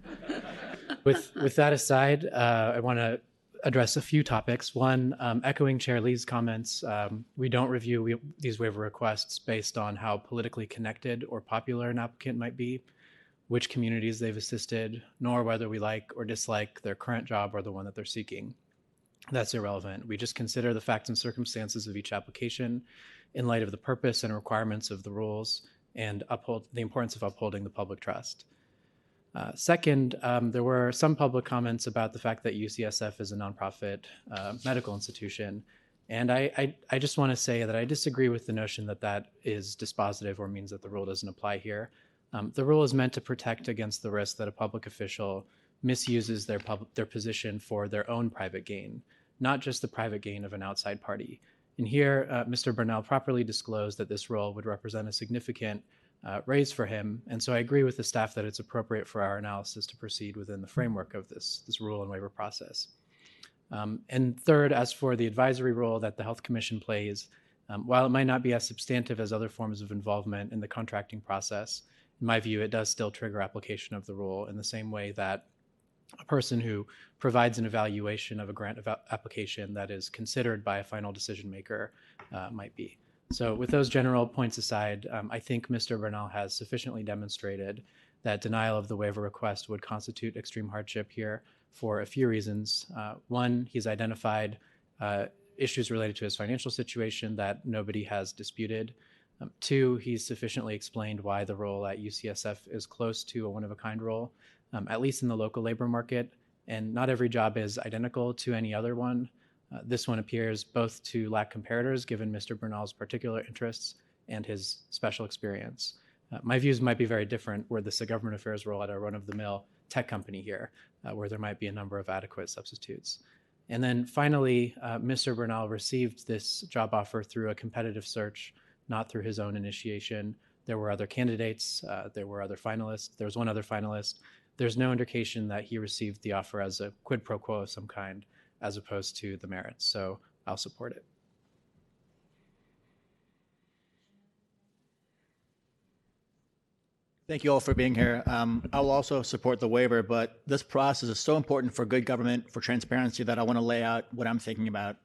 With that aside, I want to address a few topics. One, echoing Chair Lee's comments, we don't review these waiver requests based on how politically connected or popular an applicant might be, which communities they've assisted, nor whether we like or dislike their current job or the one that they're seeking. That's irrelevant. We just consider the facts and circumstances of each application in light of the purpose and requirements of the rules and uphold the importance of upholding the public trust. Second, there were some public comments about the fact that UCSF is a nonprofit medical institution, And I just want to say that I disagree with the notion that that is dispositive or means that the rule doesn't apply here. The rule is meant to protect against the risk that a public official misuses their position for their own private gain, not just the private gain of an outside party. And here, Mr. Bernal properly disclosed that this role would represent a significant raise for him. And so I agree with the staff that it's appropriate for our analysis to proceed within the framework of this rule and waiver process. And third, as for the advisory role that the Health Commission plays, while it might not be as substantive as other forms of involvement in the contracting process, in my view, it does still trigger application of the rule in the same way that a person who provides an evaluation of a grant application that is considered by a final decision maker might be. So with those general points aside, I think Mr. Bernal has sufficiently demonstrated that denial of the waiver request would constitute extreme hardship here for a few reasons. One, he's identified issues related to his financial situation that nobody has disputed. Two, he's sufficiently explained why the role at UCSF is close to a one-of-a-kind role, at least in the local labor market, and not every job is identical to any other one. This one appears both to lack comparators given Mr. Bernal's particular interests and his special experience. My views might be very different were this a government affairs role at a run-of-the-mill tech company here, where there might be a number of adequate substitutes. And then finally, Mr. Bernal received this job offer through a competitive search, not through his own initiation. There were other candidates, there were other finalists, there was one other finalist. There's no indication that he received the offer as a quid pro quo of some kind, as opposed to the merits. So I'll support it. Thank you all for being here. I will also support the waiver, but this process is so important for good government, for transparency, that I want to lay out what I'm thinking about.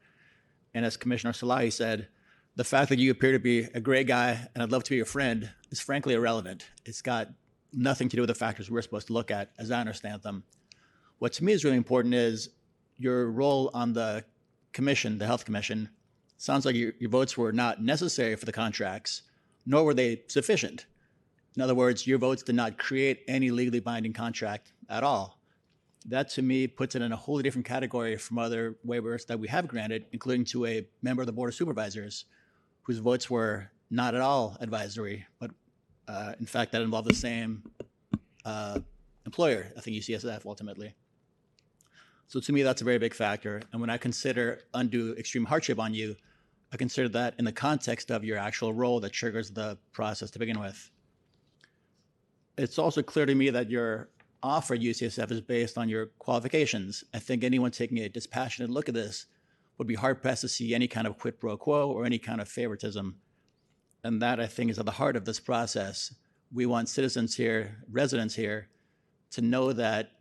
And as Commissioner Salahi said, the fact that you appear to be a great guy and I'd love to be your friend is frankly irrelevant. It's got nothing to do with the factors we're supposed to look at, as I understand them. What to me is really important is your role on the commission, the Health Commission. Sounds like your votes were not necessary for the contracts, nor were they sufficient. In other words, your votes did not create any legally binding contract at all. That, to me, puts it in a wholly different category from other waivers that we have granted, including to a member of the Board of Supervisors, whose votes were not at all advisory, but in fact, that involved the same employer, I think UCSF ultimately. So to me, that's a very big factor. And when I consider undue extreme hardship on you, I consider that in the context of your actual role that triggers the process to begin with. It's also clear to me that your offer at UCSF is based on your qualifications. I think anyone taking a dispassionate look at this would be hard-pressed to see any kind of quid pro quo or any kind of favoritism. And that, I think, is at the heart of this process. We want citizens here, residents here, to know that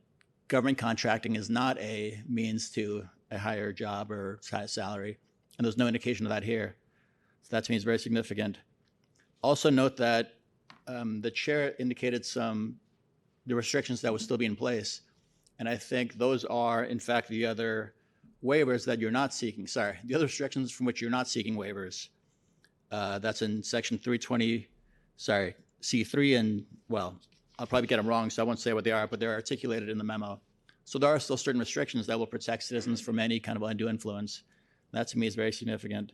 government contracting is not a means to a higher job or higher salary. And there's no indication of that here. So that to me is very significant. Also note that the chair indicated the restrictions that would still be in place. And I think those are, in fact, the other waivers that you're not seeking. Sorry, the other restrictions from which you're not seeking waivers. That's in section 320, sorry, C3, and well, I'll probably get them wrong, so I won't say what they are, but they're articulated in the memo. So there are still certain restrictions that will protect citizens from any kind of undue influence. That to me is very significant.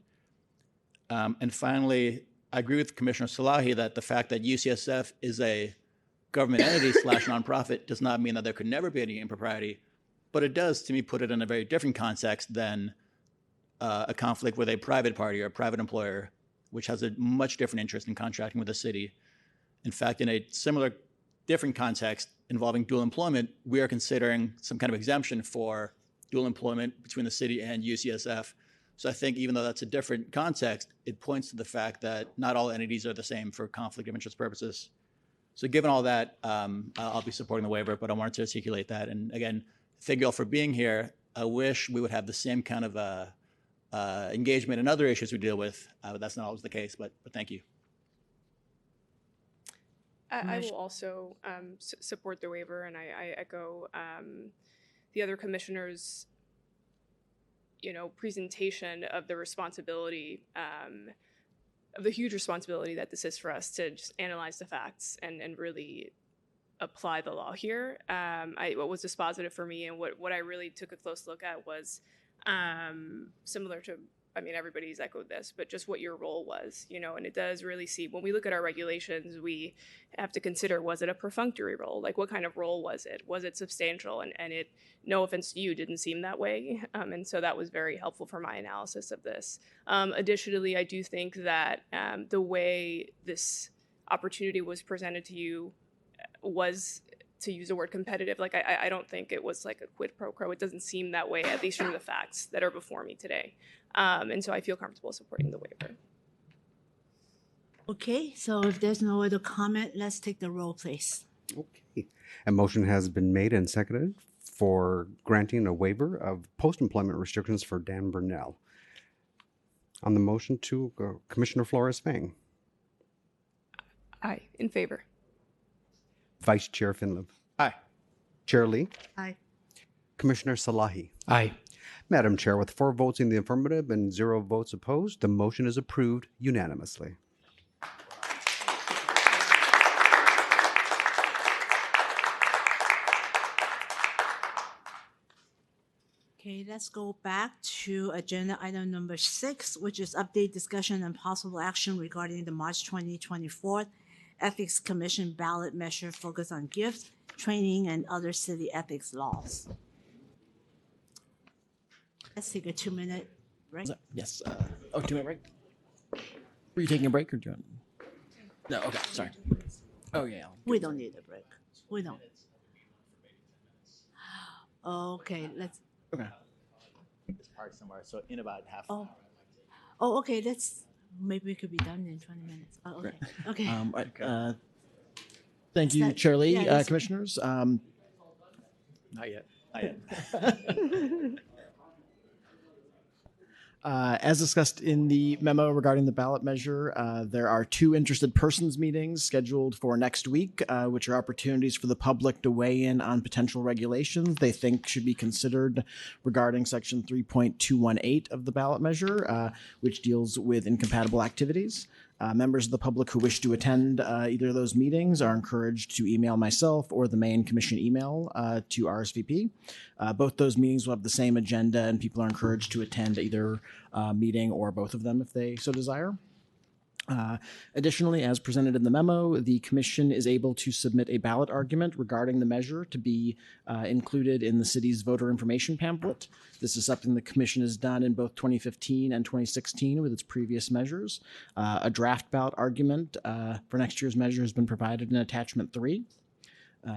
And finally, I agree with Commissioner Salahi that the fact that UCSF is a government entity / nonprofit does not mean that there could never be any impropriety, but it does, to me, put it in a very different context than a conflict with a private party or a private employer, which has a much different interest in contracting with the city. In fact, in a similar, different context involving dual employment, we are considering some kind of exemption for dual employment between the city and UCSF. So I think even though that's a different context, it points to the fact that not all entities are the same for conflict of interest purposes. So given all that, I'll be supporting the waiver, but I wanted to articulate that. And again, thank you all for being here. I wish we would have the same kind of engagement in other issues we deal with. That's not always the case, but thank you. I will also support the waiver, and I echo the other commissioners' presentation of the responsibility, of the huge responsibility that this is for us to just analyze the facts and really apply the law here. What was dispositive for me and what I really took a close look at was similar to I mean, everybody's echoed this, but just what your role was, and it does really see, when we look at our regulations, we have to consider, was it a perfunctory role? Like, what kind of role was it? Was it substantial? And it, no offense to you, didn't seem that way. And so that was very helpful for my analysis of this. Additionally, I do think that the way this opportunity was presented to you was, to use the word competitive. Like, I don't think it was like a quid pro quo. It doesn't seem that way, at least from the facts that are before me today. And so I feel comfortable supporting the waiver. Okay, so if there's no other comment, let's take the roll, please. Okay. A motion has been made and seconded for granting a waiver of post-employment restrictions for Dan Bernal. On the motion to Commissioner Flores-Fang. Aye, in favor. Vice Chair Finlove. Aye. Chair Lee. Aye. Commissioner Salahi. Aye. Madam Chair, with 4 votes in the affirmative and 0 votes opposed, the motion is approved unanimously. Okay, let's go back to agenda item number 6, which is update, discussion, and possible action regarding the March 2024 Ethics Commission Ballot Measure focused on gift, training, and other city ethics laws. Let's take a 2-minute break. Yes. 2-minute break? Were you taking a break or do you want? No, okay, sorry. Oh, yeah. We don't need a break. We don't. Okay, let's. Okay. It's parked somewhere, so in about half an hour. Oh, okay, maybe we could be done in 20 minutes. Oh, okay. Great. Okay. Thank you, that- Chair Lee, yeah, that's- commissioners. Not yet. Not yet. As discussed in the memo regarding the ballot measure, there are 2 interested persons meetings scheduled for next week, which are opportunities for the public to weigh in on potential regulations they think should be considered regarding Section 3.218 of the ballot measure, which deals with incompatible activities. Members of the public who wish to attend either of those meetings are encouraged to email myself or the main commission email to RSVP. Both those meetings will have the same agenda, and people are encouraged to attend either meeting or both of them if they so desire. Additionally, as presented in the memo, the commission is able to submit a ballot argument regarding the measure to be included in the city's voter information pamphlet. This is something the commission has done in both 2015 and 2016 with its previous measures. A draft ballot argument for next year's measure has been provided in attachment 3.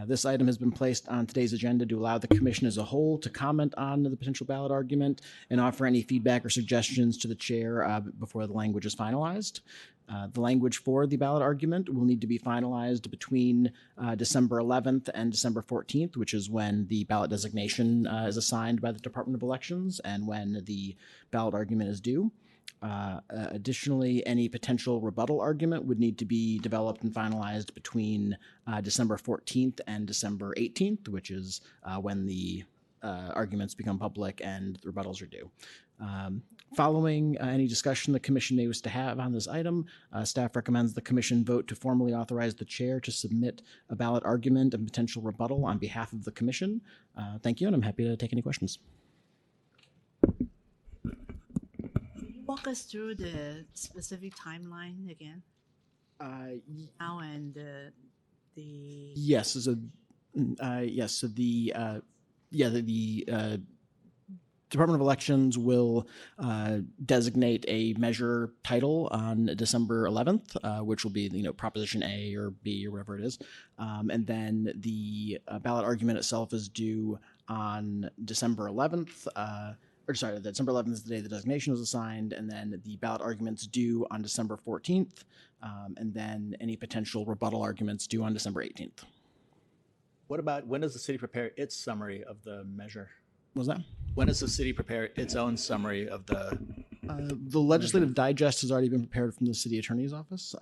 This item has been placed on today's agenda to allow the commission as a whole to comment on the potential ballot argument and offer any feedback or suggestions to the chair before the language is finalized. The language for the ballot argument will need to be finalized between December 11th and December 14th, which is when the ballot designation is assigned by the Department of Elections and when the ballot argument is due. Additionally, any potential rebuttal argument would need to be developed and finalized between December 14th and December 18th, which is when the arguments become public and the rebuttals are due. Following any discussion the commission may wish to have on this item, staff recommends the commission vote to formally authorize the chair to submit a ballot argument and potential rebuttal on behalf of the commission. Thank you, and I'm happy to take any questions. Walk us through the specific timeline again. Now and the. Yes. So the Department of Elections will designate a measure title on December 11th, which will be Proposition A or B or whatever it is, and then the ballot argument itself is due on December 11th. December 11th is the day the designation was assigned, and then the ballot arguments due on December 14th, and then any potential rebuttal arguments due on December 18th. What about, when does the city prepare its summary of the measure? What was that? When does the city prepare its own summary of the? The legislative digest has already been prepared from the city attorney's office.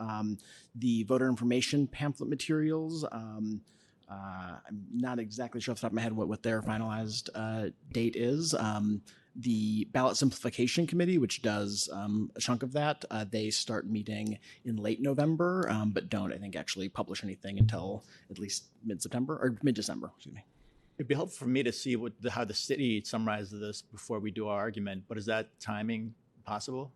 The voter information pamphlet materials, I'm not exactly sure off the top of my head what their finalized date is. The Ballot Simplification Committee, which does a chunk of that, they start meeting in late November, but don't, I think, actually publish anything until at least mid-September or mid-December, excuse me. It'd be helpful for me to see how the city summarizes this before we do our argument, but is that timing possible?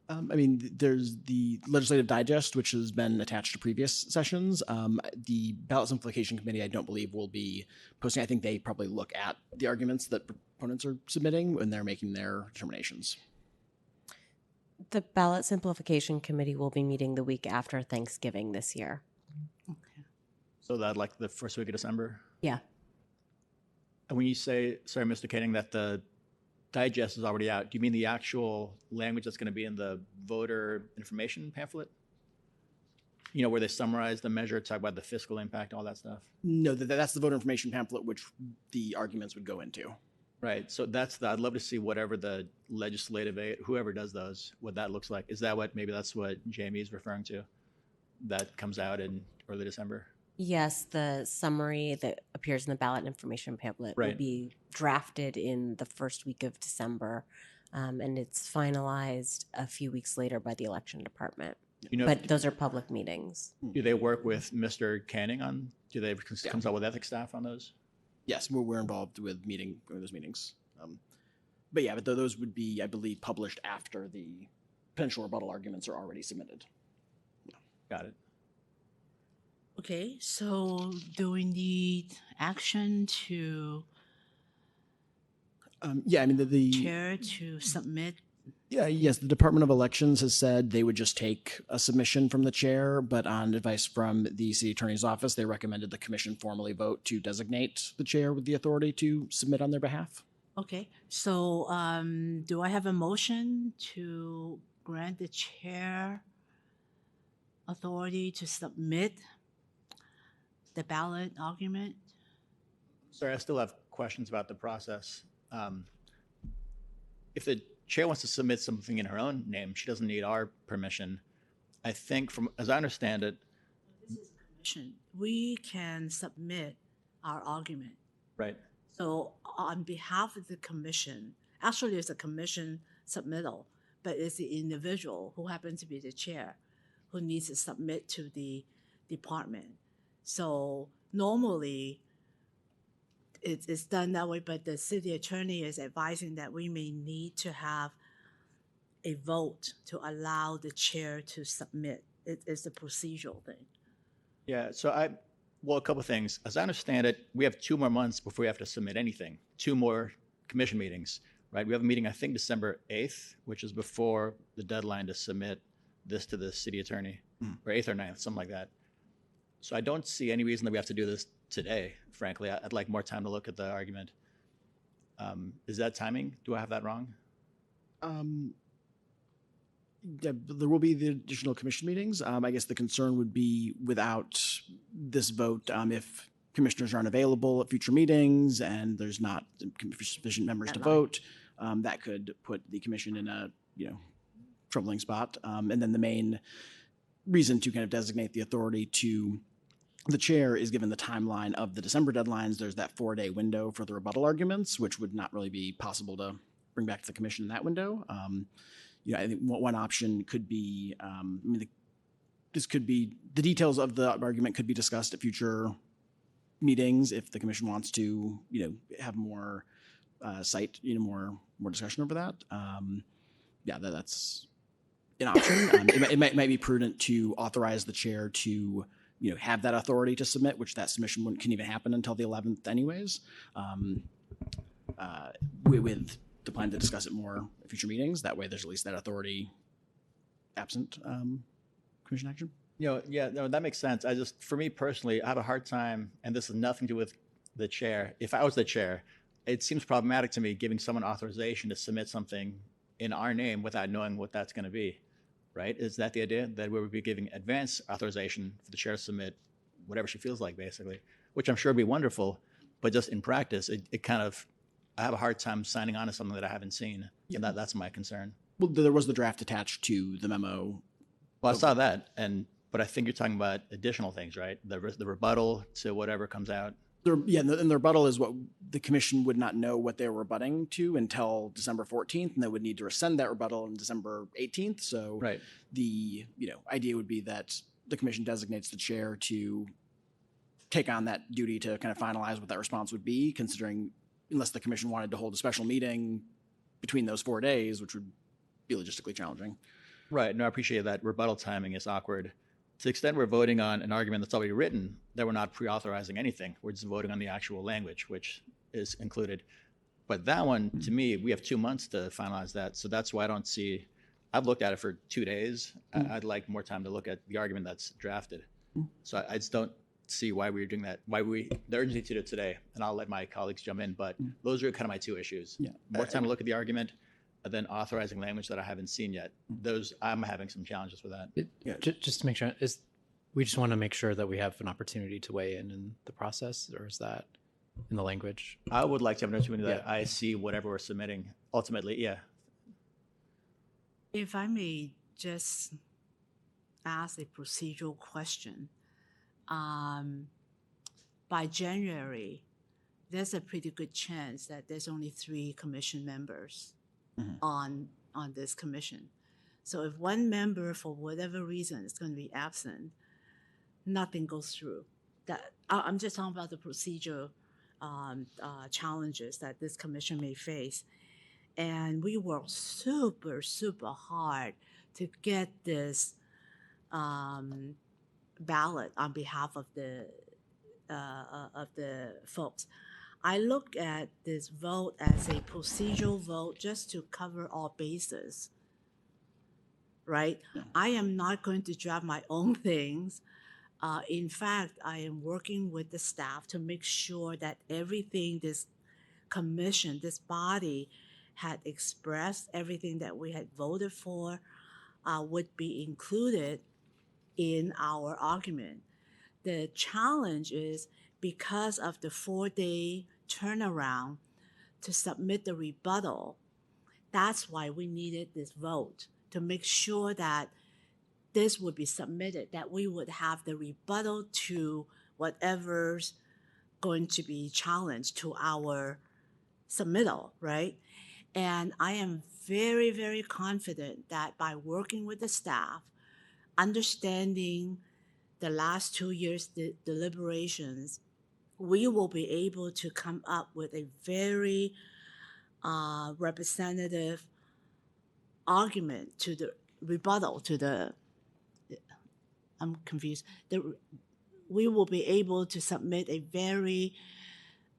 I mean, there's the legislative digest, which has been attached to previous sessions. The ballot simplification committee, I don't believe, will be posting. I think they probably look at the arguments that proponents are submitting when they're making their determinations. The ballot simplification committee will be meeting the week after Thanksgiving this year. So that like the first week of December? Yeah. And when you say, sorry, Mr. Koenig, that the digest is already out, do you mean the actual language that's going to be in the voter information pamphlet? You know, where they summarize the measure, talk about the fiscal impact, all that stuff? No, that's the voter information pamphlet, which the arguments would go into. Right. So that's I'd love to see whatever the legislative aid, whoever does those, what that looks like. Is that maybe that's what Jamie's referring to? That comes out in early December? Yes, the summary that appears in the ballot information pamphlet will be drafted in the first week of December, and it's finalized a few weeks later by the election department. But those are public meetings. Do they work with Mr. Canning on? Do they consult with ethics staff on those? Yes, we're involved with those meetings. But yeah, but those would be, I believe, published after the potential rebuttal arguments are already submitted. Got it. Okay, so do we need action to yeah, I mean the chair to submit? Yeah, yes, the Department of Elections has said they would just take a submission from the chair, but on advice from the city attorney's office, they recommended the commission formally vote to designate the chair with the authority to submit on their behalf. Okay, so do I have a motion to grant the chair authority to submit the ballot argument? Sorry, I still have questions about the process. If the chair wants to submit something in her own name, she doesn't need our permission. I think, as I understand it, we can submit our argument. Right. So on behalf of the commission, actually it's a commission submittal, but it's the individual who happens to be the chair who needs to submit to the department. So normally it's done that way, but the city attorney is advising that we may need to have a vote to allow the chair to submit. It's a procedural thing. Yeah, so a couple of things. As I understand it, we have 2 more months before we have to submit anything. 2 more commission meetings, right? We have a meeting, I think, December 8th, which is before the deadline to submit this to the city attorney, or 8th or 9th, something like that. So I don't see any reason that we have to do this today, frankly. I'd like more time to look at the argument. Is that timing? Do I have that wrong? Yeah, there will be the additional commission meetings. I guess the concern would be without this vote, if commissioners aren't available at future meetings and there's not sufficient members to vote, that could put the commission in a troubling spot. And then the main reason to kind of designate the authority to the chair is given the timeline of the December deadlines. There's that 4-day window for the rebuttal arguments, which would not really be possible to bring back to the commission in that window. I think one option could be, this could be, the details of the argument could be discussed at future meetings if the commission wants to, have more more discussion over that. That's an option. It might be prudent to authorize the chair to, have that authority to submit, which that submission couldn't even happen until the 11th anyways. With the plan to discuss it more at future meetings. That way there's at least that authority absent commission action. That makes sense. For me personally, I have a hard time, and this has nothing to do with the chair. If I was the chair, it seems problematic to me giving someone authorization to submit something in our name without knowing what that's going to be, right? Is that the idea, that we would be giving advance authorization for the chair to submit whatever she feels like, basically, which I'm sure would be wonderful, but just in practice, it kind of, I have a hard time signing on to something that I haven't seen. Yeah. And that's my concern. Well, there was the draft attached to the memo. Well, I saw that, but I think you're talking about additional things, right? The rebuttal to whatever comes out. And the rebuttal is what the commission would not know what they were rebutting to until December 14th, and they would need to rescind that rebuttal on December 18th. So the idea would be that the commission designates the chair to take on that duty to kind of finalize what that response would be, considering unless the commission wanted to hold a special meeting between those 4 days, which would be logistically challenging. Right. No, I appreciate that. Rebuttal timing is awkward. To the extent we're voting on an argument that's already written, that we're not pre-authorizing anything. We're just voting on the actual language, which is included. But that one, to me, we have 2 months to finalize that. So that's why I don't see, I've looked at it for 2 days. I'd like more time to look at the argument that's drafted. So I just don't see why we're doing that, the urgency to do it today. And I'll let my colleagues jump in, but those are kind of my 2 issues. More time to look at the argument, and then authorizing language that I haven't seen yet. Those, I'm having some challenges with that. Just to make sure, we just want to make sure that we have an opportunity to weigh in the process, or is that in the language? I would like to have an opportunity that I see whatever we're submitting. Ultimately, yeah. If I may just ask a procedural question. By January, there's a pretty good chance that there's only 3 commission members on this commission. So if one member, for whatever reason, is going to be absent, nothing goes through. I'm just talking about the procedural challenges that this commission may face. And we worked super, super hard to get this ballot on behalf of the folks. I look at this vote as a procedural vote just to cover all bases, right? I am not going to draft my own things. In fact, I am working with the staff to make sure that everything this commission, this body had expressed, everything that we had voted for would be included in our argument. The challenge is because of the 4-day turnaround to submit the rebuttal, that's why we needed this vote, to make sure that this would be submitted, that we would have the rebuttal to whatever's going to be challenged to our submittal, right? And I am very, very confident that by working with the staff, understanding the last 2 years' deliberations, we will be able to come up with a very representative argument to the rebuttal to the, I'm confused. We will be able to submit a very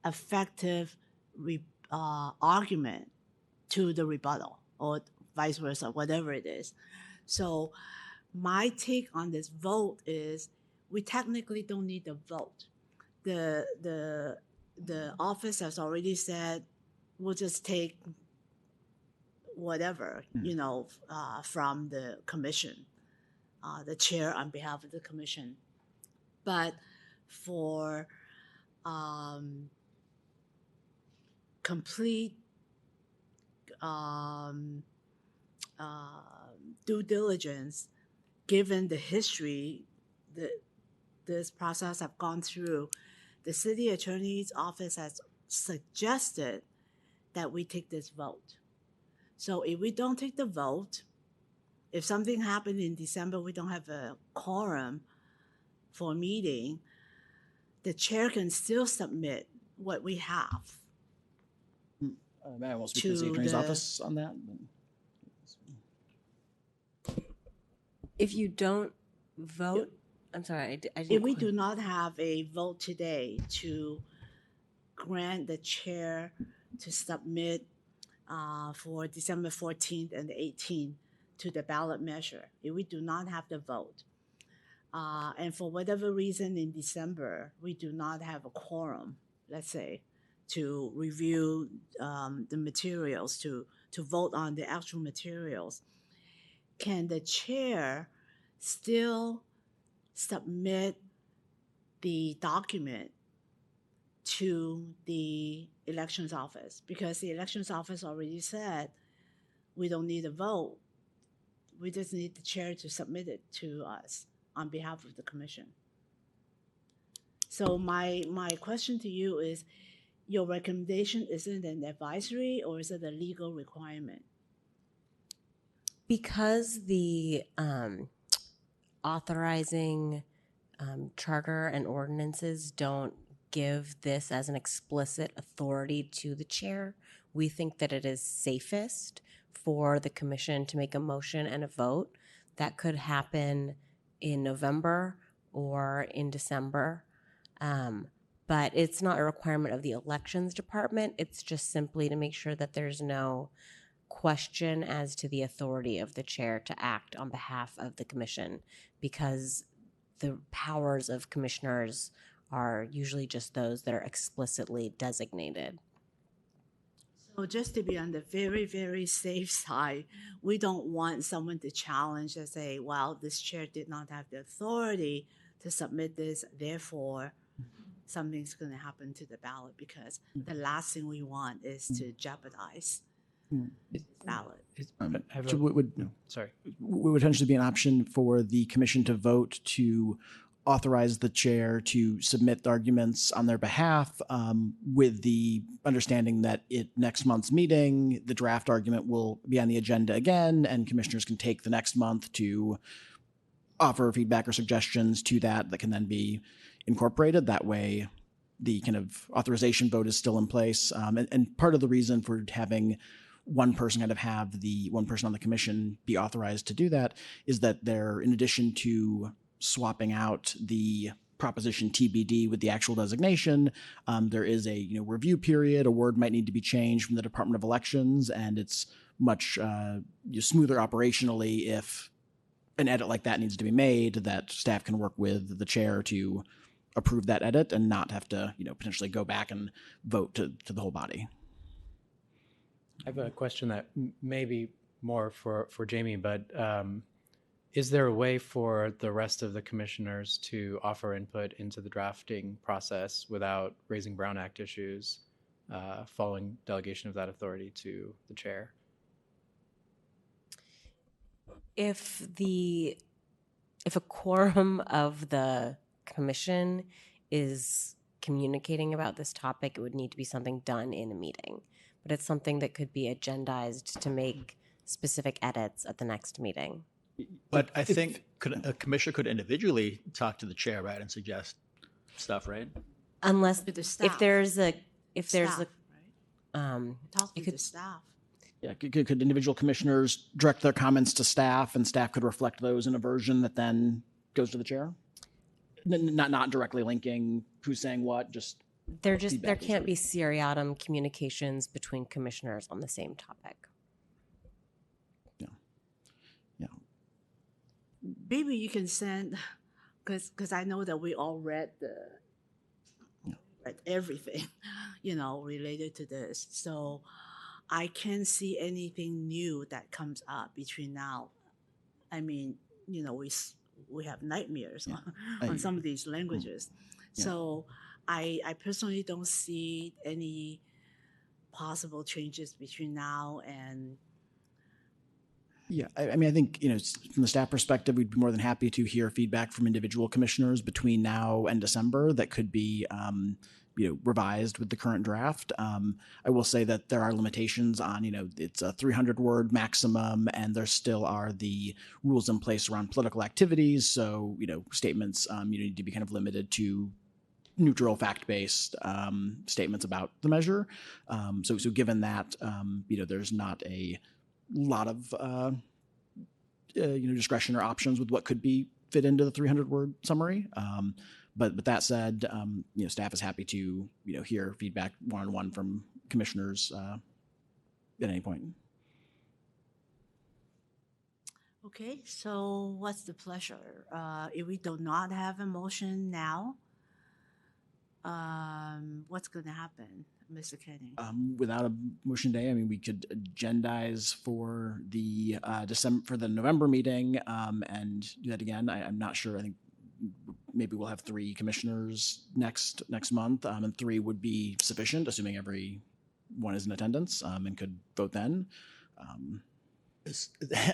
effective argument to the rebuttal, or vice versa, whatever it is. So my take on this vote is we technically don't need the vote. The office has already said we'll just take whatever, from the commission, the chair on behalf of the commission. But for complete due diligence, given the history that this process have gone through, the city attorney's office has suggested that we take this vote. So if we don't take the vote, if something happened in December, we don't have a quorum for a meeting, the chair can still submit what we have. May I will speak to the attorney's office on that? If you don't vote, I'm sorry, I didn't. If we do not have a vote today to grant the chair to submit for December 14th and the 18th to the ballot measure, if we do not have the vote, and for whatever reason in December, we do not have a quorum, let's say, to review the materials, to vote on the actual materials, can the chair still submit the document to the elections office? Because the elections office already said we don't need a vote. We just need the chair to submit it to us on behalf of the commission. So my question to you is, your recommendation isn't an advisory, or is it a legal requirement? Because the authorizing charter and ordinances don't give this as an explicit authority to the chair, we think that it is safest for the commission to make a motion and a vote. That could happen in November or in December. But it's not a requirement of the elections department. It's just simply to make sure that there's no question as to the authority of the chair to act on behalf of the commission, because the powers of commissioners are usually just those that are explicitly designated. So just to be on the very, very safe side, we don't want someone to challenge and say, well, this chair did not have the authority to submit this, therefore something's going to happen to the ballot, because the last thing we want is to jeopardize the ballot. Sorry. Would potentially be an option for the commission to vote to authorize the chair to submit the arguments on their behalf, with the understanding that at next month's meeting, the draft argument will be on the agenda again, and commissioners can take the next month to offer feedback or suggestions to that can then be incorporated. That way, the kind of authorization vote is still in place. And part of the reason for having one person on the commission be authorized to do that is that they're, in addition to swapping out the proposition TBD with the actual designation, there is a review period. A word might need to be changed from the Department of Elections, and it's much smoother operationally if an edit like that needs to be made, that staff can work with the chair to approve that edit and not have to potentially go back and vote to the whole body. I have a question that may be more for Jamie, but is there a way for the rest of the commissioners to offer input into the drafting process without raising Brown Act issues following delegation of that authority to the chair? If a quorum of the commission is communicating about this topic, it would need to be something done in a meeting. But it's something that could be agendized to make specific edits at the next meeting. But I think a commissioner could individually talk to the chair, right, and suggest stuff, right? Unless With the staff. if there's a Talk it to could- the staff. Yeah, could individual commissioners direct their comments to staff, and staff could reflect those in a version that then goes to the chair? Not directly linking who's saying what, just there feedback can't be seriatim communications between commissioners on the same topic. Maybe you can send, because I know that we all read everything, related to this. So I can't see anything new that comes up between now. I mean, we have nightmares on some of these languages. Yeah. So I personally don't see any possible changes between now and. Yeah, I mean, I think, from the staff perspective, we'd be more than happy to hear feedback from individual commissioners between now and December that could be, revised with the current draft. I will say that there are limitations on, it's a 300-word maximum, and there still are the rules in place around political activities. So, statements, need to be kind of limited to neutral, fact-based statements about the measure. So given that, there's not a lot of discretion or options with what could be fit into the 300-word summary. But that said, staff is happy to hear feedback one-on-one from commissioners at any point. Okay, so what's the pleasure? If we do not have a motion now, what's going to happen, Mr. Kenny? Without a motion day, I mean, we could agendize for the November meeting and do that again. I'm not sure. I think maybe we'll have 3 commissioners next month, and 3 would be sufficient, assuming everyone is in attendance and could vote then.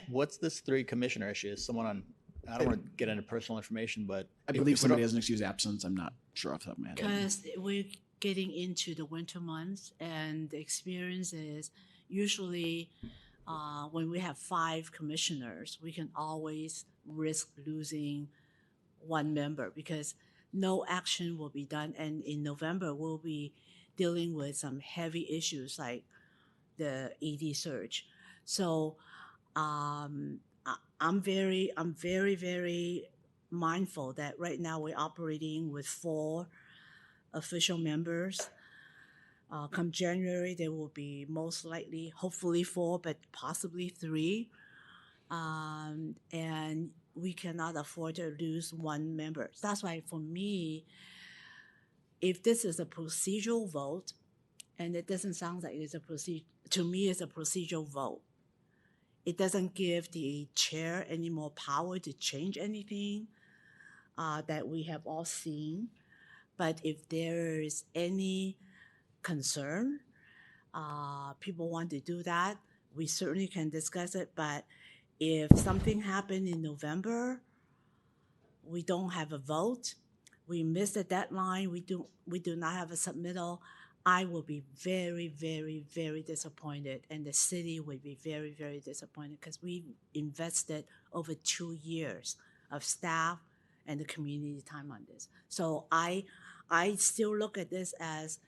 What's this 3 commissioner issue? Is someone on? I don't want to get into personal information, but I believe somebody has an excused absence. I'm not sure off the top of my head. Because we're getting into the winter months, and the experience is usually when we have 5 commissioners, we can always risk losing 1 member because no action will be done. And in November, we'll be dealing with some heavy issues like the ED surge. So I'm very, very mindful that right now we're operating with 4 official members. Come January, there will be most likely, hopefully 4, but possibly 3. And we cannot afford to lose 1 member. That's why for me, if this is a procedural vote, and it doesn't sound like it's a to me it's a procedural vote. It doesn't give the chair any more power to change anything that we have all seen. But if there is any concern, people want to do that, we certainly can discuss it. But if something happened in November, we don't have a vote, we miss the deadline, we do not have a submittal, I will be very, very, very disappointed, and the city will be very, very disappointed because we invested over 2 years of staff and the community time on this. So I still look at this as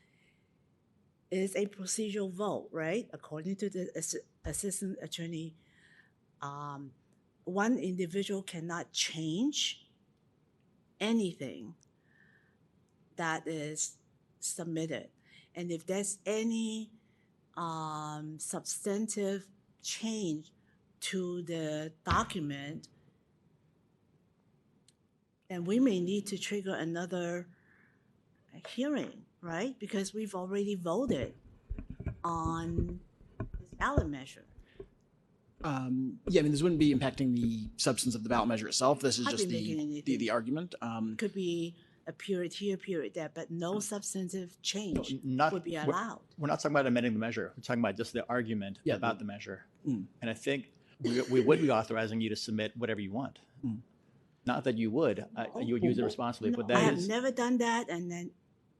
is a procedural vote, right? According to the assistant attorney, one individual cannot change anything that is submitted. And if there's any substantive change to the document, then we may need to trigger another hearing, right? Because we've already voted on this ballot measure. Yeah, I mean, this wouldn't be impacting the substance of the ballot measure itself. This is just the argument. Could be a period here, period there, but no substantive change would be We're allowed. not talking about amending the measure. We're talking about just the argument about the measure. And I think we would be authorizing you to submit whatever you want. Not that you would. You would use it responsibly, but I that have is. never done that, and then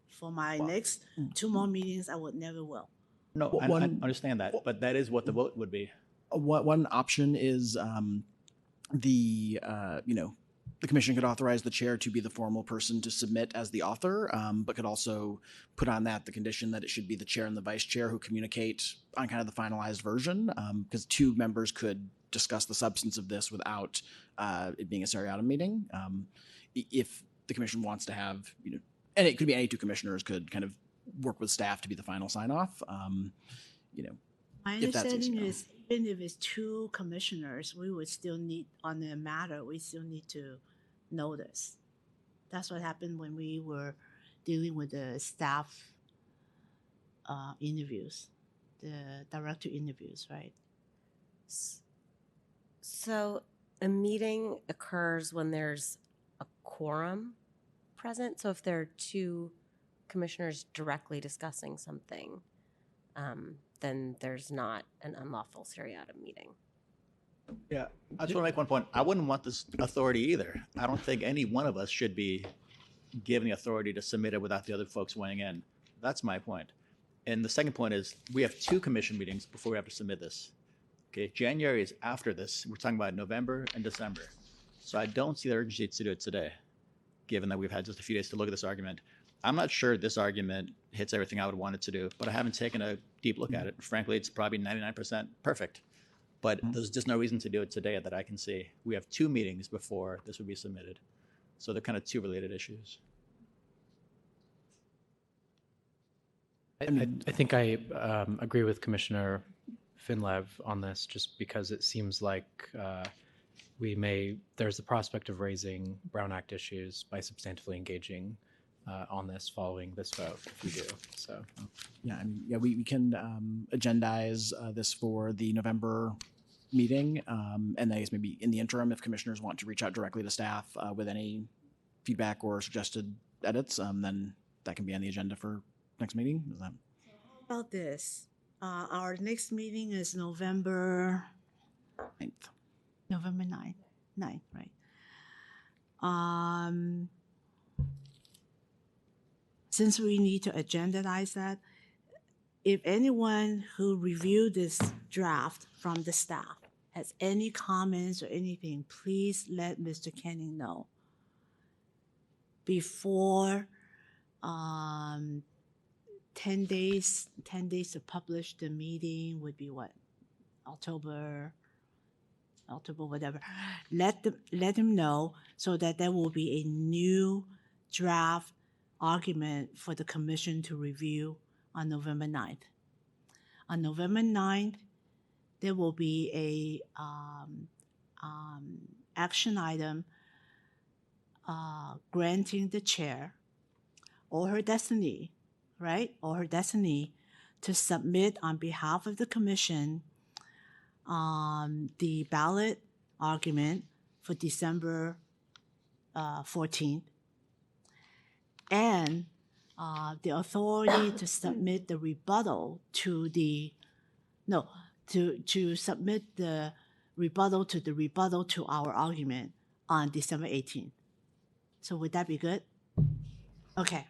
for my next 2 more meetings, I would never will. No, I understand that, but that is what the vote would be. One option is the commission could authorize the chair to be the formal person to submit as the author, but could also put on that the condition that it should be the chair and the vice chair who communicate on kind of the finalized version, because 2 members could discuss the substance of this without it being a seriatim meeting. If the commission wants to have, and it could be any 2 commissioners could kind of work with staff to be the final sign off. My understanding is even if it's 2 commissioners, we would still need, on the matter, we still need to notice. That's what happened when we were dealing with the staff interviews, the director interviews, right? So a meeting occurs when there's a quorum present. So if there are 2 commissioners directly discussing something, then there's not an unlawful seriatim meeting. Yeah, I just want to make one point. I wouldn't want this authority either. I don't think any one of us should be given the authority to submit it without the other folks weighing in. That's my point. And the second point is we have 2 commission meetings before we have to submit this. Okay, January is after this. We're talking about November and December. So I don't see the urgency to do it today, given that we've had just a few days to look at this argument. I'm not sure this argument hits everything I would want it to do, but I haven't taken a deep look at it. Frankly, it's probably 99% perfect, but there's just no reason to do it today that I can see. We have 2 meetings before this would be submitted. So they're kind of 2 related issues. I think I agree with Commissioner Finlev on this, just because it seems like there's the prospect of raising Brown Act issues by substantively engaging on this following this vote, if we do. So, yeah, I mean, we can agendize this for the November meeting, and I guess maybe in the interim, if commissioners want to reach out directly to staff with any feedback or suggested edits, then that can be on the agenda for next meeting. Is that? How about this? Our next meeting is November 9th. November 9th, right? Since we need to agendize that, if anyone who reviewed this draft from the staff has any comments or anything, please let Mr. Canning know. Before 10 days to publish the meeting would be what? October whatever. Let them know so that there will be a new draft argument for the commission to review on November 9th. On November 9th, there will be a action item granting the chair or her designee, right? Or her designee to submit on behalf of the commission the ballot argument for December 14th and the authority to submit the rebuttal to submit the rebuttal to our argument on December 18th. So would that be good? Okay.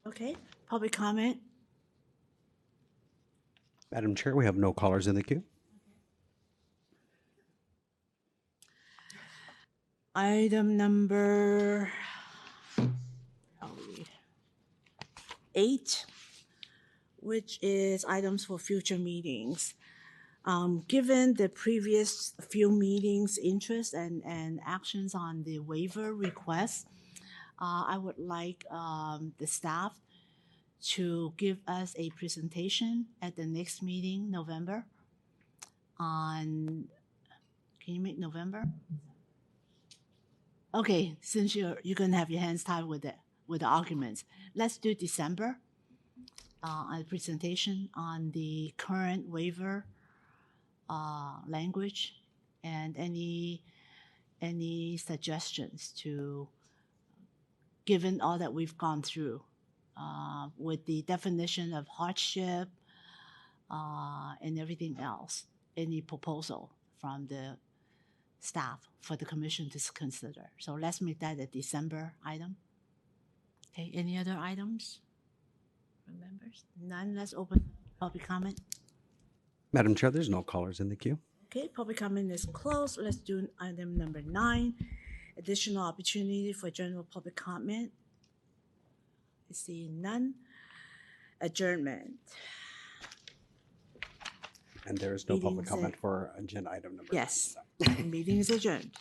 Okay, public comment? Madam Chair, we have no callers in the queue. Item number 8, which is items for future meetings. Given the previous few meetings' interest and actions on the waiver request, I would like the staff to give us a presentation at the next meeting, November, on, can you make November? Okay, since you're gonna have your hands tied with the arguments, let's do December, a presentation on the current waiver language and any suggestions to, given all that we've gone through with the definition of hardship and everything else, any proposal from the staff for the commission to consider. So let's make that a December item. Okay, any other items from members? None, let's open public comment. Madam Chair, there's no callers in the queue. Okay, public comment is closed. Let's do item number 9, additional opportunity for general public comment. I see none. Adjournment. And there is no public comment for agenda item number. Yes, meeting is adjourned.